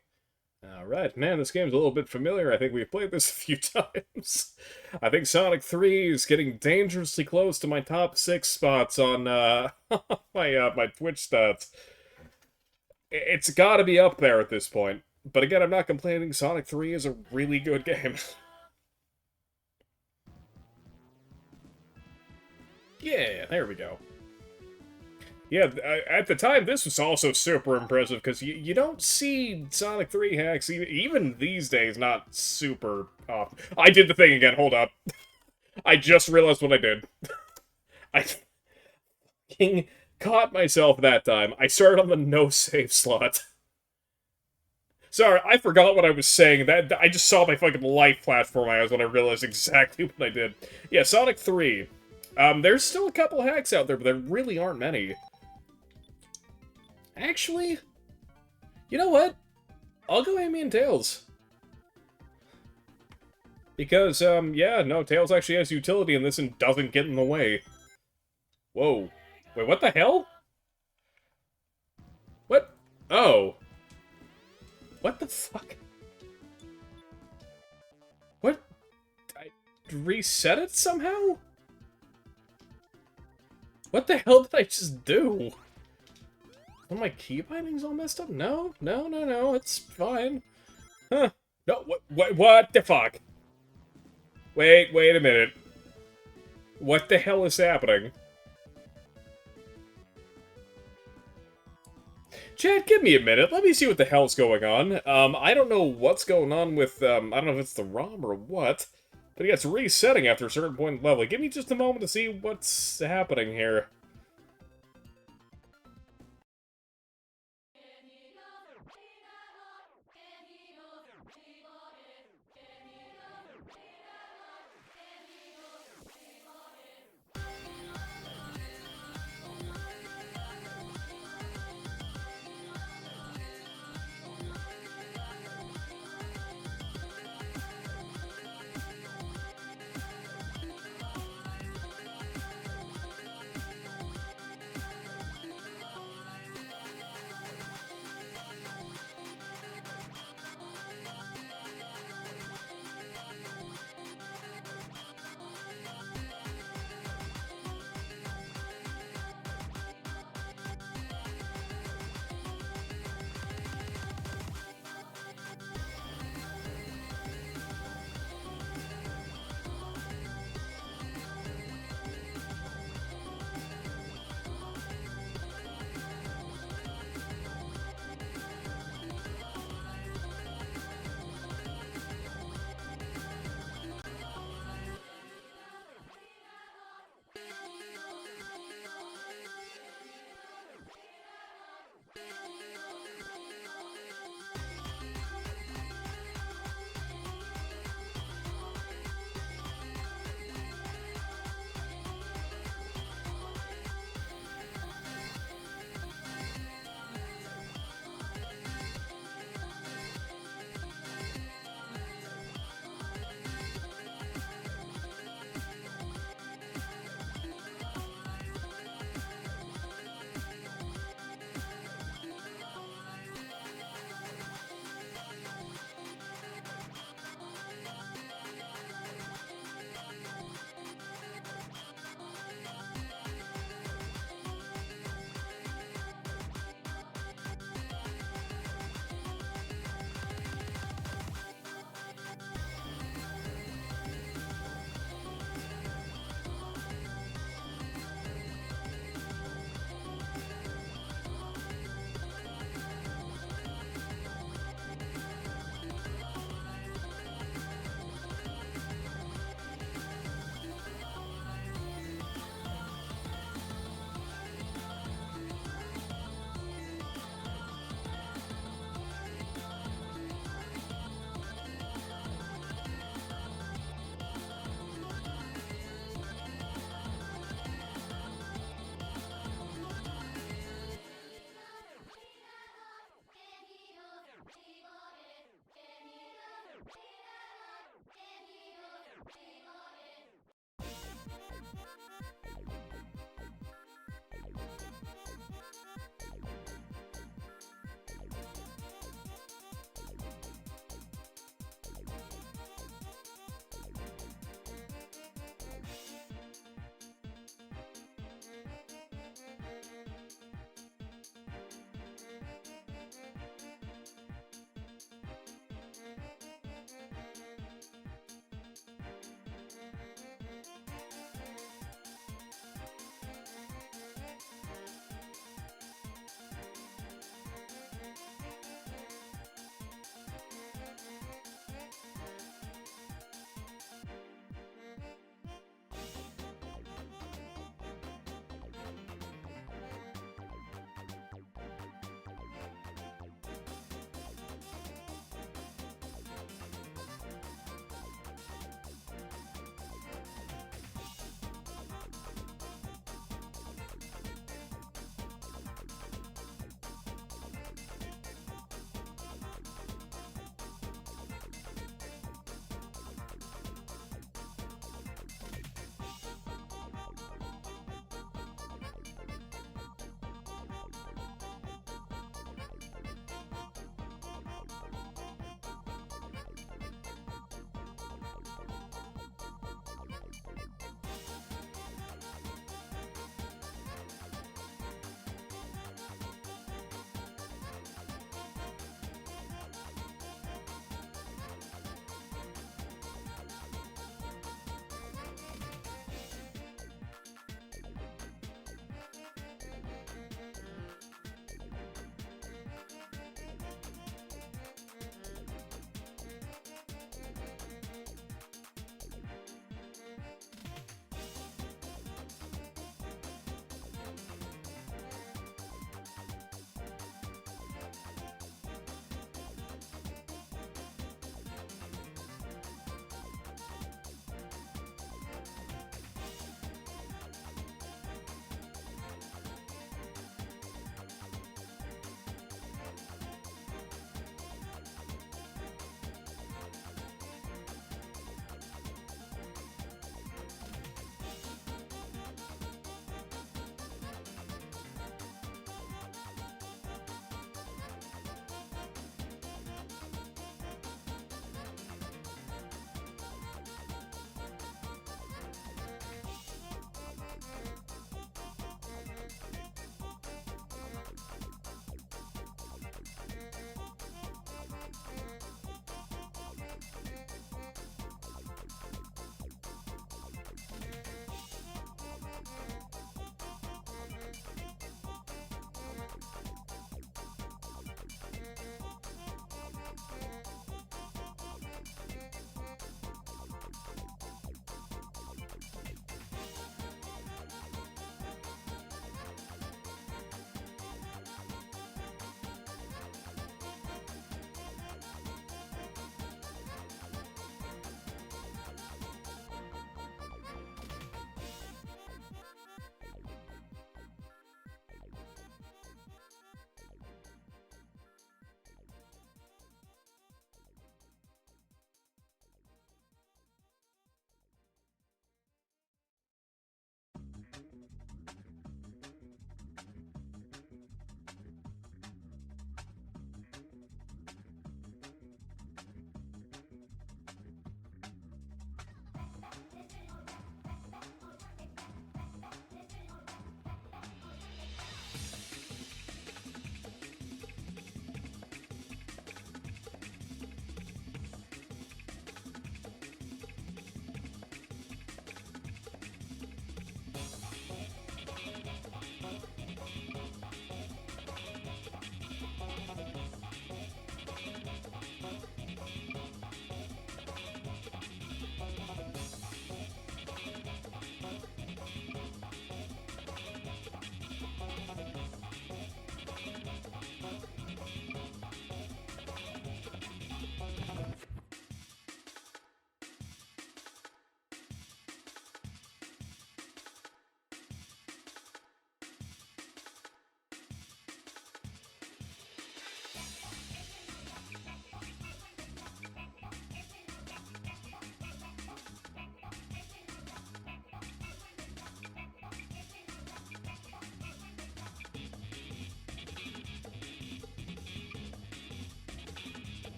Alright, man, this game's a little bit familiar. I think we've played this a few times. I think Sonic 3 is getting dangerously close to my top 6 spots on, my Twitch stats. It's gotta be up there at this point. But again, I'm not complaining. Sonic 3 is a really good game. Yeah, there we go. Yeah, at the time, this was also super impressive, because you don't see Sonic 3 hacks, even these days, not super often. I did the thing again, hold up. I just realized what I did. I fucking caught myself that time. I started on the no-save slot. Sorry, I forgot what I was saying. That I just saw my fucking life flash before my eyes when I realized exactly what I did. Yeah, Sonic 3. There's still a couple hacks out there, but there really aren't many. Actually, you know what? I'll go Amy and Tails. Because, yeah, no, Tails actually has utility in this and doesn't get in the way. Whoa. Wait, what the hell? What? Oh. What the fuck? What? I reset it somehow? What the hell did I just do? Are my key bindings all messed up? No, no, no, no, it's fine. Huh. No, what the fuck? Wait a minute. What the hell is happening? Chad, give me a minute. Let me see what the hell's going on. I don't know what's going on with, I don't know if it's the ROM or what, but it gets resetting after a certain point in level. Give me just a moment to see what's happening here.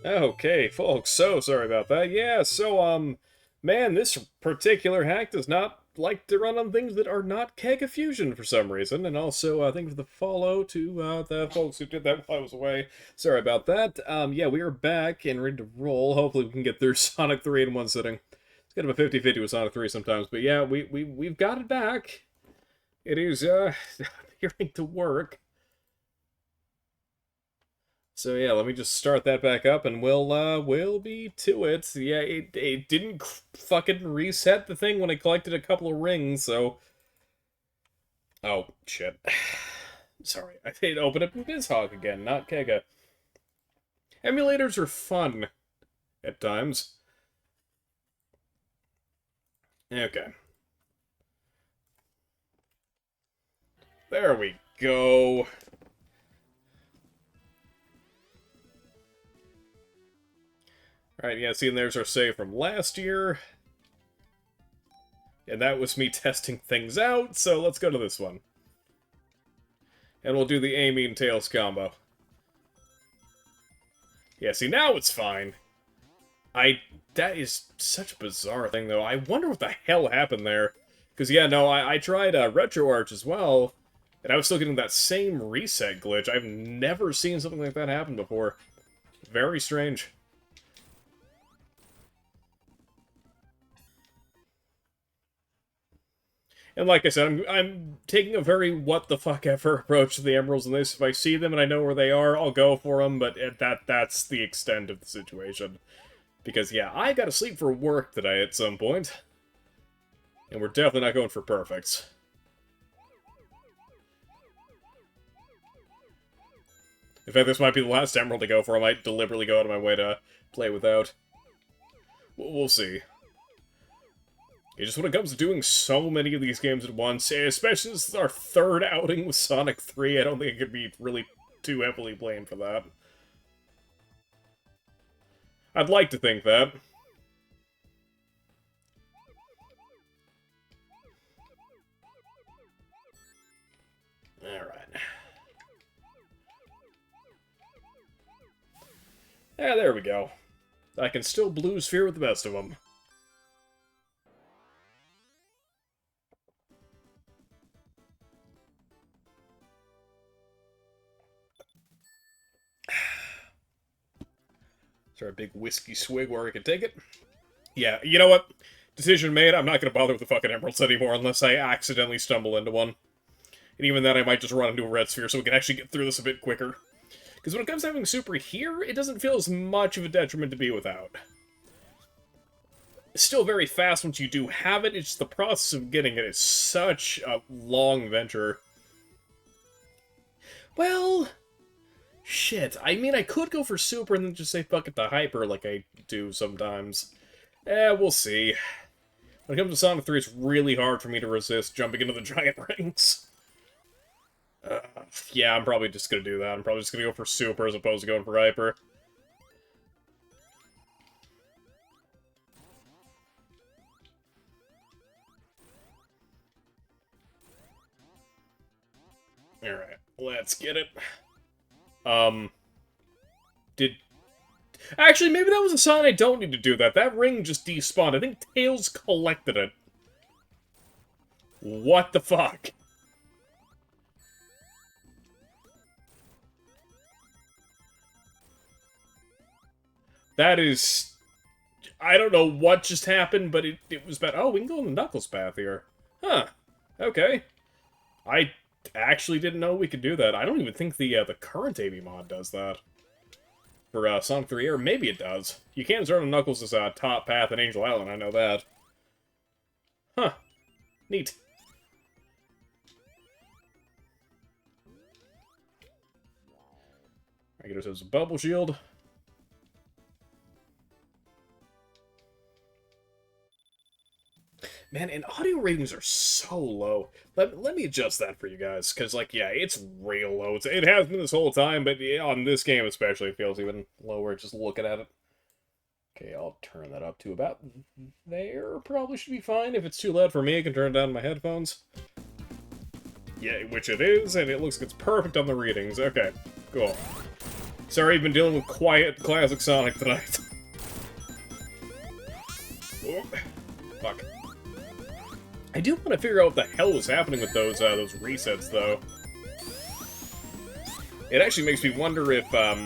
Okay, folks, so sorry about that. Yeah, so, man, this particular hack does not like to run on things that are not Kega Fusion for some reason, and also, thank you for the follow to, the folks who did that while I was away. Sorry about that. Yeah, we are back and ready to roll. Hopefully we can get through Sonic 3 in one sitting. It's kind of a 50-50 with Sonic 3 sometimes, but yeah, we've got it back. It is, appearing to work. So yeah, let me just start that back up, and we'll be to it. Yeah, it didn't fucking reset the thing when I collected a couple of rings, so... Oh, shit. Sorry, I did open up Hedgehog again, not Kega. Emulators are fun, at times. Okay. There we go. Alright, yeah, see, and there's our save from last year. And that was me testing things out, so let's go to this one. And we'll do the Amy and Tails combo. Yeah, see, now it's fine. That is such a bizarre thing, though. I wonder what the hell happened there. Because, yeah, no, I tried RetroArch as well, and I was still getting that same reset glitch. I've never seen something like that happen before. Very strange. And like I said, I'm taking a very what-the-fuck-ever approach to the emeralds in this. If I see them and I know where they are, I'll go for them, but that's the extent of the situation. Because, yeah, I gotta sleep for work today at some point. And we're definitely not going for perfects. In fact, this might be the last emerald to go for. I might deliberately go out of my way to play without. We'll see. It's just when it comes to doing so many of these games at once, especially since it's our third outing with Sonic 3, I don't think it could be really too heavily blamed for that. I'd like to think that. Alright. Yeah, there we go. I can still Blue Sphere with the best of them. Is there a big whiskey swig where I can take it? Yeah, you know what? Decision made, I'm not going to bother with the fucking emeralds anymore unless I accidentally stumble into one. And even then, I might just run into a red sphere so we can actually get through this a bit quicker. Because when it comes to having super here, it doesn't feel as much of a detriment to be without. It's still very fast once you do have it, it's just the process of getting it is such a long venture. Well... Shit, I mean, I could go for super and then just say fuck it to hyper like I do sometimes. We'll see. When it comes to Sonic 3, it's really hard for me to resist jumping into the giant rings. Yeah, I'm probably just gonna do that. I'm probably just gonna go for super as opposed to going for hyper. Alright, let's get it. Did... Actually, maybe that was a sign I don't need to do that. That ring just despawned. I think Tails collected it. What the fuck? That is... I don't know what just happened, but it was bad. Oh, we can go on the Knuckles path here. Huh. Okay. I actually didn't know we could do that. I don't even think the current AB mod does that. For Sonic 3, or maybe it does. You can't start on Knuckles' top path in Angel Island, I know that. Huh. Neat. I get ourselves a bubble shield. Man, and audio ratings are so low. Let me adjust that for you guys, because, like, yeah, it's real low. It has been this whole time, but yeah, on this game especially, it feels even lower just looking at it. Okay, I'll turn that up to about there. Probably should be fine. If it's too loud for me, I can turn it down my headphones. Yeah, which it is, and it looks like it's perfect on the readings. Okay, cool. Sorry, I've been dealing with quiet classic Sonic tonight. Oh, fuck. I do want to figure out what the hell was happening with those resets, though. It actually makes me wonder if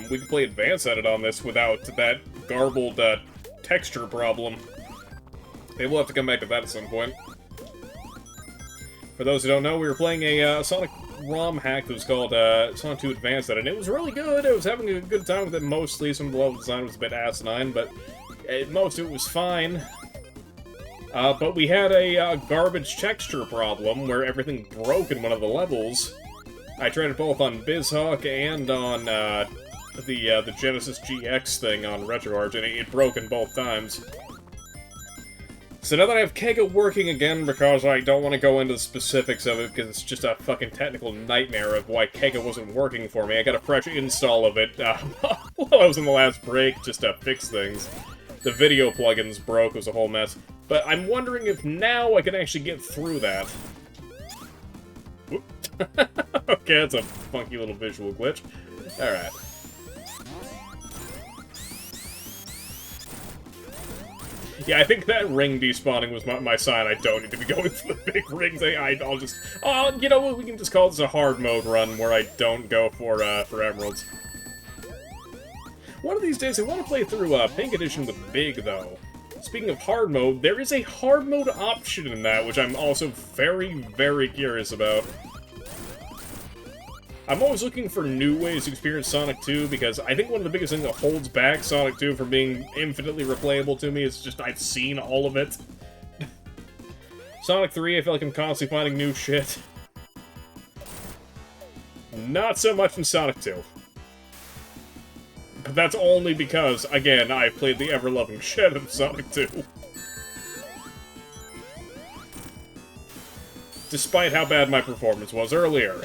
we can play Advanced Edit on this without that garbled texture problem. Maybe we'll have to come back to that at some point. For those who don't know, we were playing a Sonic ROM hack that was called Sonic 2 Advanced Edit, and it was really good. I was having a good time with it mostly. Some of the level design was a bit asinine, but most of it was fine. But we had a garbage texture problem where everything broke in one of the levels. I tried it both on Hedgehog and on the Genesis GX thing on RetroArch, and it broke in both times. So now that I have Kega working again, because I don't want to go into the specifics of it, because it's just a fucking technical nightmare of why Kega wasn't working for me, I got a fresh install of it while I was in the last break, just to fix things. The video plugins broke, it was a whole mess. But I'm wondering if now I can actually get through that. Whoop. Okay, that's a funky little visual glitch. Alright. Yeah, I think that ring despawning was my sign. I don't need to be going for the big rings. I'll just... Oh, you know what? We can just call this a hard mode run where I don't go for emeralds. One of these days, I want to play through Pink Edition with Big, though. Speaking of hard mode, there is a hard mode option in that, which I'm also very, very curious about. I'm always looking for new ways to experience Sonic 2, because I think one of the biggest things that holds back Sonic 2 from being infinitely replayable to me is just I've seen all of it. Sonic 3, I feel like I'm constantly finding new shit. Not so much in Sonic 2. But that's only because, again, I've played the ever-loving shit of Sonic 2. Despite how bad my performance was earlier.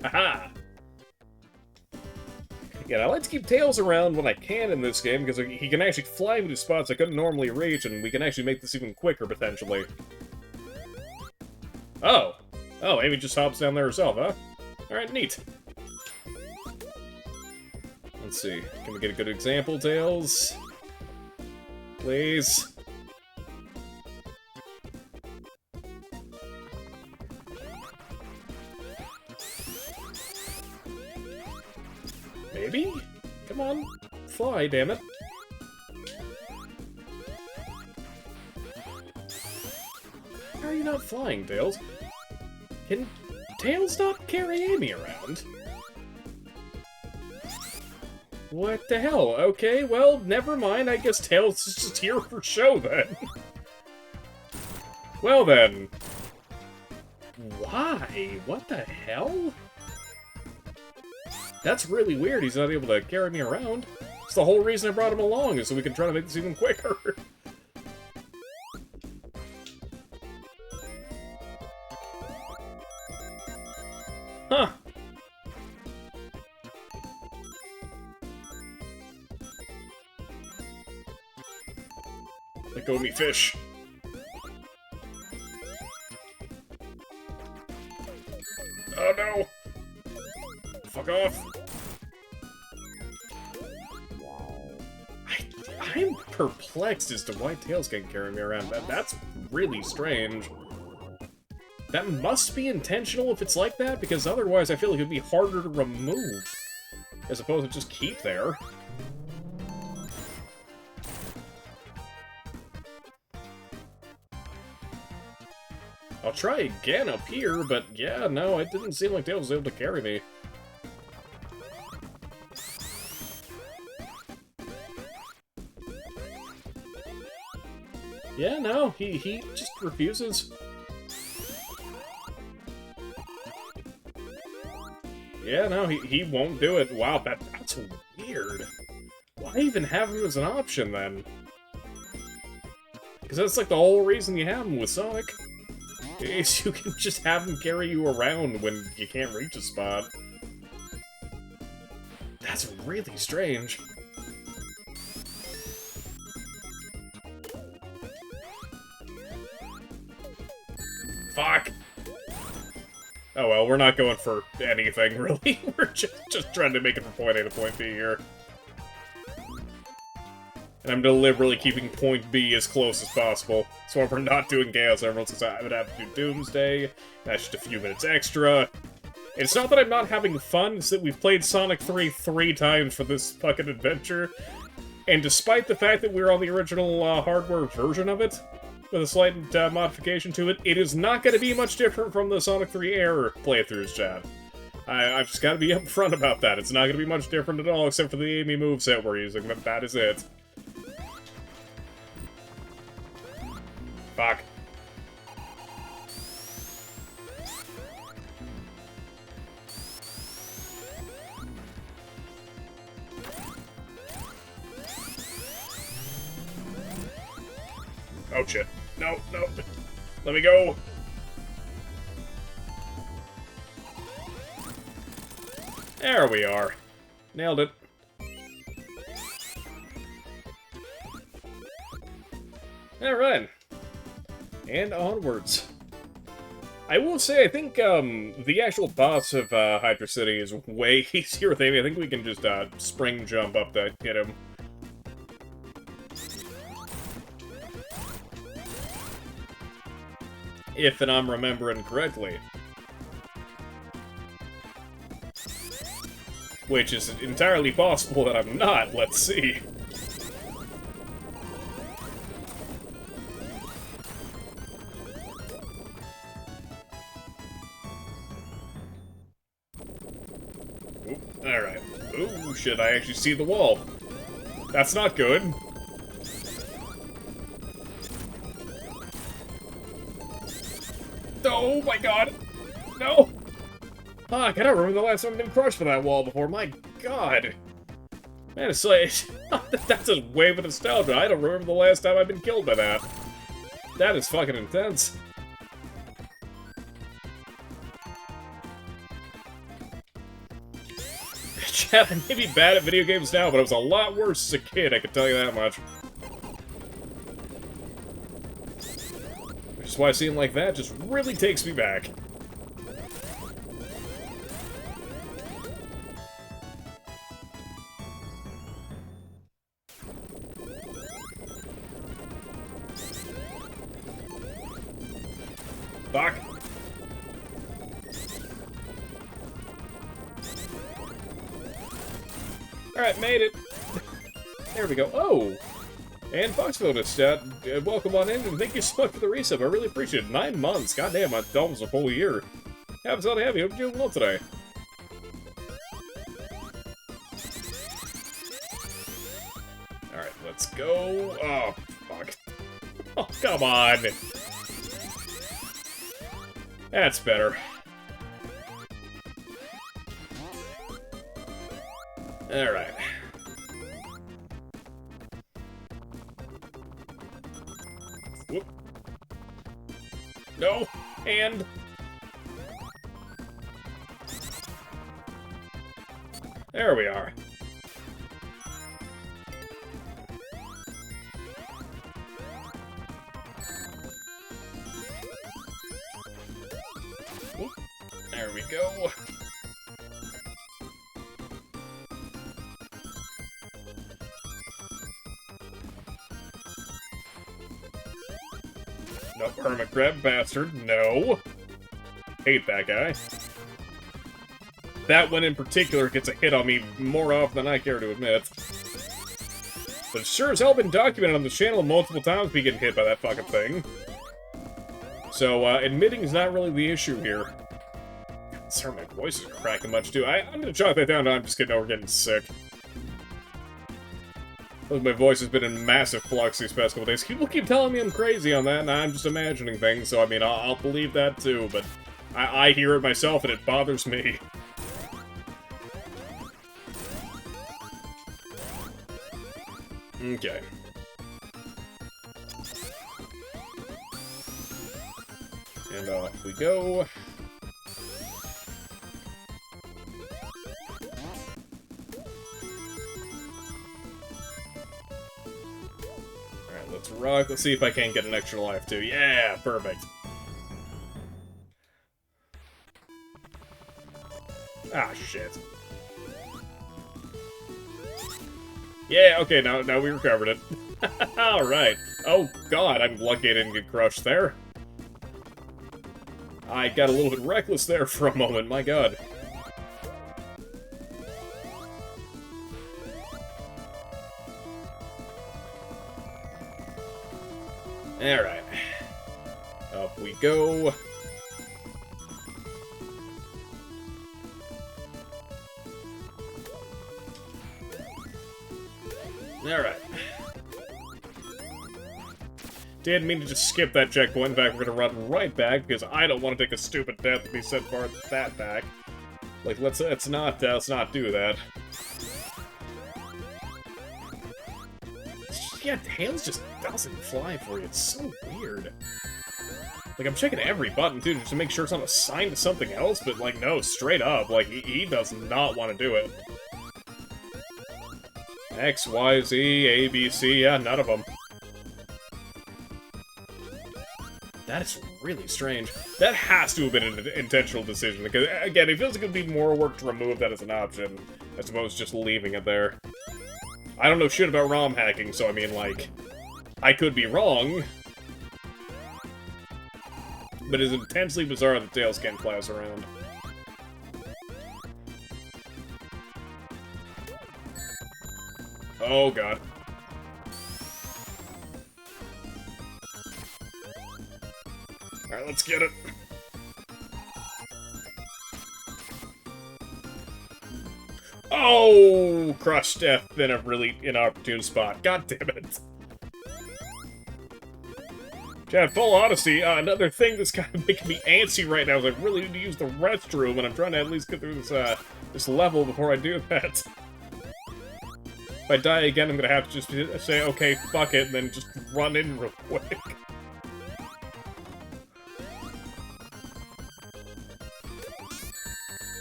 Haha! Yeah, I like to keep Tails around when I can in this game, because he can actually fly me to spots I couldn't normally reach, and we can actually make this even quicker, potentially. Oh! Oh, Amy just hops down there herself, huh? Alright, neat. Let's see. Can we get a good example, Tails? Please? Maybe? Come on. Fly, damn it. How are you not flying, Tails? Can Tails not carry Amy around? What the hell? Okay, well, never mind. I guess Tails is just here for show, then. Well, then. Why? What the hell? That's really weird. He's not able to carry me around. It's the whole reason I brought him along, is so we can try to make this even quicker. Huh. Let go of me, fish. Oh no! Fuck off! I'm perplexed as to why Tails can't carry me around. That's really strange. That must be intentional if it's like that, because otherwise I feel like it would be harder to remove, as opposed to just keep there. I'll try again up here, but yeah, no, it didn't seem like Tails was able to carry me. Yeah, no, he just refuses. Yeah, no, he won't do it. Wow, that's weird. Why even have him as an option, then? Because that's like the whole reason you have him with Sonic. Is you can just have him carry you around when you can't reach a spot. That's really strange. Fuck! Oh well, we're not going for anything, really. We're just trying to make it from point A to point B here. And I'm deliberately keeping point B as close as possible. So if we're not doing Chaos Emeralds, because I would have to do Doomsday. That's just a few minutes extra. It's not that I'm not having fun, it's that we've played Sonic 3 3 times for this fucking adventure. And despite the fact that we're on the original hardware version of it, with a slight modification to it, it is not going to be much different from the Sonic 3 Air playthroughs, Chad. I've just got to be upfront about that. It's not going to be much different at all, except for the Amy moveset we're using, but that is it. Fuck. Oh shit. No, no. Let me go. There we are. Nailed it. Alright. And onwards. I will say, I think the actual boss of Hydra City is way easier with Amy. I think we can just spring jump up to hit him. If and I'm remembering correctly. Which is entirely possible that I'm not. Let's see. Alright. Ooh, shit, I actually see the wall. That's not good. Oh my god! No! Fuck, I don't remember the last time I've been crushed for that wall before. My god! Man, it's like... that's a wave of nostalgia. I don't remember the last time I've been killed by that. That is fucking intense. Chad, I may be bad at video games now, but I was a lot worse as a kid, I can tell you that much. Which is why seeing like that just really takes me back. Fuck. Alright, made it. There we go. Oh! And Foxville just, welcome on in, and thank you so much for the resub. I really appreciate it. 9 months. Goddamn, that's almost a whole year. Happy to have you. Hope you're doing well today. Alright, let's go. Oh, fuck. Oh, come on. That's better. Alright. Whoop. No! And... there we are. Whoop. There we go. Nope, hermit crab bastard, no. Hate that guy. That one in particular gets a hit on me more often than I care to admit. But it's sure as hell been documented on the channel multiple times me getting hit by that fucking thing. So, admitting is not really the issue here. Sorry, my voice is cracking much too. I'm gonna chalk that down to I'm just getting over getting sick. My voice has been in massive flux these past couple days. People keep telling me I'm crazy on that, and I'm just imagining things, so I mean, I'll believe that too, but I hear it myself, and it bothers me. Okay. And off we go. Let's rock. Let's see if I can't get an extra life, too. Yeah, perfect. Ah, shit. Yeah, okay, now we recovered it. Alright. Oh, God, I'm lucky I didn't get crushed there. I got a little bit reckless there for a moment, my god. Alright. Up we go. Alright. Didn't mean to just skip that checkpoint. In fact, we're gonna run right back, because I don't want to take a stupid death to be sent far that back. Like, let's not do that. Yeah, Tails just doesn't fly for you. It's so weird. Like, I'm checking every button, too, just to make sure it's not assigned to something else, but, like, no, straight up. Like, he does not want to do it. X, Y, Z, A, B, C, yeah, none of them. That is really strange. That has to have been an intentional decision, because, again, it feels like it would be more work to remove that as an option, as opposed to just leaving it there. I don't know shit about ROM hacking, so I mean, like, I could be wrong, but it's intensely bizarre that Tails can't fly us around. Oh, God. Alright, let's get it. Oh! Crush death in a really inopportune spot. God damn it. Chad, full honesty, another thing that's kind of making me antsy right now is I really need to use the restroom, and I'm trying to at least get through this, this level before I do that. If I die again, I'm gonna have to just say, okay, fuck it, and then just run in real quick.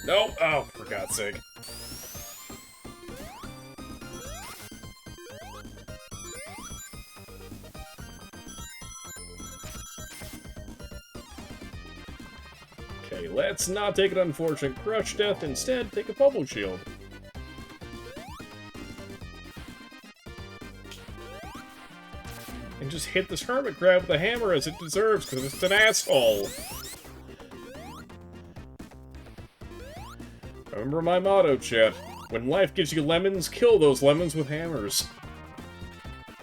No! Oh, for God's sake. Okay, let's not take an unfortunate crush death, instead take a bubble shield. And just hit this hermit crab with a hammer as it deserves, because it's an asshole. Remember my motto, chat. When life gives you lemons, kill those lemons with hammers.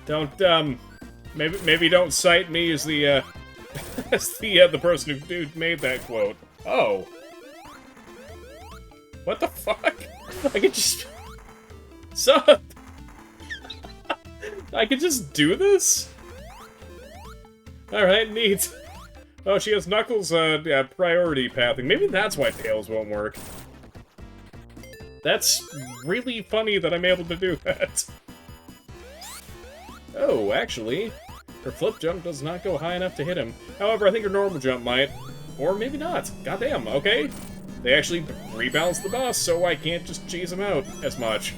Don't, maybe don't cite me as the, as the person who made that quote. Oh. What the fuck? I could just... Sup? I could just do this? Alright, neat. Oh, she has Knuckles, yeah, priority pathing. Maybe that's why Tails won't work. That's really funny that I'm able to do that. Oh, actually, her flip jump does not go high enough to hit him. However, I think her normal jump might. Or maybe not. Goddamn, okay. They actually rebalanced the boss, so I can't just cheese him out as much.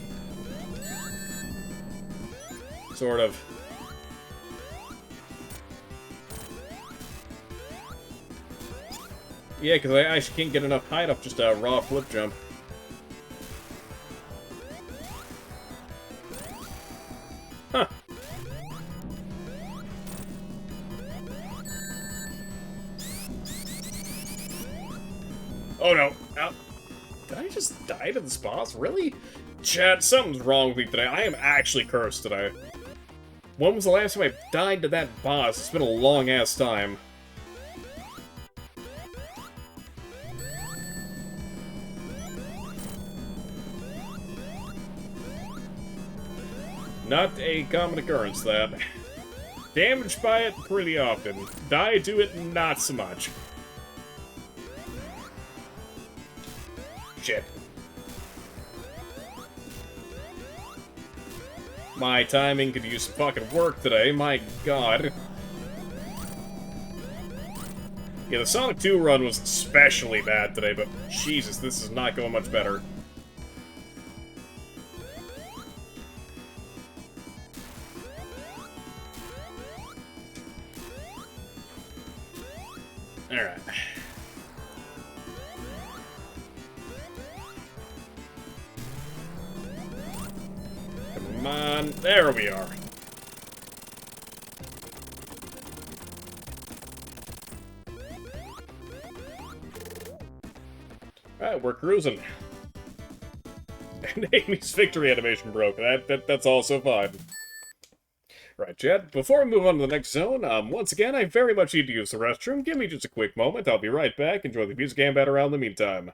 Sort of. Yeah, because I actually can't get enough height off just a raw flip jump. Huh. Oh no. Ow. Did I just die to this boss? Really? Chat, something's wrong with me today. I am actually cursed today. When was the last time I died to that boss? It's been a long-ass time. Not a common occurrence, that. Damaged by it pretty often. Die to it not so much. Shit. My timing could use some fucking work today, my god. Yeah, the Sonic 2 run was especially bad today, but Jesus, this is not going much better. Alright. Come on. There we are. Alright, we're cruising. And Amy's victory animation broke. That's also fine. Right, Chad, before we move on to the next zone, once again, I very much need to use the restroom. Give me just a quick moment. I'll be right back. Enjoy the music and battle around in the meantime.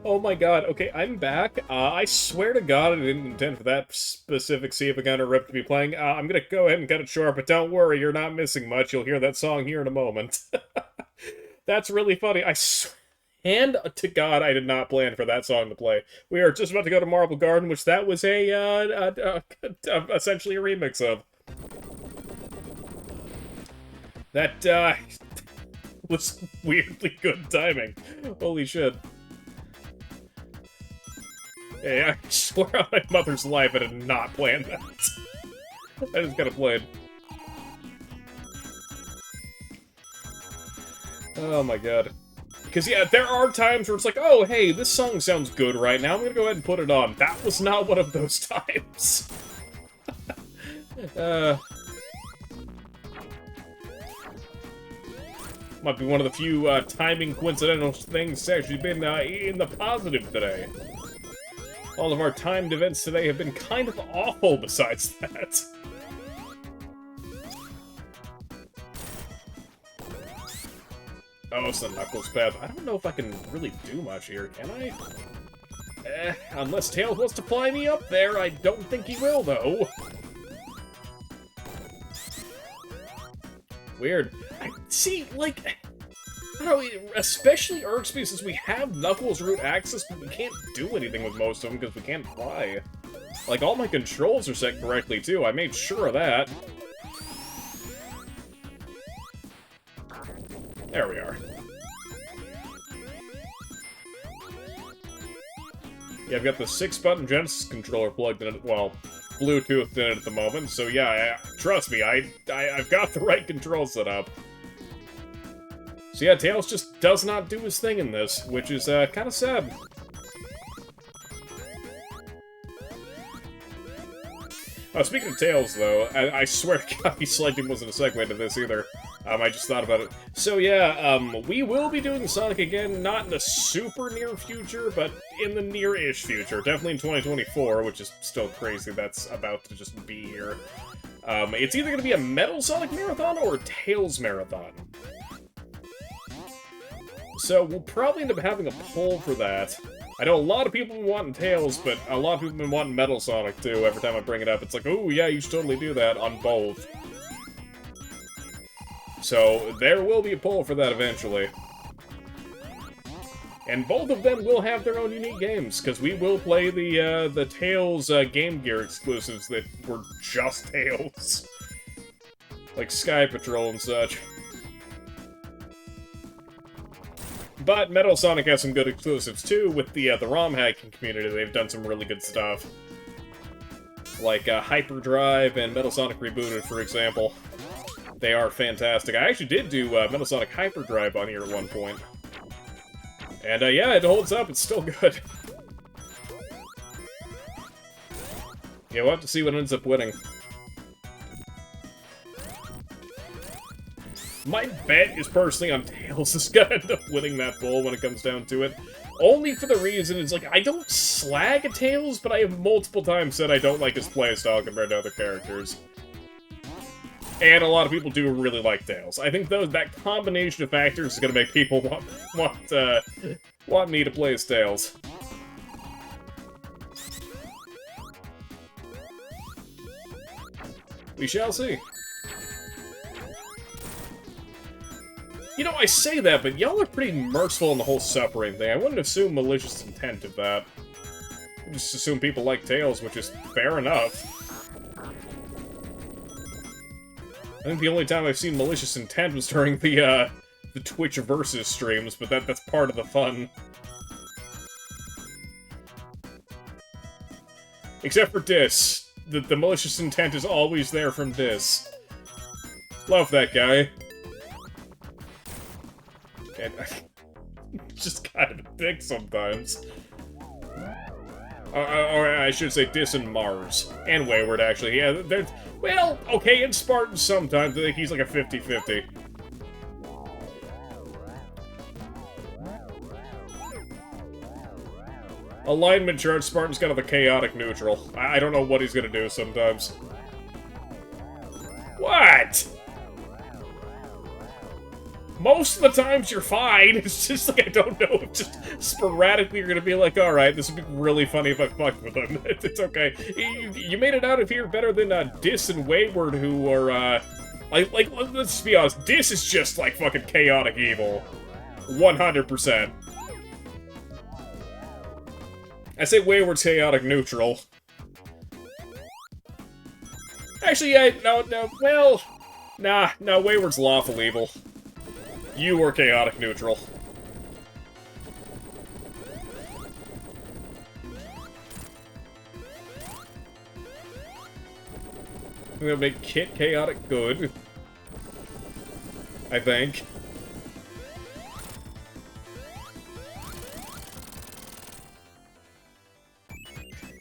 Oh my god, okay, I'm back. I swear to god I didn't intend for that specific Sea of a Gunner rip to be playing. I'm gonna go ahead and cut it short, but don't worry, you're not missing much. You'll hear that song here in a moment. That's really funny. Hand to god, I did not plan for that song to play. We are just about to go to Marble Garden, which that was essentially a remix of. That, was weirdly good timing. Holy shit. Hey, I swear on my mother's life I did not plan that. I just gotta play it. Oh my god. Because, yeah, there are times where it's like, oh, hey, this song sounds good right now, I'm gonna go ahead and put it on. That was not one of those times. Might be one of the few timing coincidental things that's actually been in the positive today. All of our timed events today have been kind of awful besides that. Oh, it's the Knuckles path. I don't know if I can really do much here, can I? Unless Tails wants to fly me up there, I don't think he will, though. Weird. See, like, I don't know, especially irks me since we have Knuckles route access, but we can't do anything with most of them because we can't fly. Like, all my controls are set correctly, too. I made sure of that. There we are. Yeah, I've got the 6-button Genesis controller plugged in, well, Bluetooth in it at the moment, so yeah, trust me, I've got the right control set up. So yeah, Tails just does not do his thing in this, which is kind of sad. Oh, speaking of Tails, though, I swear to God, selecting wasn't a segue to this either. I just thought about it. So yeah, we will be doing Sonic again, not in the super near future, but in the near-ish future. Definitely in 2024, which is still crazy that's about to just be here. It's either going to be a Metal Sonic Marathon or a Tails Marathon. So we'll probably end up having a poll for that. I know a lot of people have been wanting Tails, but a lot of people have been wanting Metal Sonic too. Every time I bring it up, it's like, oh yeah, you should totally do that on both. So there will be a poll for that eventually. And both of them will have their own unique games, because we will play the Tails Game Gear exclusives that were just Tails. Like Sky Patrol and such. But Metal Sonic has some good exclusives too, with the ROM hacking community. They've done some really good stuff. Like Hyperdrive and Metal Sonic Rebooted, for example. They are fantastic. I actually did do Metal Sonic Hyperdrive on here at one point. And yeah, it holds up, it's still good. Yeah, we'll have to see what ends up winning. My bet is personally on Tails is gonna end up winning that poll when it comes down to it. Only for the reason, it's like, I don't slag at Tails, but I have multiple times said I don't like his playstyle compared to other characters. And a lot of people do really like Tails. I think that combination of factors is gonna make people want me to play as Tails. We shall see. You know, I say that, but y'all are pretty merciful in the whole separating thing. I wouldn't assume malicious intent of that. I just assume people like Tails, which is fair enough. I think the only time I've seen malicious intent was during the Twitch Versus streams, but that's part of the fun. Except for Dis. The malicious intent is always there from Dis. Love that guy. And just kind of a dick sometimes. Or I should say Dis and Mars. And Wayward, actually. Yeah, they're... Well, okay, and Spartan sometimes. I think he's like a 50-50. Alignment chart, Spartan's kind of a chaotic neutral. I don't know what he's gonna do sometimes. What? Most of the times you're fine, it's just like, I don't know, just sporadically you're gonna be like, alright, this would be really funny if I fucked with him. It's okay. You made it out of here better than Dis and Wayward, who are, like, let's be honest, Dis is just, like, fucking chaotic evil. 100%. I say Wayward's chaotic neutral. Actually, yeah, no, well, nah, no, Wayward's lawful evil. You were chaotic neutral. I'm gonna make Kit chaotic good. I think.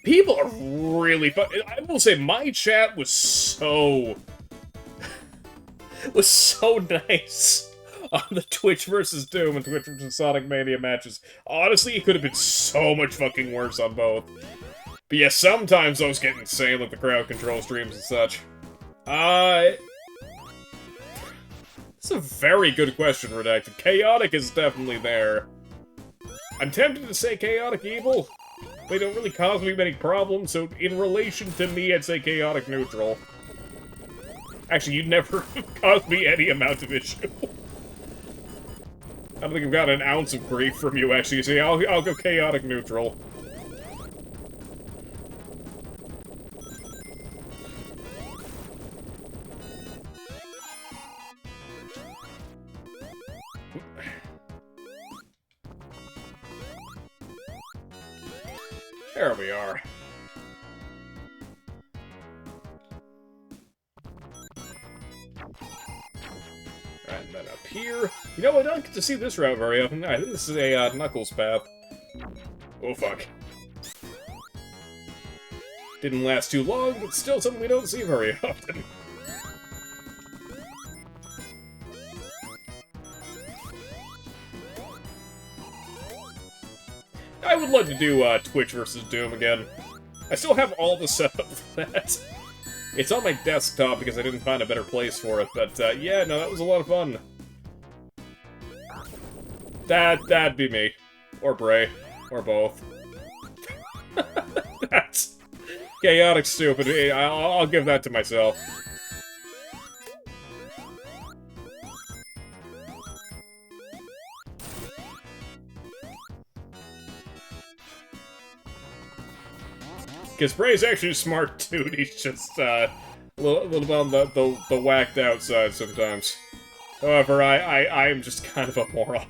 People are really I will say my chat was so... was so nice on the Twitch versus Doom and Twitch versus Sonic Mania matches. Honestly, it could have been so much fucking worse on both. But yeah, sometimes those get insane with the crowd control streams and such. It's a very good question, Redacted. Chaotic is definitely there. I'm tempted to say chaotic evil. They don't really cause me many problems, so in relation to me, I'd say chaotic neutral. Actually, you'd never caused me any amount of issue. I don't think I've got an ounce of grief from you, actually. So yeah, I'll go chaotic neutral. There we are. Right, and then up here. You know, I don't get to see this route very often. I think this is a Knuckles path. Oh, fuck. Didn't last too long, but still something we don't see very often. I would love to do Twitch versus Doom again. I still have all the setup for that. It's on my desktop because I didn't find a better place for it, but yeah, no, that was a lot of fun. That'd be me. Or Bray. Or both. That's chaotic stupid. I'll give that to myself. Because Bray's actually a smart dude, he's just a little on the whacked out side sometimes. However, I am just kind of a moron.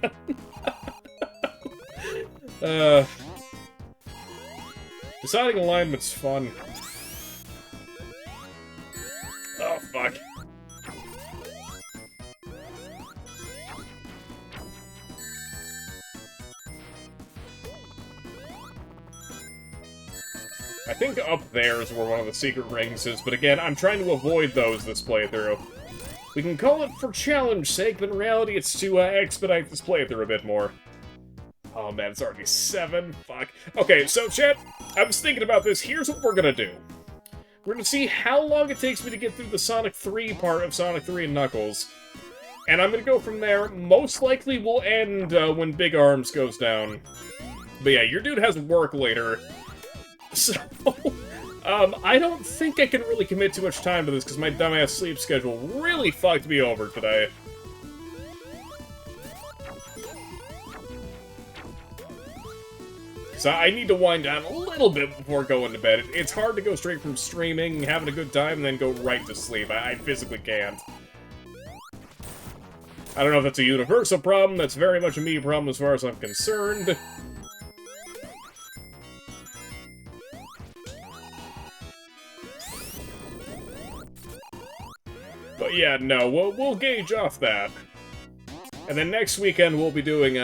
Deciding alignment's fun. Oh, fuck. I think up there is where one of the secret rings is, but again, I'm trying to avoid those this playthrough. We can call it for challenge sake, but in reality it's to expedite this playthrough a bit more. Oh man, it's already 7. Fuck. Okay, so chat, I was thinking about this. Here's what we're gonna do. We're gonna see how long it takes me to get through the Sonic 3 part of Sonic 3 and Knuckles. And I'm gonna go from there. Most likely we'll end when Big Arms goes down. But yeah, your dude has work later. So, I don't think I can really commit too much time to this because my dumbass sleep schedule really fucked me over today. Because I need to wind down a little bit before going to bed. It's hard to go straight from streaming, having a good time, and then go right to sleep. I physically can't. I don't know if that's a universal problem. That's very much a me problem as far as I'm concerned. But yeah, no, we'll gauge off that. And then next weekend we'll be doing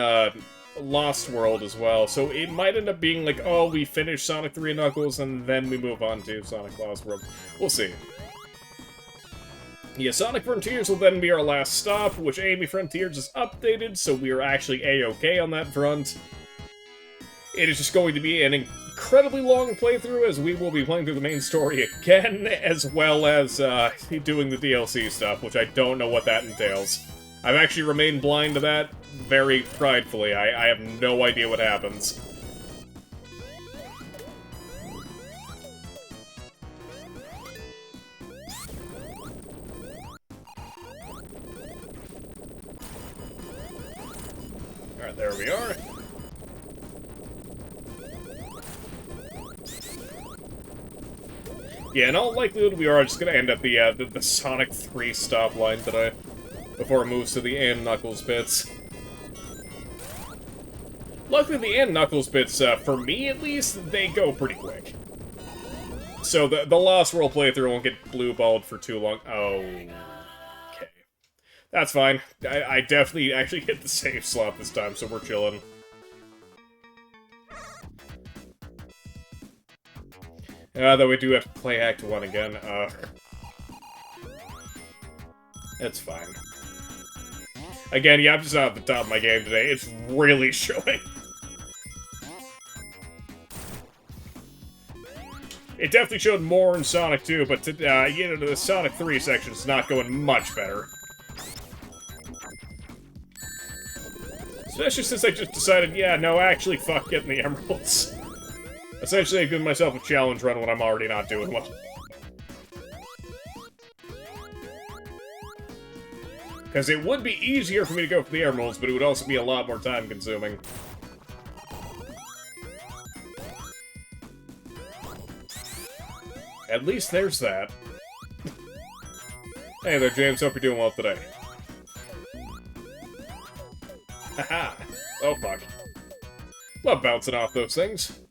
Lost World as well, so it might end up being like, oh, we finish Sonic 3 and Knuckles, and then we move on to Sonic Lost World. We'll see. Yeah, Sonic Frontiers will then be our last stop, which Amy Frontiers is updated, so we are actually A-okay on that front. It is just going to be an incredibly long playthrough, as we will be playing through the main story again, as well as doing the DLC stuff, which I don't know what that entails. I've actually remained blind to that very pridefully. I have no idea what happens. Alright, there we are. Yeah, in all likelihood, we are just gonna end up the Sonic 3 stop line today, before it moves to the and Knuckles bits. Luckily, the and Knuckles bits, for me at least, they go pretty quick. So the Lost World playthrough won't get blue-balled for too long. Oh, okay. That's fine. I definitely actually hit the save slot this time, so we're chilling. Though we do have to play Act 1 again. It's fine. Again, yeah, I'm just not at the top of my game today. It's really showing. It definitely showed more in Sonic 2, but to get into the Sonic 3 section, it's not going much better. Especially since I just decided, yeah, no, actually, fuck getting the emeralds. Essentially, I've given myself a challenge run when I'm already not doing well. Because it would be easier for me to go for the emeralds, but it would also be a lot more time-consuming. At least there's that. Hey there, James. Hope you're doing well today. Haha. Oh, fuck. Love bouncing off those things.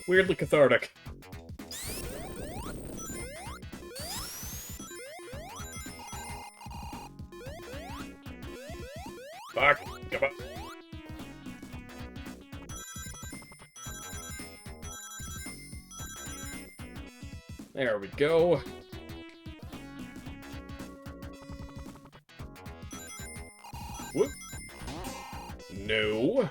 Weirdly cathartic. Fuck. Come on. There we go. Whoop. No.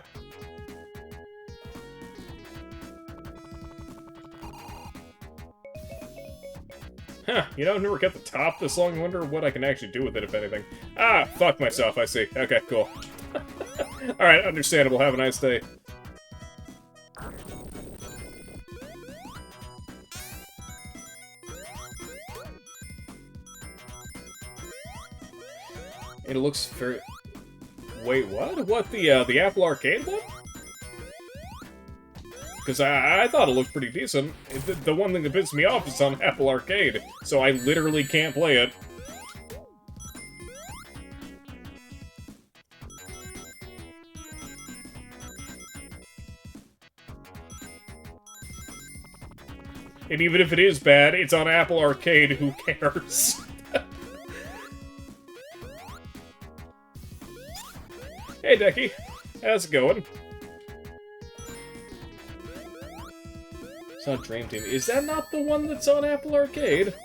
Huh, you know, I've never kept the top this long. I wonder what I can actually do with it, if anything. Ah, fuck myself, I see. Okay, cool. Alright, understandable. Have a nice day. It looks very... Wait, what? What, the Apple Arcade one? Because I thought it looked pretty decent. The one thing that pissed me off is on Apple Arcade, so I literally can't play it. And even if it is bad, it's on Apple Arcade, who cares? Hey, Decky. How's it going? It's not Dream Team. Is that not the one that's on Apple Arcade?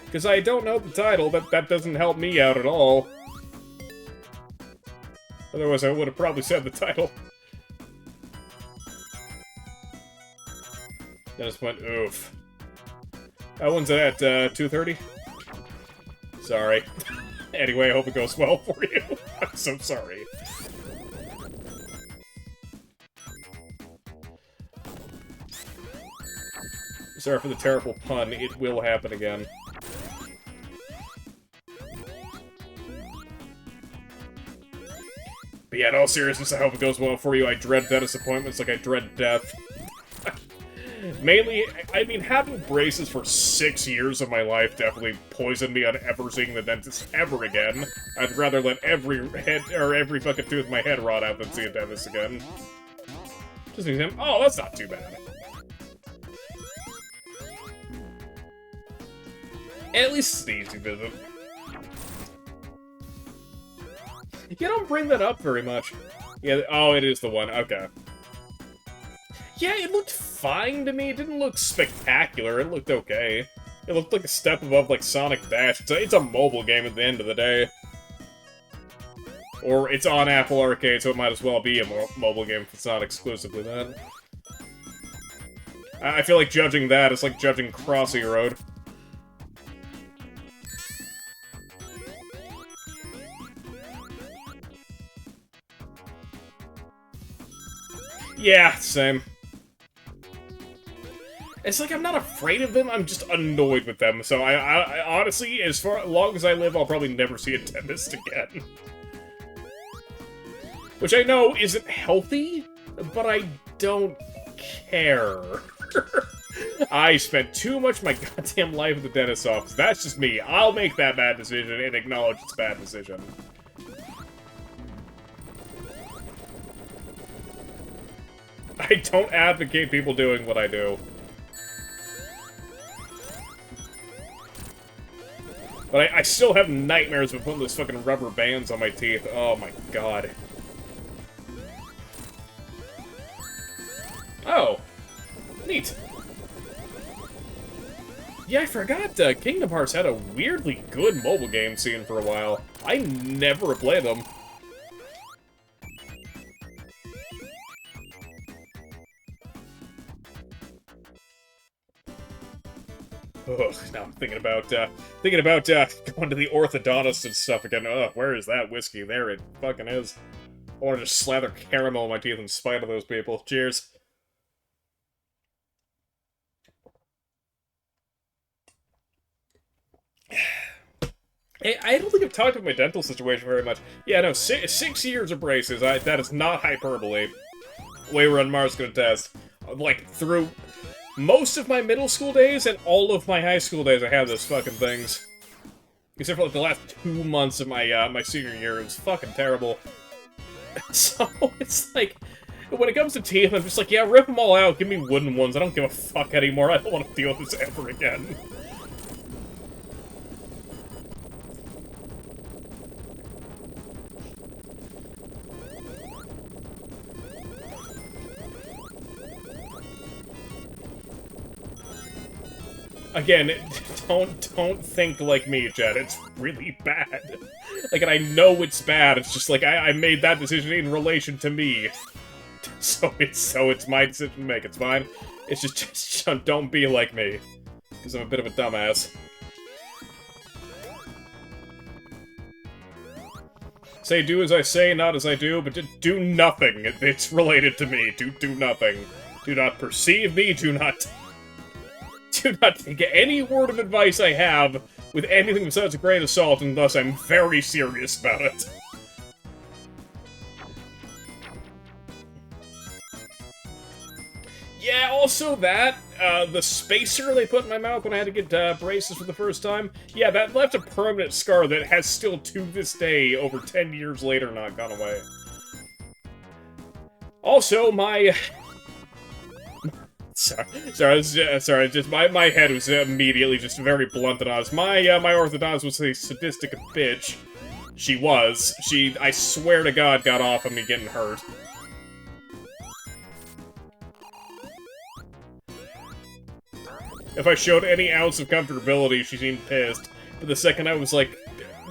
Because I don't know the title, that doesn't help me out at all. Otherwise, I would have probably said the title. Then just went, oof. That one's at 2:30? Sorry. Anyway, I hope it goes well for you. I'm so sorry. Sorry for the terrible pun. It will happen again. But yeah, in all seriousness, I hope it goes well for you. I dread dentist appointments like I dread death. Mainly, I mean, having braces for 6 years of my life definitely poisoned me on ever seeing the dentist ever again. I'd rather let every fucking tooth in my head rot out than see a dentist again. Just an example. Oh, that's not too bad. At least it's an easy visit. You don't bring that up very much. Yeah, oh, it is the one. Okay. Yeah, it looked fine to me. It didn't look spectacular. It looked okay. It looked like a step above, like, Sonic Dash. It's a mobile game at the end of the day. Or it's on Apple Arcade, so it might as well be a mobile game if it's not exclusively that. I feel like judging that is like judging Crossy Road. Yeah, same. It's like I'm not afraid of them, I'm just annoyed with them. So I honestly, as long as I live, I'll probably never see a dentist again. Which I know isn't healthy, but I don't care. I spent too much of my goddamn life at the dentist's office. That's just me. I'll make that bad decision and acknowledge it's a bad decision. I don't advocate people doing what I do. But I still have nightmares of putting those fucking rubber bands on my teeth. Oh my god. Oh. Neat. Yeah, I forgot Kingdom Hearts had a weirdly good mobile game scene for a while. I never played them. Ugh, now I'm thinking about going to the orthodontist and stuff again. Ugh, where is that whiskey? There it fucking is. I want to just slather caramel in my teeth in spite of those people. Cheers. I don't think I've talked about my dental situation very much. Yeah, no, 6 years of braces. That is not hyperbole. Wayrun Mars gonna test. Like, through most of my middle school days and all of my high school days, I have those fucking things. Except for, like, the last 2 months of my, my senior year. It was fucking terrible. So, it's like, when it comes to teeth, I'm just like, yeah, rip them all out, give me wooden ones. I don't give a fuck anymore. I don't want to deal with this ever again. Again, don't think like me, Jed. It's really bad. Like, and I know it's bad. It's just like I made that decision in relation to me, so it's my decision to make. It's fine. It's just don't be like me, because I'm a bit of a dumbass. Say do as I say, not as I do, but do nothing. It's related to me. Do nothing. Do not perceive me. Do not take any word of advice I have with anything besides a grain of salt, and thus I'm very serious about it. Yeah, also that, the spacer they put in my mouth when I had to get braces for the first time, yeah, that left a permanent scar that has still, to this day, over 10 years later, not gone away. Also, my... sorry, just my head was immediately just very blunt and honest. My orthodontist was a sadistic bitch. She was. I swear to God, got off on me getting hurt. If I showed any ounce of comfortability, she seemed pissed. But the second I was, like,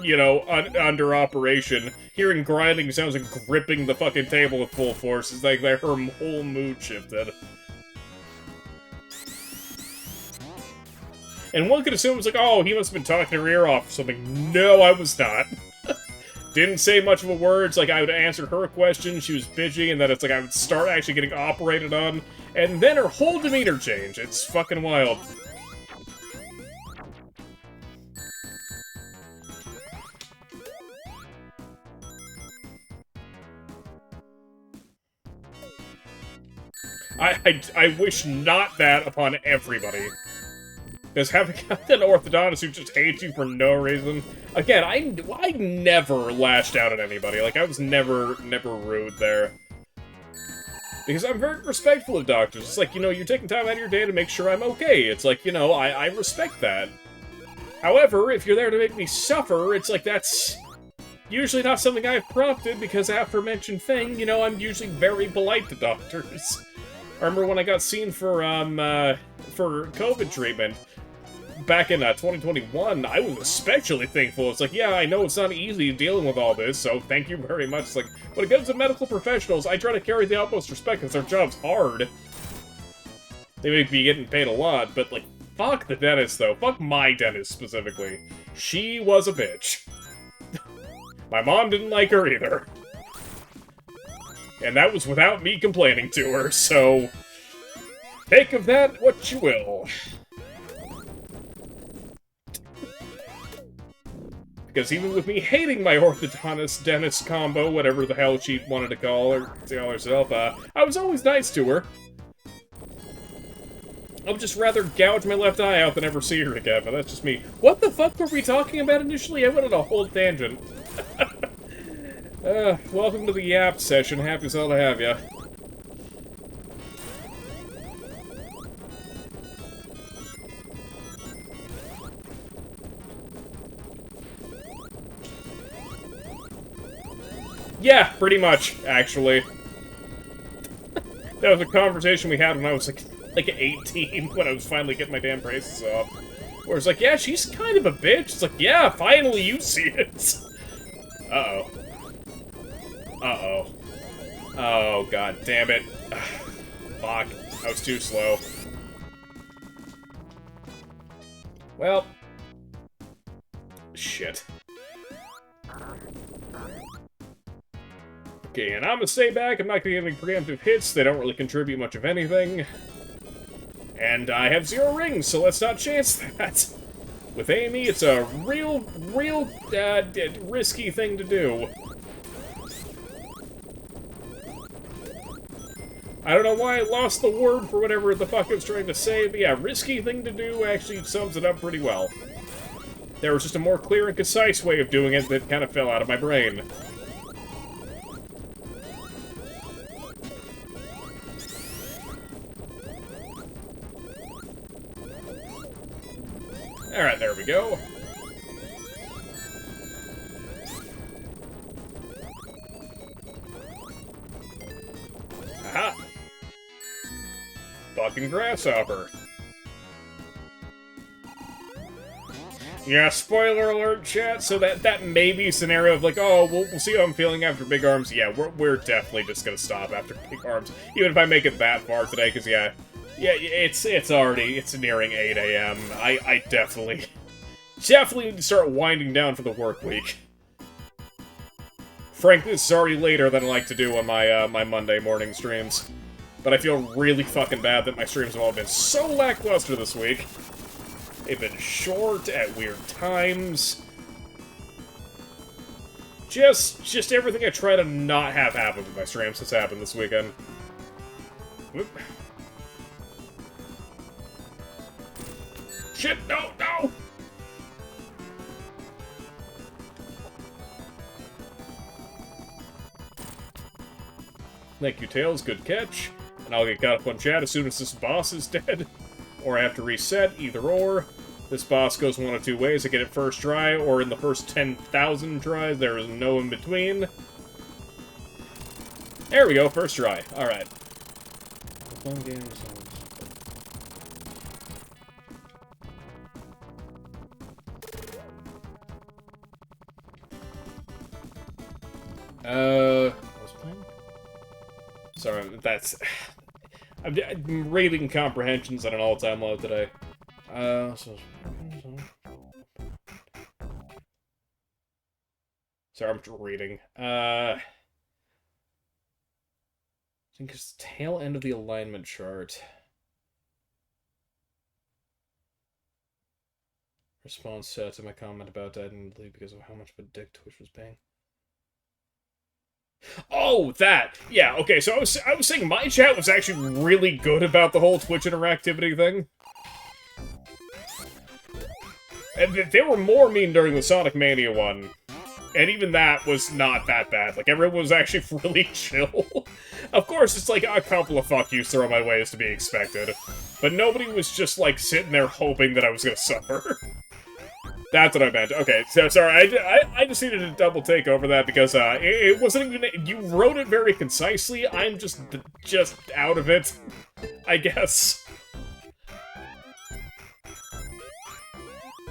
you know, under operation, hearing grinding sounds and gripping the fucking table with full force, it's like her whole mood shifted. And one could assume it's like, oh, he must have been talking her ear off or something. No, I was not. Didn't say much of a word. It's like I would answer her question, she was bitchy, and then it's like I would start actually getting operated on, and then her whole demeanor changed. It's fucking wild. I wish not that upon everybody. Because having an orthodontist who just hates you for no reason... Again, I never lashed out at anybody. Like, I was never rude there. Because I'm very respectful of doctors. It's like, you know, you're taking time out of your day to make sure I'm okay. It's like, you know, I respect that. However, if you're there to make me suffer, it's like that's usually not something I've prompted, because aforementioned thing, you know, I'm usually very polite to doctors. I remember when I got seen for COVID treatment back in 2021, I was especially thankful. It's like, yeah, I know it's not easy dealing with all this, so thank you very much. It's like, when it comes to medical professionals, I try to carry the utmost respect because their job's hard. They may be getting paid a lot, but, like, fuck the dentist, though. Fuck my dentist, specifically. She was a bitch. My mom didn't like her either. And that was without me complaining to her, so... take of that what you will. Because even with me hating my orthodontist-dentist combo, whatever the hell she wanted to call herself, I was always nice to her. I would just rather gouge my left eye out than ever see her again, but that's just me. What the fuck were we talking about initially? I went on a whole tangent. Welcome to the Yap session. Happy as hell to have ya. Yeah, pretty much, actually. That was a conversation we had when I was like 18, when I was finally getting my damn braces off. Where it's like, yeah, she's kind of a bitch. It's like, yeah, finally you see it. Uh-oh. Uh-oh. Oh, god damn it. Fuck. I was too slow. Well. Shit. Okay, and I'm gonna stay back. I'm not gonna get any preemptive hits. They don't really contribute much of anything. And I have 0 rings, so let's not chance that. With Amy, it's a real risky thing to do. I don't know why I lost the word for whatever the fuck I was trying to say, but yeah, risky thing to do actually sums it up pretty well. There was just a more clear and concise way of doing it that kind of fell out of my brain. Alright, there we go. Aha! Fucking grasshopper. Yeah, spoiler alert, chat. So that may be a scenario of like, oh, we'll see how I'm feeling after big arms. Yeah, we're definitely just gonna stop after big arms, even if I make it that far today. Because yeah, it's nearing 8 a.m. I definitely need to start winding down for the work week. Frankly, this is already later than I like to do on my my Monday morning streams, but I feel really fucking bad that my streams have all been so lackluster this week. They've been short, at weird times. Just everything I try to not have happen with my streams has happened this weekend. Whoop. Shit, no! Thank you, Tails, good catch. And I'll get caught up on chat as soon as this boss is dead. Or I have to reset, either or. This boss goes one of two ways. I get it first try, or in the first 10,000 tries. There is no in between. There we go, first try. Alright. I was playing? Sorry, that's... I'm rating comprehensions at an all-time low today. Sorry, I'm just reading. I think it's the tail end of the alignment chart. Response to my comment about that and leave because of how much of a dick Twitch was paying. Oh, that! Yeah, okay, so I was saying my chat was actually really good about the whole Twitch interactivity thing. And they were more mean during the Sonic Mania one. And even that was not that bad. Like, everyone was actually really chill. Of course, it's like a couple of fuck yous thrown my way is to be expected. But nobody was just, like, sitting there hoping that I was gonna suffer. That's what I meant. Okay, so sorry, I just needed to double take over that because it wasn't even... You wrote it very concisely, I'm just out of it, I guess.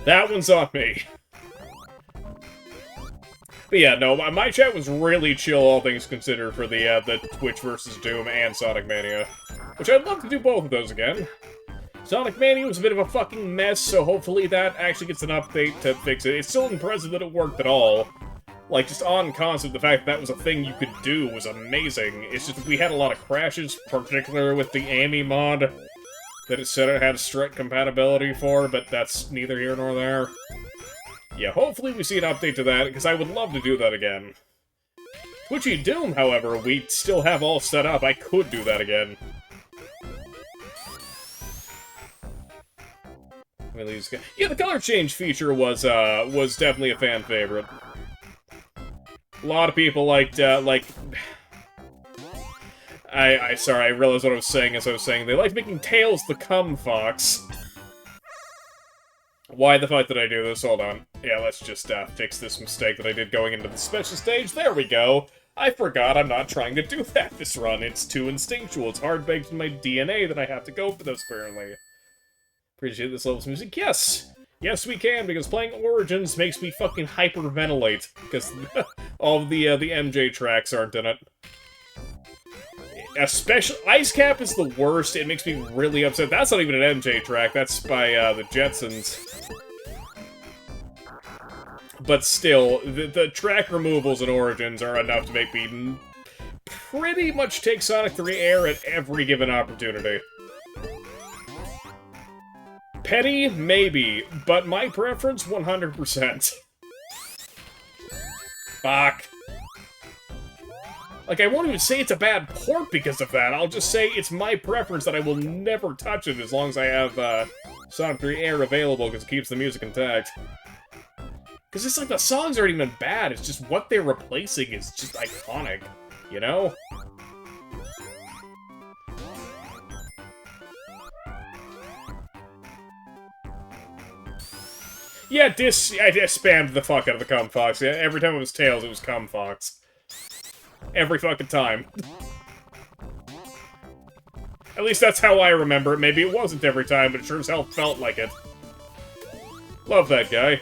That one's on me. But yeah, no, my chat was really chill, all things considered, for the Twitch vs. Doom and Sonic Mania. Which I'd love to do both of those again. Sonic Mania was a bit of a fucking mess, so hopefully that actually gets an update to fix it. It's still impressive that it worked at all. Like, just on concept, the fact that was a thing you could do was amazing. It's just that we had a lot of crashes, particularly with the Amy mod that it said it had straight compatibility for, but that's neither here nor there. Yeah, hopefully we see an update to that, because I would love to do that again. Twitchy Doom, however, we still have all set up. I could do that again. Yeah, the color change feature was definitely a fan favorite. A lot of people liked, sorry, I realized what I was saying as I was saying. They liked making Tails the cum fox. Why the fuck did I do this? Hold on. Yeah, let's just, fix this mistake that I did going into the special stage. There we go. I forgot I'm not trying to do that this run. It's too instinctual. It's hard-baked in my DNA that I have to go for this, apparently. Appreciate this level's music. Yes! Yes, we can, because playing Origins makes me fucking hyperventilate, because all of the MJ tracks aren't in it. Especially, Ice Cap is the worst. It makes me really upset. That's not even an MJ track. That's by, the Jetsons. But still, the track removals in Origins are enough to make me pretty much take Sonic 3 Air at every given opportunity. Petty? Maybe, but my preference, 100%. Fuck. Like, I won't even say it's a bad port because of that, I'll just say it's my preference that I will never touch it as long as I have, Sonic 3 Air available, because it keeps the music intact. Because it's like, the songs aren't even bad, it's just what they're replacing is just iconic, you know? Yeah, I just spammed the fuck out of the cum fox. Yeah, every time it was Tails, it was cum fox. Every fucking time. At least that's how I remember it. Maybe it wasn't every time, but it sure as hell felt like it. Love that guy.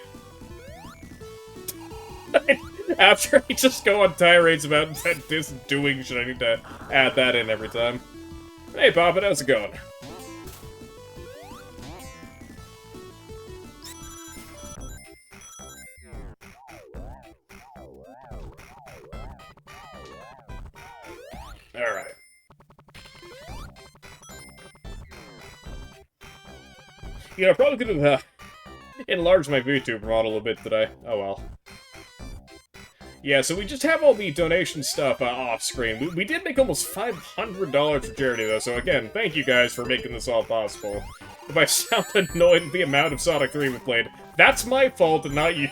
After I just go on tirades about this doing shit, I need to add that in every time. Hey, Papa, how's it going? Alright. Yeah, I probably could have enlarged my VTuber model a bit today. Oh well. Yeah, so we just have all the donation stuff off screen. We did make almost $500 for charity, though, so again, thank you guys for making this all possible. If I sound annoyed at the amount of Sonic 3 we played, that's my fault and not you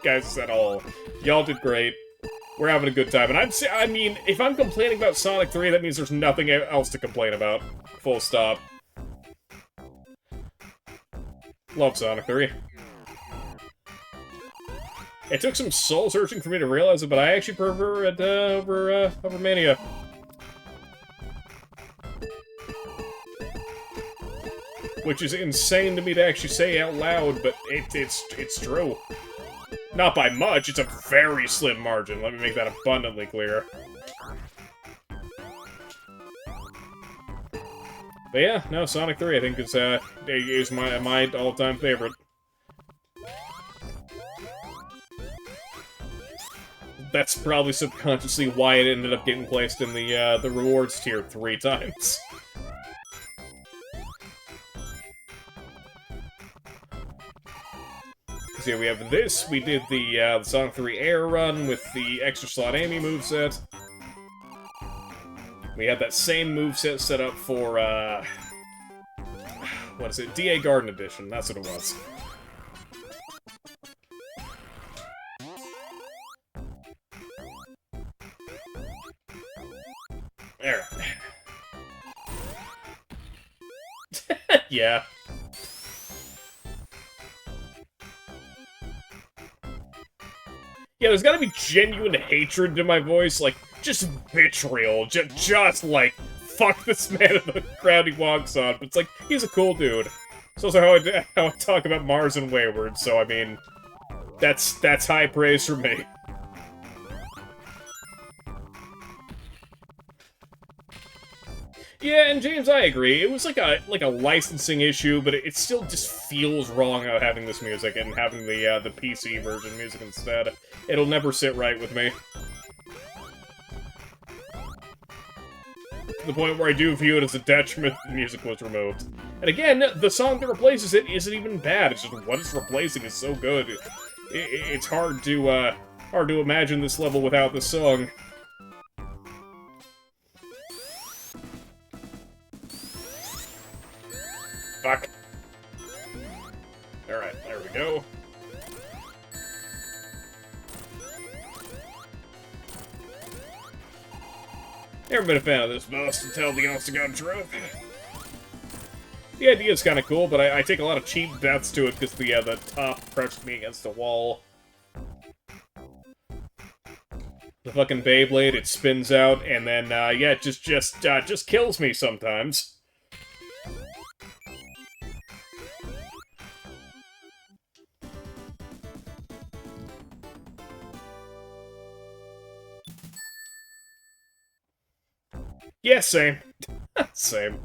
guys at all. Y'all did great. We're having a good time, and I mean, if I'm complaining about Sonic 3, that means there's nothing else to complain about. Full stop. Love Sonic 3. It took some soul searching for me to realize it, but I actually prefer it over Mania. Which is insane to me to actually say out loud, but it's true. Not by much, it's a very slim margin. Let me make that abundantly clear. But yeah, no, Sonic 3 I think is my all-time favorite. That's probably subconsciously why it ended up getting placed in the rewards tier 3 times. So yeah, we have this, we did the Sonic 3 Air Run with the extra slot Amy moveset. We had that same moveset set up for, what is it? DA Garden Edition, that's what it was. There. Yeah. Yeah, there's gotta be genuine hatred to my voice, like, just vitriol, just like, fuck this man in the crowd he walks on, but it's like, he's a cool dude. It's also how I talk about Mars and Wayward, so I mean, that's high praise for me. Yeah, and James, I agree. It was like a licensing issue, but it still just feels wrong out having this music and having the PC version music instead. It'll never sit right with me. To the point where I do view it as a detriment the music was removed. And again, the song that replaces it isn't even bad. It's just what it's replacing is so good. It's hard to imagine this level without this song. Fuck. Alright, there we go. Never been a fan of this boss until the honest to God truth. The idea is kind of cool, but I take a lot of cheap deaths to it because the top crushed me against the wall. The fucking Beyblade, it spins out, and then, yeah, it just kills me sometimes. Yeah, same. Same.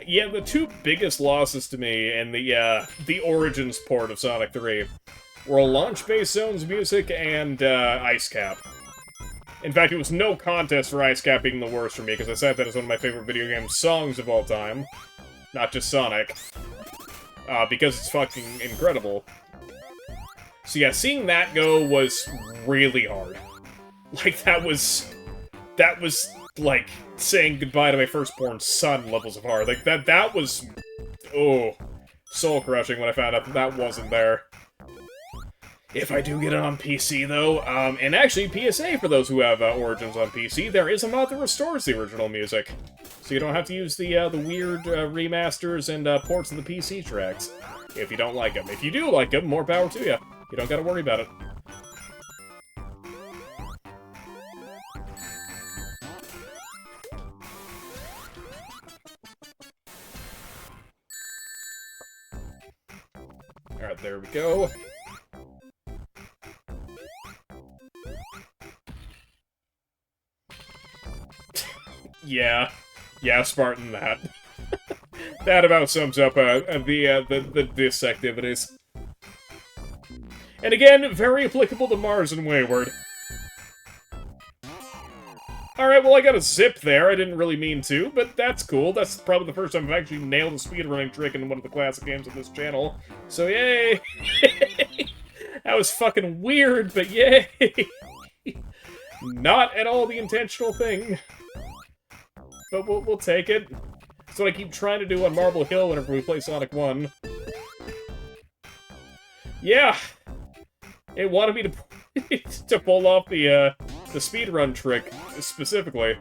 Yeah, the two biggest losses to me in the Origins port of Sonic 3 were Launch-Based Zones music and Ice Cap. In fact, it was no contest for Ice Cap being the worst for me, because I said that is one of my favorite video game songs of all time. Not just Sonic. Because it's fucking incredible. So yeah, seeing that go was really hard. Like, that was, like, saying goodbye to my firstborn son levels of hard. Like, that was, oh, soul-crushing when I found out that wasn't there. If I do get it on PC, though, and actually, PSA for those who have Origins on PC, there is a mod that restores the original music. So you don't have to use the weird remasters and ports of the PC tracks, if you don't like them. If you do like them, more power to you. You don't gotta worry about it. Alright, there we go. Yeah. Yeah, Spartan, that. That about sums up the Disc activities. And again, very applicable to Mars and Wayward. Alright, well I got a zip there, I didn't really mean to, but that's cool. That's probably the first time I've actually nailed a speedrunning trick in one of the classic games of this channel. So yay! That was fucking weird, but yay! Not at all the intentional thing. But we'll take it. That's what I keep trying to do on Marble Hill whenever we play Sonic 1. Yeah! It wanted me to, to pull off the speedrun trick, specifically.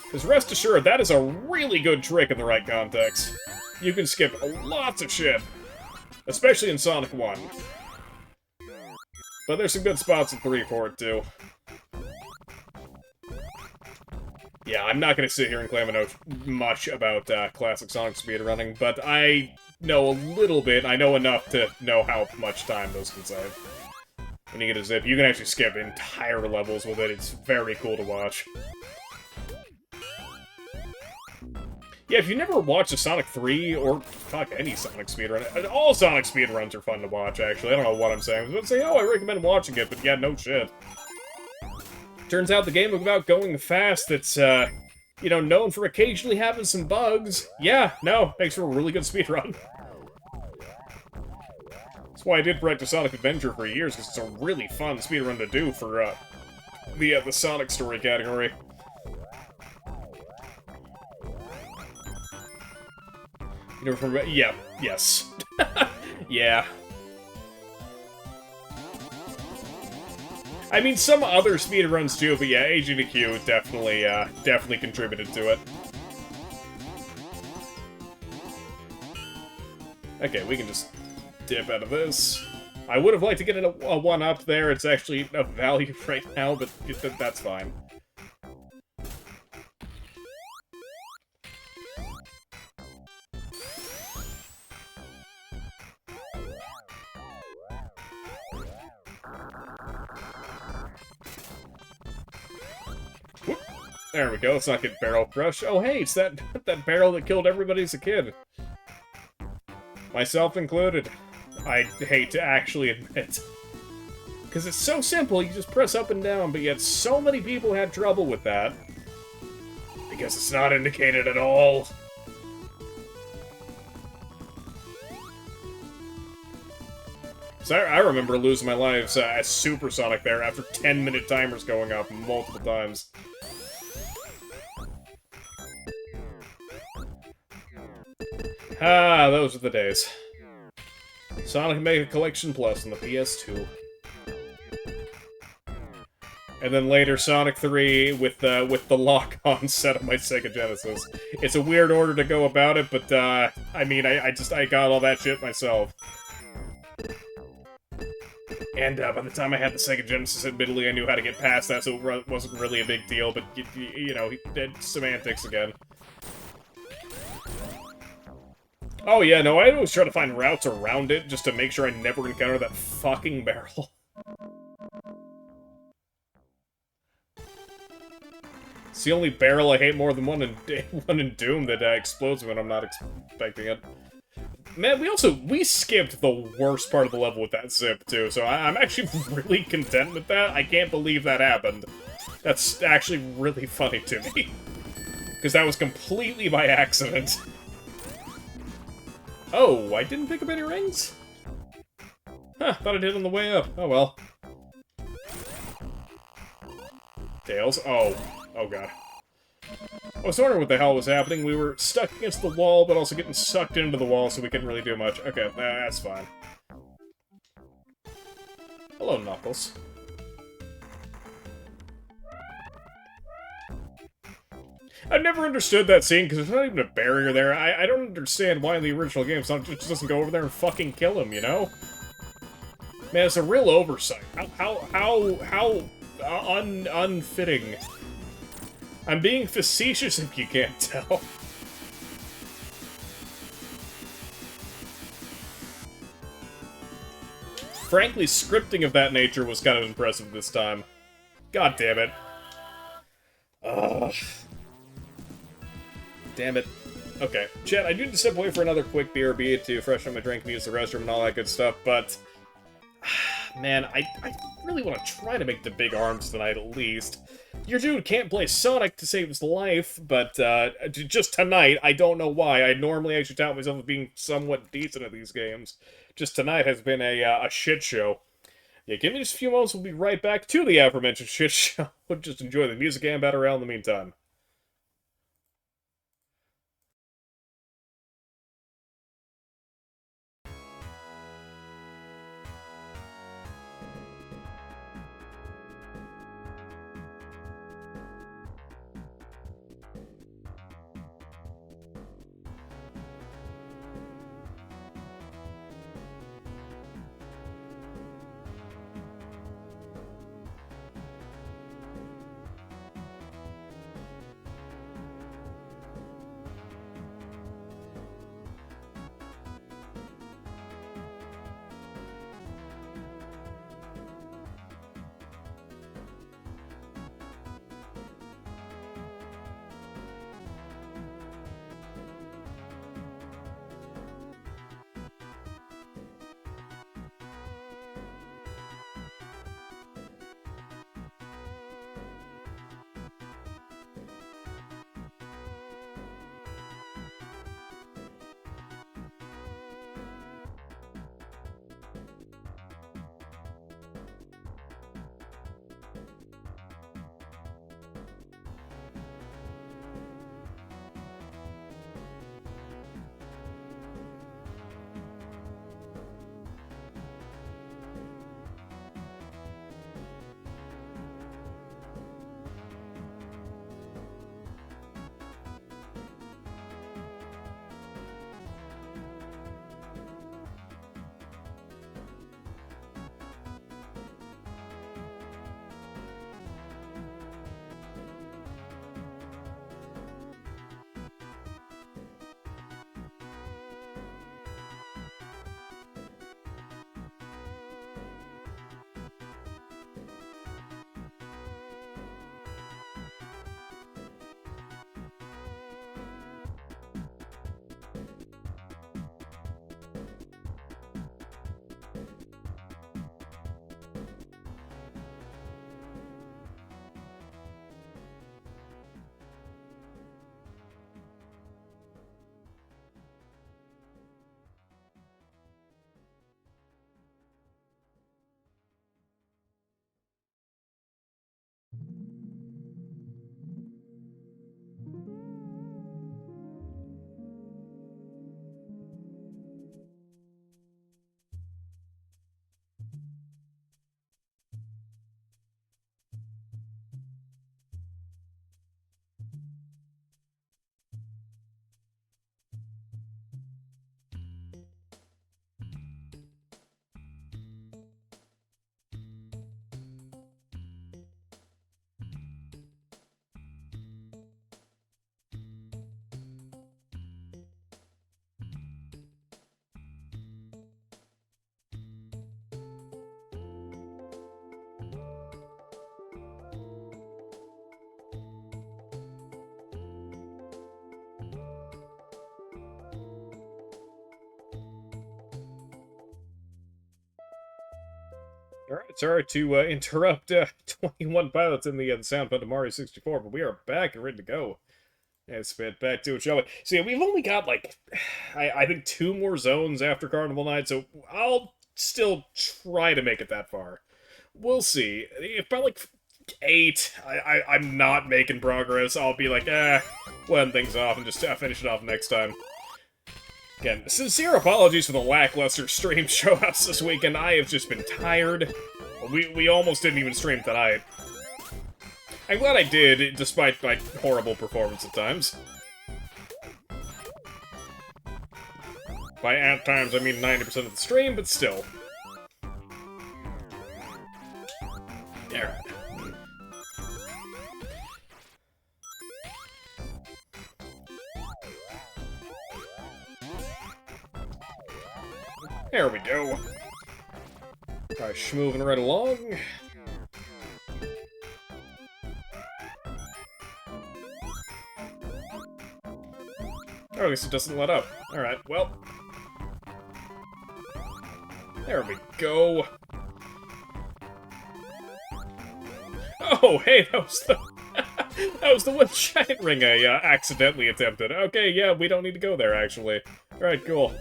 Because rest assured, that is a really good trick in the right context. You can skip lots of shit. Especially in Sonic 1. But there's some good spots in 3 for it, too. Yeah, I'm not going to sit here and claim I know much about classic Sonic speedrunning, but I know a little bit. I know enough to know how much time those can save. When you get a zip, you can actually skip entire levels with it. It's very cool to watch. Yeah, if you never watched a Sonic 3, or, fuck, any Sonic speedrun, all Sonic speedruns are fun to watch, actually. I don't know what I'm saying. I was about to say, oh, I recommend watching it, but yeah, no shit. Turns out the game about going fast that's, you know, known for occasionally having some bugs. Yeah, no, makes for a really good speedrun. That's why I did practice Sonic Adventure for years, because it's a really fun speedrun to do for, the Sonic story category. You know, from, yeah, yes. Yeah. I mean, some other speedruns too, but yeah, AGDQ definitely, definitely contributed to it. Okay, we can just dip out of this. I would have liked to get a 1-up there. It's actually of value right now, but that's fine. There we go, let's not get barrel crush. Oh hey, it's that barrel that killed everybody as a kid. Myself included. I hate to actually admit. Because it's so simple, you just press up and down, but yet so many people had trouble with that. Because it's not indicated at all. So I remember losing my lives at Supersonic there after 10-minute timers going off multiple times. Ah, those are the days. Sonic Mega Collection Plus on the PS2. And then later Sonic 3 with the lock-on set of my Sega Genesis. It's a weird order to go about it, but I mean, I got all that shit myself. And by the time I had the Sega Genesis, admittedly, I knew how to get past that, so it wasn't really a big deal, but, you know, semantics again. Oh yeah, no, I always try to find routes around it, just to make sure I never encounter that fucking barrel. It's the only barrel I hate more than one in Doom that explodes when I'm not expecting it. Man, we skipped the worst part of the level with that zip, too, so I'm actually really content with that. I can't believe that happened. That's actually really funny to me. Because that was completely by accident. Oh, I didn't pick up any rings? Huh, thought I did on the way up. Oh well. Tails? Oh. Oh god. I was wondering what the hell was happening. We were stuck against the wall, but also getting sucked into the wall, so we couldn't really do much. Okay, that's fine. Hello, Knuckles. I've never understood that scene, because there's not even a barrier there. I don't understand why in the original game Sonic just doesn't go over there and fucking kill him, you know? Man, it's a real oversight. How unfitting. I'm being facetious if you can't tell. frankly, scripting of that nature was kind of impressive this time. God damn it. Ugh. Damn it. Okay, chat, I do need to step away for another quick BRB to freshen up my drink and use the restroom and all that good stuff, but... Man, I really want to try to make the big arms tonight, at least. Your dude can't play Sonic to save his life, but just tonight, I don't know why. I normally actually tout myself as being somewhat decent at these games. Just tonight has been a shit show. Yeah, give me just a few moments, we'll be right back to the aforementioned shit show. Just enjoy the music and battle around in the meantime. Alright, sorry to interrupt 21 pilots in the sound button of Mario 64, but we are back and ready to go. And spit back to it, shall we? So yeah, we've only got, like, I think 2 more zones after Carnival Night, so I'll still try to make it that far. We'll see. If by, like, 8, I'm not making progress, I'll be like, we'll end things off and just finish it off next time. Again, sincere apologies for the lackluster stream show-outs this weekend. I have just been tired. We almost didn't even stream tonight. I'm glad I did, despite my horrible performance at times. By at times, I mean 90% of the stream, but still. Alright. There we go. Alright, moving right along. Oh, at least it doesn't let up. Alright, well. There we go. Oh, hey, that was the... that was the one giant ring I accidentally attempted. Okay, yeah, we don't need to go there, actually. Alright, cool.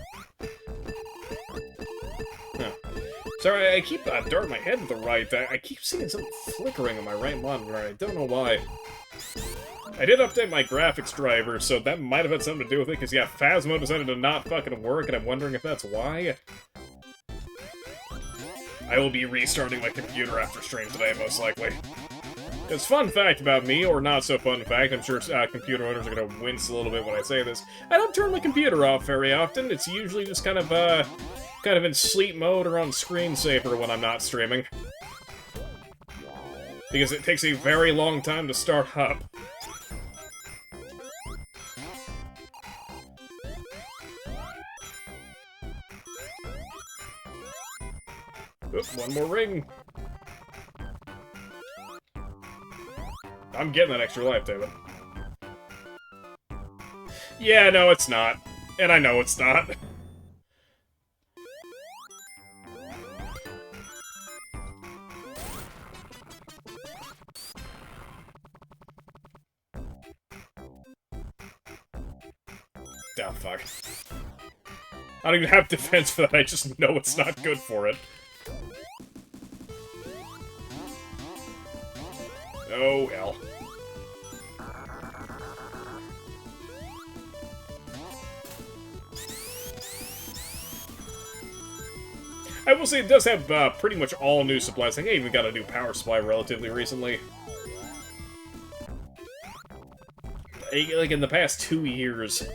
Huh. Sorry, I keep darting my head to the right. I keep seeing something flickering on my right monitor. I don't know why. I did update my graphics driver, so that might have had something to do with it, because, yeah, Phasmo decided to not fucking work, and I'm wondering if that's why. I will be restarting my computer after stream today, most likely. It's fun fact about me, or not so fun fact, I'm sure computer owners are gonna wince a little bit when I say this. I don't turn my computer off very often, it's usually just kind of in sleep mode or on screensaver when I'm not streaming. Because it takes a very long time to start up. Oop, one more ring. I'm getting that extra life, David. Yeah, no, it's not. And I know it's not. Oh, fuck. I don't even have defense for that, I just know it's not good for it. Oh, hell. I will say it does have pretty much all new supplies. I think I even got a new power supply relatively recently. Like in the past 2 years.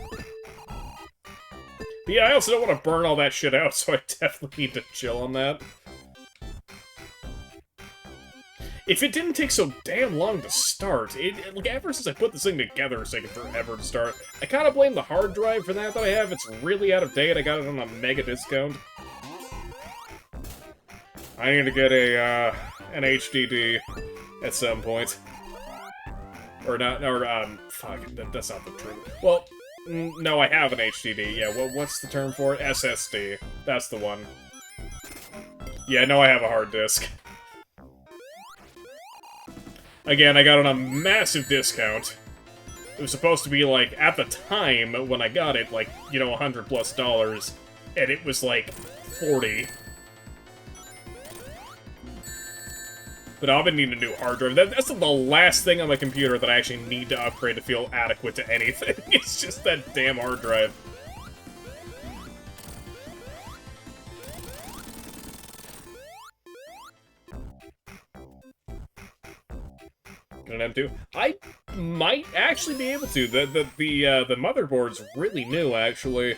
But yeah, I also don't want to burn all that shit out, so I definitely need to chill on that. If it didn't take so damn long to start, like, ever since I put this thing together, it's taken forever to start. I kind of blame the hard drive for that I have. It's really out of date. I got it on a mega discount. I need to get an HDD at some point. Or not, or, fuck, that's not the term. Well, no, I have an HDD. Yeah, what's the term for it? SSD. That's the one. Yeah, no, I have a hard disk. Again, I got it on a massive discount. It was supposed to be, like, at the time, when I got it, like, you know, $100+, and it was, like, 40. But I've been needing a new hard drive. That's the last thing on my computer that I actually need to upgrade to feel adequate to anything. It's just that damn hard drive. An M2. I might actually be able to. The motherboard's really new, actually.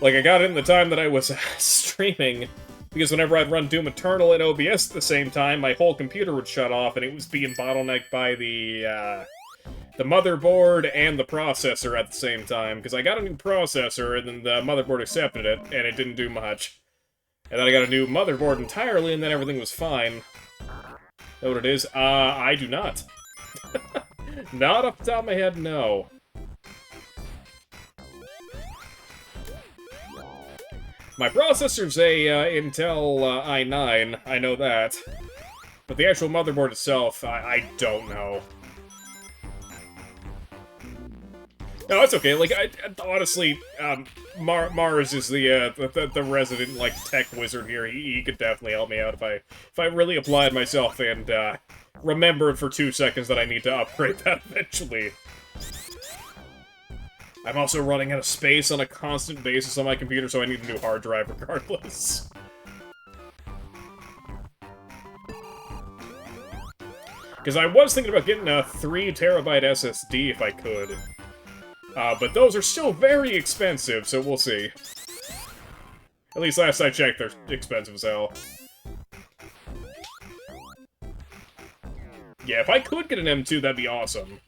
Like, I got it in the time that I was streaming, because whenever I'd run Doom Eternal and OBS at the same time, my whole computer would shut off, and it was being bottlenecked by the motherboard and the processor at the same time, because I got a new processor, and then the motherboard accepted it, and it didn't do much. And then I got a new motherboard entirely, and then everything was fine. Know what it is? I do not. Not off the top of my head, no. My processor's a Intel i9, I know that. But the actual motherboard itself, I don't know. No, it's okay. Like, honestly, Mars is the resident, like, tech wizard here. He could definitely help me out if I really applied myself and remembered for 2 seconds that I need to upgrade that eventually. I'm also running out of space on a constant basis on my computer, so I need a new hard drive regardless. Because I was thinking about getting a 3 terabyte SSD if I could. But those are still very expensive, so we'll see. At least last I checked, they're expensive as hell. Yeah, if I could get an M2, that'd be awesome.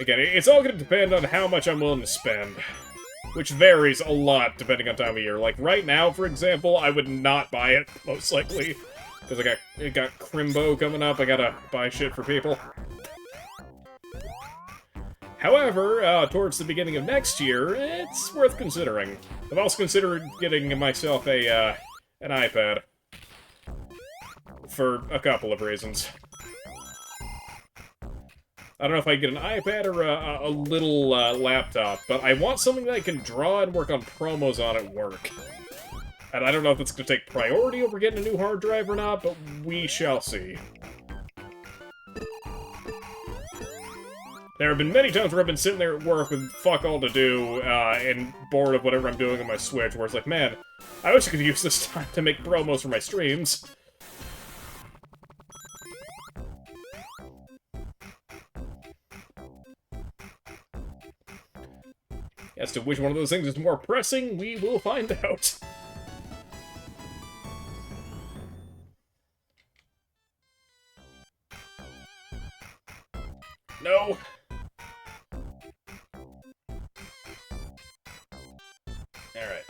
Again, it's all gonna depend on how much I'm willing to spend. which varies a lot depending on time of year. Like, right now, for example, I would not buy it, most likely. Because I got Crimbo coming up, I gotta buy shit for people. However, towards the beginning of next year, it's worth considering. I've also considered getting myself an iPad. For a couple of reasons. I don't know if I get an iPad or a little laptop, but I want something that I can draw and work on promos on at work. And I don't know if it's going to take priority over getting a new hard drive or not, but we shall see. There have been many times where I've been sitting there at work with fuck all to do, and bored of whatever I'm doing on my Switch, where it's like, man, I wish I could use this time to make promos for my streams. As to which one of those things is more pressing, we will find out. No. Alright.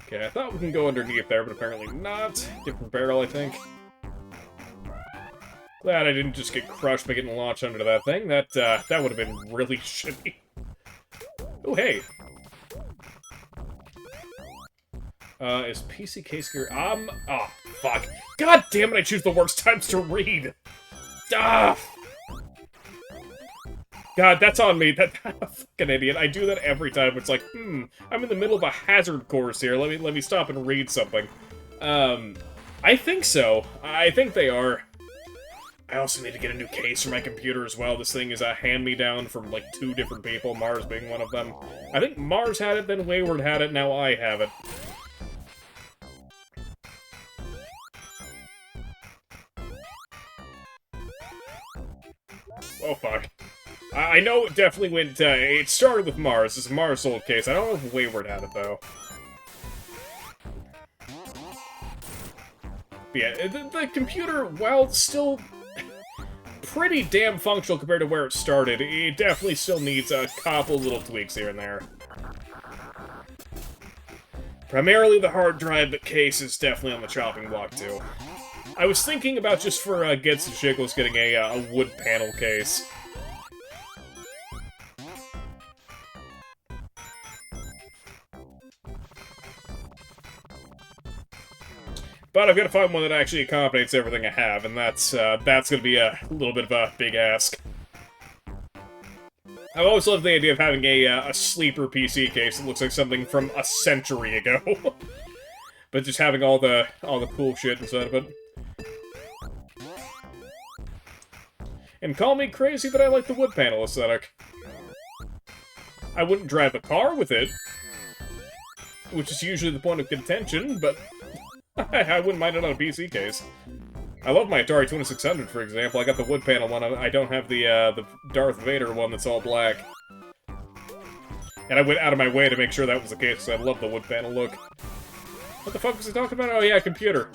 Okay, I thought we can go underneath there, but apparently not. Different barrel, I think. Glad I didn't just get crushed by getting launched under that thing. That would have been really shitty. Oh, hey. Is PCK scary? Oh, fuck. God damn it, I choose the worst times to read! Ah! God, that's on me. I'm a fucking idiot. I do that every time. It's like, I'm in the middle of a hazard course here. Let me stop and read something. I think so. I think they are. I also need to get a new case for my computer as well. This thing is a hand-me-down from, like, 2 different people, Mars being one of them. I think Mars had it, then Wayward had it, now I have it. Oh, fuck. I know it definitely went, it started with Mars. It's a Mars sold case. I don't know if Wayward had it, though. But yeah, the computer, while still pretty damn functional compared to where it started, it definitely still needs a couple little tweaks here and there. Primarily the hard drive, but case is definitely on the chopping block, too. I was thinking about, just for Gets and Shiggles, getting a wood panel case. But I've got to find one that actually accommodates everything I have, and that's going to be a little bit of a big ask. I've always loved the idea of having a sleeper PC case that looks like something from a century ago. But just having all the cool shit inside of it. And call me crazy, but I like the wood panel aesthetic. I wouldn't drive a car with it, which is usually the point of contention, but I wouldn't mind it on a PC case. I love my Atari 2600, for example. I got the wood panel one. I don't have the Darth Vader one that's all black. And I went out of my way to make sure that was the case, because I love the wood panel look. What the fuck was I talking about? Oh yeah, computer.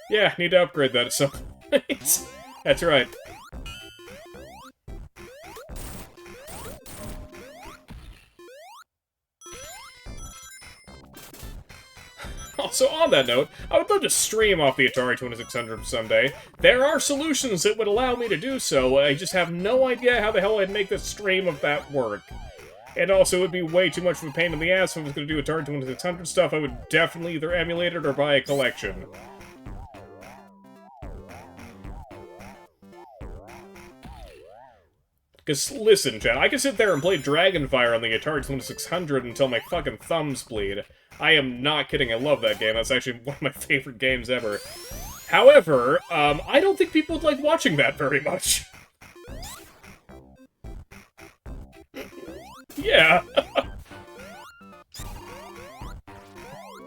Yeah, need to upgrade that at some point. That's right. Also, on that note, I would love to stream off the Atari 2600 someday. There are solutions that would allow me to do so, I just have no idea how the hell I'd make the stream of that work. And also, it would be way too much of a pain in the ass if I was going to do Atari 2600 stuff. I would definitely either emulate it or buy a collection. Because, listen, Chad, I can sit there and play Dragonfire on the Atari 2600 until my fucking thumbs bleed. I am not kidding, I love that game. That's actually one of my favorite games ever. However, I don't think people would like watching that very much. Yeah.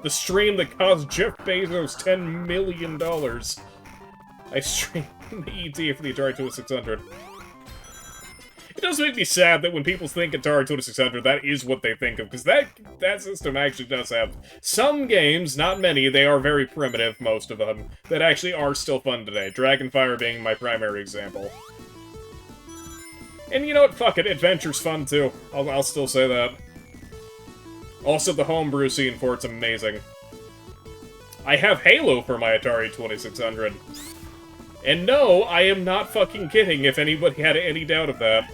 The stream that cost Jeff Bezos $10 million. I streamed ET for the Atari 2600. It does make me sad that when people think Atari 2600, that is what they think of, because that system actually does have some games, not many, they are very primitive, most of them, that actually are still fun today. Dragonfire being my primary example. And you know what? Fuck it, Adventure's fun too. I'll still say that. Also, the homebrew scene for it's amazing. I have Halo for my Atari 2600. And no, I am not fucking kidding if anybody had any doubt of that.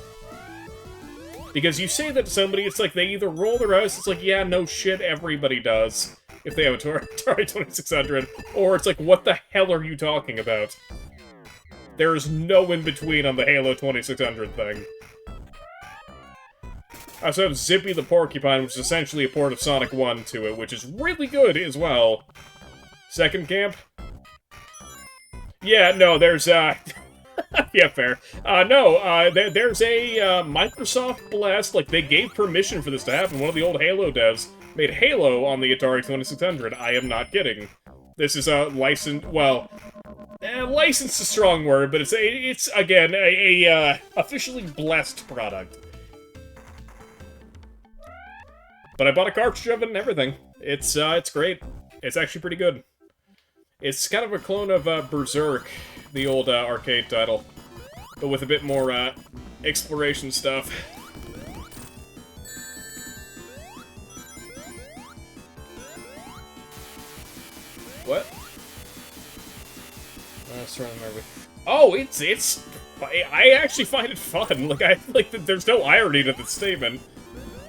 Because you say that to somebody, it's like they either roll their eyes, it's like, yeah, no shit, everybody does. If they have a Atari 2600. Or it's like, what the hell are you talking about? There is no in-between on the Halo 2600 thing. I also have Zippy the Porcupine, which is essentially a port of Sonic 1 to it, which is really good as well. Second camp? Yeah, no, there's, yeah, fair. There's a, Microsoft blast, like, they gave permission for this to happen. One of the old Halo devs made Halo on the Atari 2600. I am not kidding. This is a licensed, well, licensed is a strong word, but it's again, a officially blessed product. But I bought a cartridge of it and everything. It's great. It's actually pretty good. It's kind of a clone of Berserk, the old arcade title, but with a bit more exploration stuff. What? Oh, it's. I actually find it fun. Like there's no irony to the statement.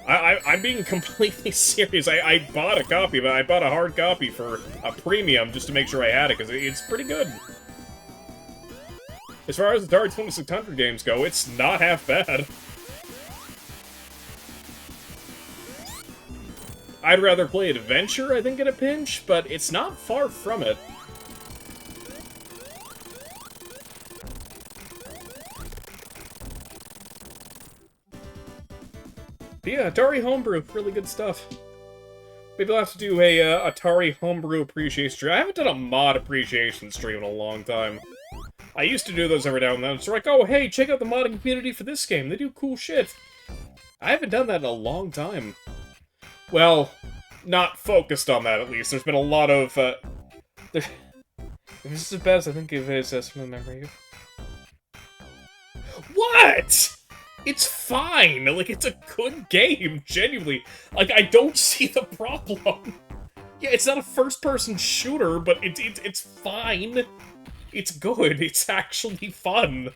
I'm being completely serious. I bought a copy, but I bought a hard copy for a premium just to make sure I had it, because it's pretty good. As far as the Atari 2600 games go, it's not half bad. I'd rather play Adventure, I think, in a pinch, but it's not far from it. But yeah, Atari Homebrew, really good stuff. Maybe I'll have to do a Atari Homebrew appreciation stream. I haven't done a mod appreciation stream in a long time. I used to do those every now and then. It's like, oh, hey, check out the modding community for this game. They do cool shit. I haven't done that in a long time. Well, not focused on that, at least. There's been a lot of, This is as bad as I think it is, as from memory. What?! It's fine! Like, it's a good game, genuinely. Like, I don't see the problem. Yeah, it's not a first-person shooter, but it's fine. It's good. It's actually fun.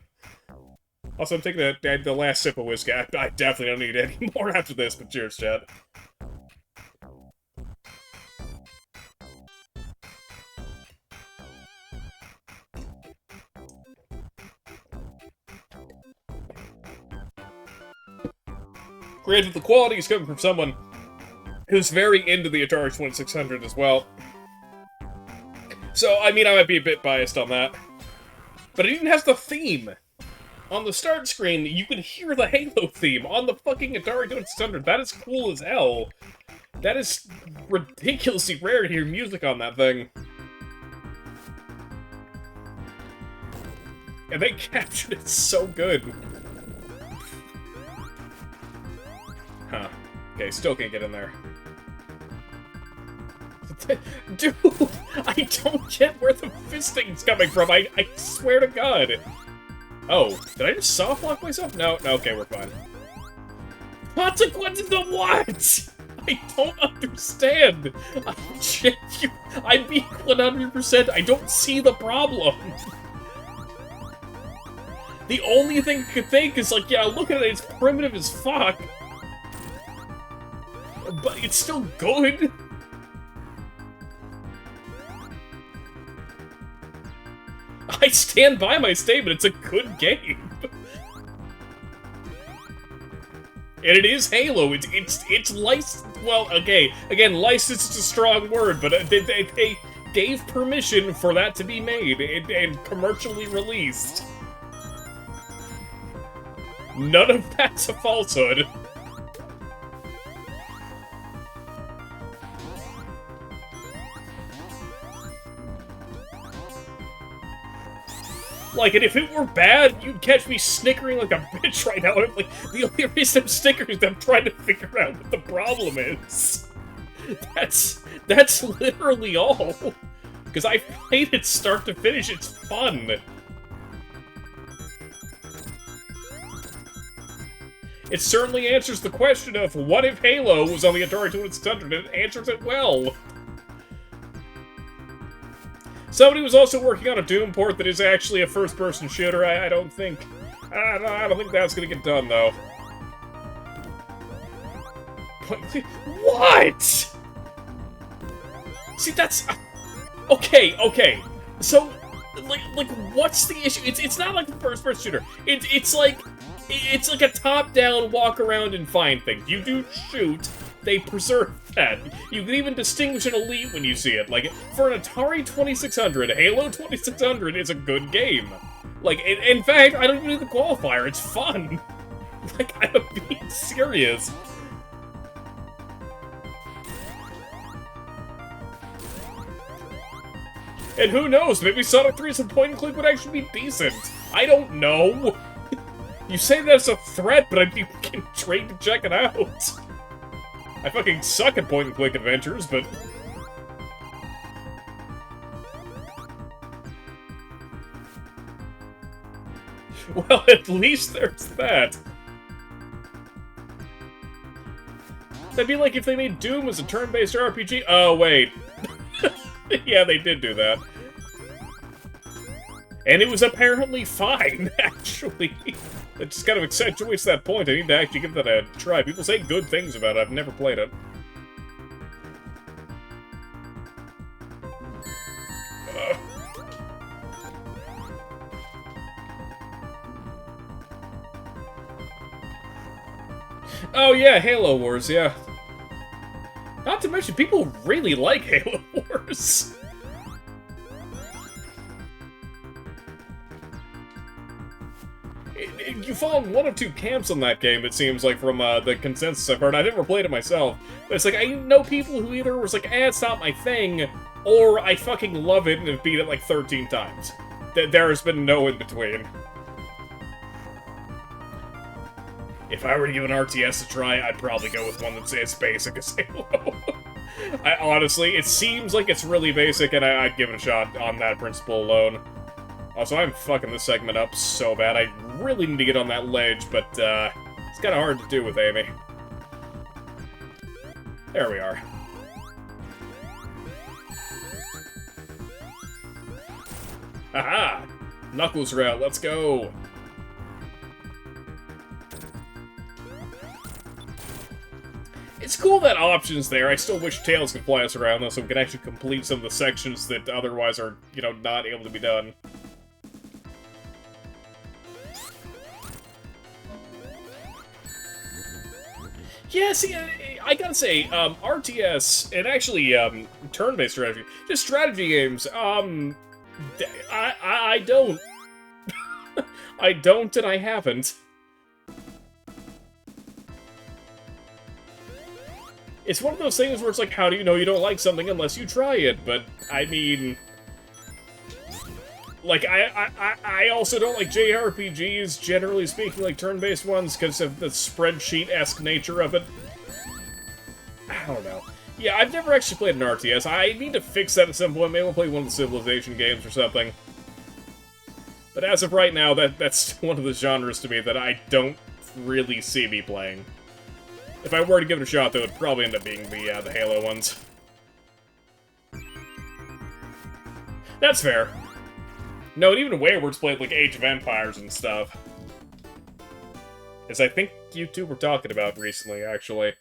Also, I'm taking the last sip of whiskey. I definitely don't need any more after this, but cheers, chat. Granted, the quality is coming from someone who's very into the Atari 2600 as well. So, I mean, I might be a bit biased on that. But it even has the theme. On the start screen, you can hear the Halo theme on the fucking Atari 2600. That is cool as hell. That is ridiculously rare to hear music on that thing. And they captured it so good. Huh. Okay, still can't get in there. Dude, I don't get where the fisting's coming from, I swear to God. Oh, did I just softlock myself? No, okay, we're fine. Consequences of what? I don't understand. I'm being 100%, I don't see the problem. The only thing I could think is like, yeah, look at it, it's primitive as fuck. But it's still good. I stand by my statement, it's a good game. And it is Halo, it's licensed, well, okay, again, licensed is a strong word, but they gave permission for that to be made and commercially released. None of that's a falsehood. Like, and if it were bad, you'd catch me snickering like a bitch right now. Like, the only reason I'm snickering is I'm trying to figure out what the problem is. That's literally all. Because I played it start to finish, it's fun. It certainly answers the question of what if Halo was on the Atari 2600, and it answers it well. Somebody was also working on a Doom port that is actually a first-person shooter. I don't think that's gonna get done, though. What? See, that's... Okay. So, like, what's the issue? It's not like the first-person shooter. It's like a top-down walk around and find thing. You do shoot, they preserve that. You can even distinguish an elite when you see it. Like, for an Atari 2600, Halo 2600 is a good game. Like, in fact, I don't even need the qualifier, it's fun. Like, I'm being serious. And who knows, maybe Sonic 3's a point-and-click would actually be decent. I don't know. You say that as a threat, but I'd be fucking trained to check it out. I fucking suck at point-and-click adventures, but... Well, at least there's that. That'd be like if they made Doom as a turn-based RPG. Oh, wait. Yeah, they did do that. And it was apparently fine, actually. It just kind of accentuates that point. I need to actually give that a try. People say good things about it. I've never played it. Oh yeah, Halo Wars, yeah. Not to mention, people really like Halo Wars. You fall in one of two camps on that game, it seems like, from the consensus I've heard. I never played it myself, but it's like, I know people who either was like, it's not my thing, or I fucking love it and have beat it like 13 times. There has been no in-between. If I were to give an RTS a try, I'd probably go with one that's as basic as Halo. Honestly, it seems like it's really basic, and I'd give it a shot on that principle alone. Also, I'm fucking this segment up so bad. I really need to get on that ledge, but it's kind of hard to do with Amy. There we are. Haha! Knuckles are out, let's go! It's cool that option's there. I still wish Tails could fly us around, though, so we can actually complete some of the sections that otherwise are, you know, not able to be done. Yeah, see, I gotta say, RTS, and actually, turn-based strategy, just strategy games, I don't. I don't, and I haven't. It's one of those things where it's like, how do you know you don't like something unless you try it? But, I mean... Like, I also don't like JRPGs, generally speaking, like turn-based ones, because of the spreadsheet-esque nature of it. I don't know. Yeah, I've never actually played an RTS. I need to fix that at some point. Maybe we'll play one of the Civilization games or something. But as of right now, that's one of the genres to me that I don't really see me playing. If I were to give it a shot, though, it would probably end up being the Halo ones. That's fair. No, and even Wayward's played, like, Age of Empires and stuff. As I think you two were talking about recently, actually.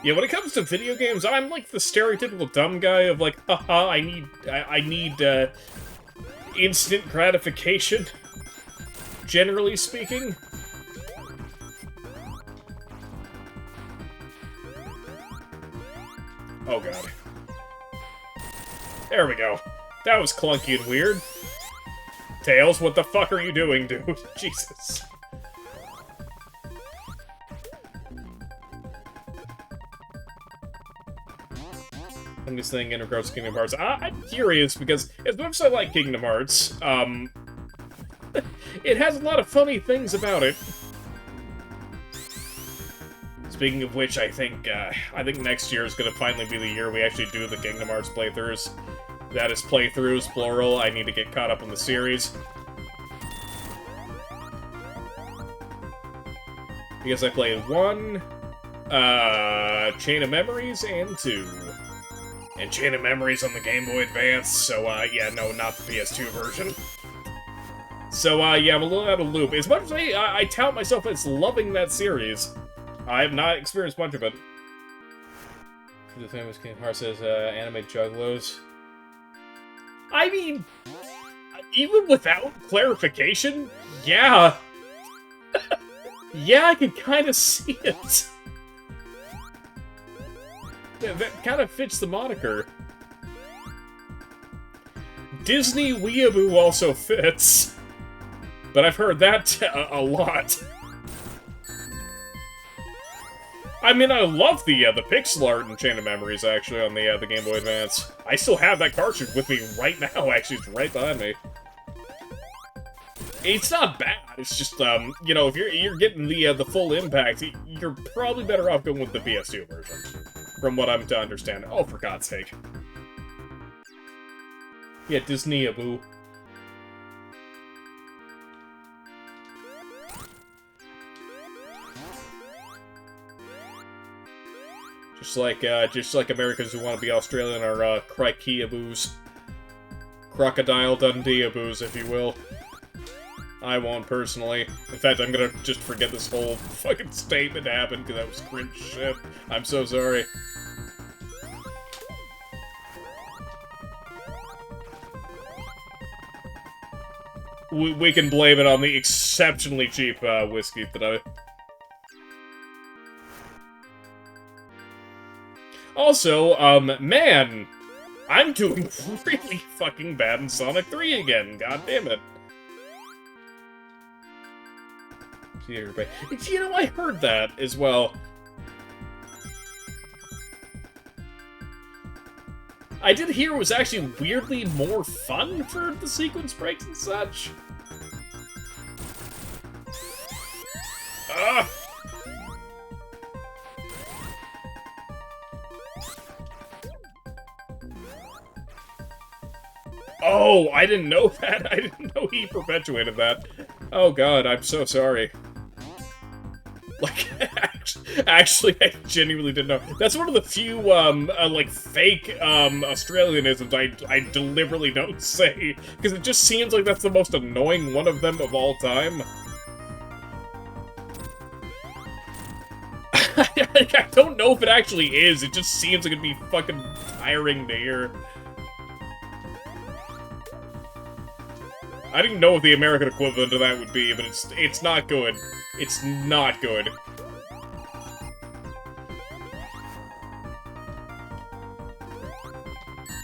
Yeah, when it comes to video games, I'm like the stereotypical dumb guy of like, haha, I need instant gratification, generally speaking. Oh god. There we go. That was clunky and weird. Tails, what the fuck are you doing, dude? Jesus. I'm just thinking in regards to Kingdom Hearts. I'm curious, because as much as I like Kingdom Hearts, it has a lot of funny things about it. Speaking of which, I think next year is gonna finally be the year we actually do the Kingdom Hearts playthroughs. That is playthroughs, plural. I need to get caught up in the series. Because I played 1, Chain of Memories, and 2. And Chain of Memories on the Game Boy Advance, so, yeah, no, not the PS2 version. So, yeah, I'm a little out of loop. As much as I tout myself as loving that series, I have not experienced much of it. For the famous Kingdom Hearts says, anime juggalos. I mean, even without clarification, yeah. Yeah, I can kind of see it. Yeah, that kind of fits the moniker. Disney Weeaboo also fits. But I've heard that a lot. I mean, I love the pixel art in Chain of Memories, actually, on the Game Boy Advance. I still have that cartridge with me right now, actually. It's right behind me. It's not bad. It's just, you know, if you're getting the full impact, you're probably better off going with the PS2 version, from what I'm to understand. Oh, for God's sake. Yeah, Disney-a-boo. Just like Americans who want to be Australian are, crikey-a-boos. Crocodile Dundee-a-boos, if you will. I won't, personally. In fact, I'm gonna just forget this whole fucking statement happened, because that was cringe shit. I'm so sorry. We can blame it on the exceptionally cheap, whiskey that I... Also, man, I'm doing really fucking bad in Sonic 3 again, god damn it. See everybody. You know, I heard that as well. I did hear it was actually weirdly more fun for the sequence breaks and such. Ugh! Oh, I didn't know that. I didn't know he perpetuated that. Oh god, I'm so sorry. Like, actually, I genuinely didn't know. That's one of the few, like, fake, Australianisms I deliberately don't say, because it just seems like that's the most annoying one of them of all time. I don't know if it actually is, it just seems like it'd be fucking tiring to hear. I didn't know what the American equivalent of that would be, but it's not good. It's not good.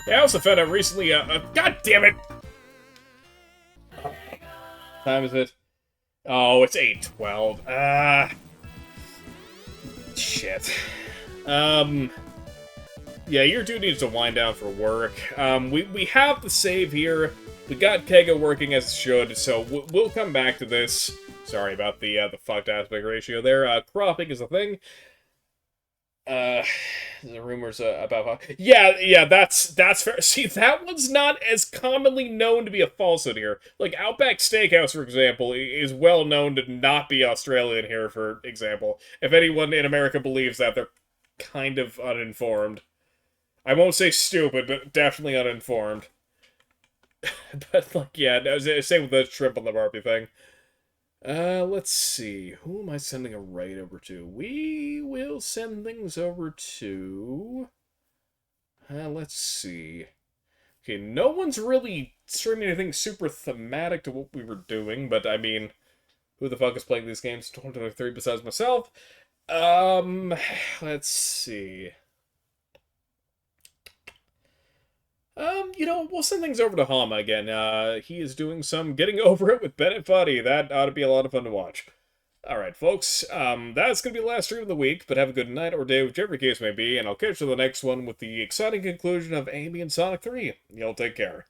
Yeah, I also found out recently, God damn it! Time is it? Oh, it's 8:12. Shit. Yeah, your dude needs to wind down for work. We have the save here. We got Kega working as it should, so we'll come back to this. Sorry about the fucked aspect ratio there. Cropping is a thing. The rumors about... Yeah, that's fair. See, that one's not as commonly known to be a falsehood here. Like, Outback Steakhouse, for example, is well known to not be Australian here, for example. If anyone in America believes that, they're kind of uninformed. I won't say stupid, but definitely uninformed. But, like, yeah, same with the shrimp on the Barbie thing. Let's see. Who am I sending a raid over to? We will send things over to... let's see. Okay, no one's really streaming anything super thematic to what we were doing, but, I mean, who the fuck is playing these games in 2023 besides myself? Let's see. You know, we'll send things over to Hama again. He is doing some getting over it with Bennett Fuddy. That ought to be a lot of fun to watch. Alright, folks, that's gonna be the last stream of the week, but have a good night or day, whichever case may be, and I'll catch you in the next one with the exciting conclusion of Amy and Sonic 3. Y'all take care.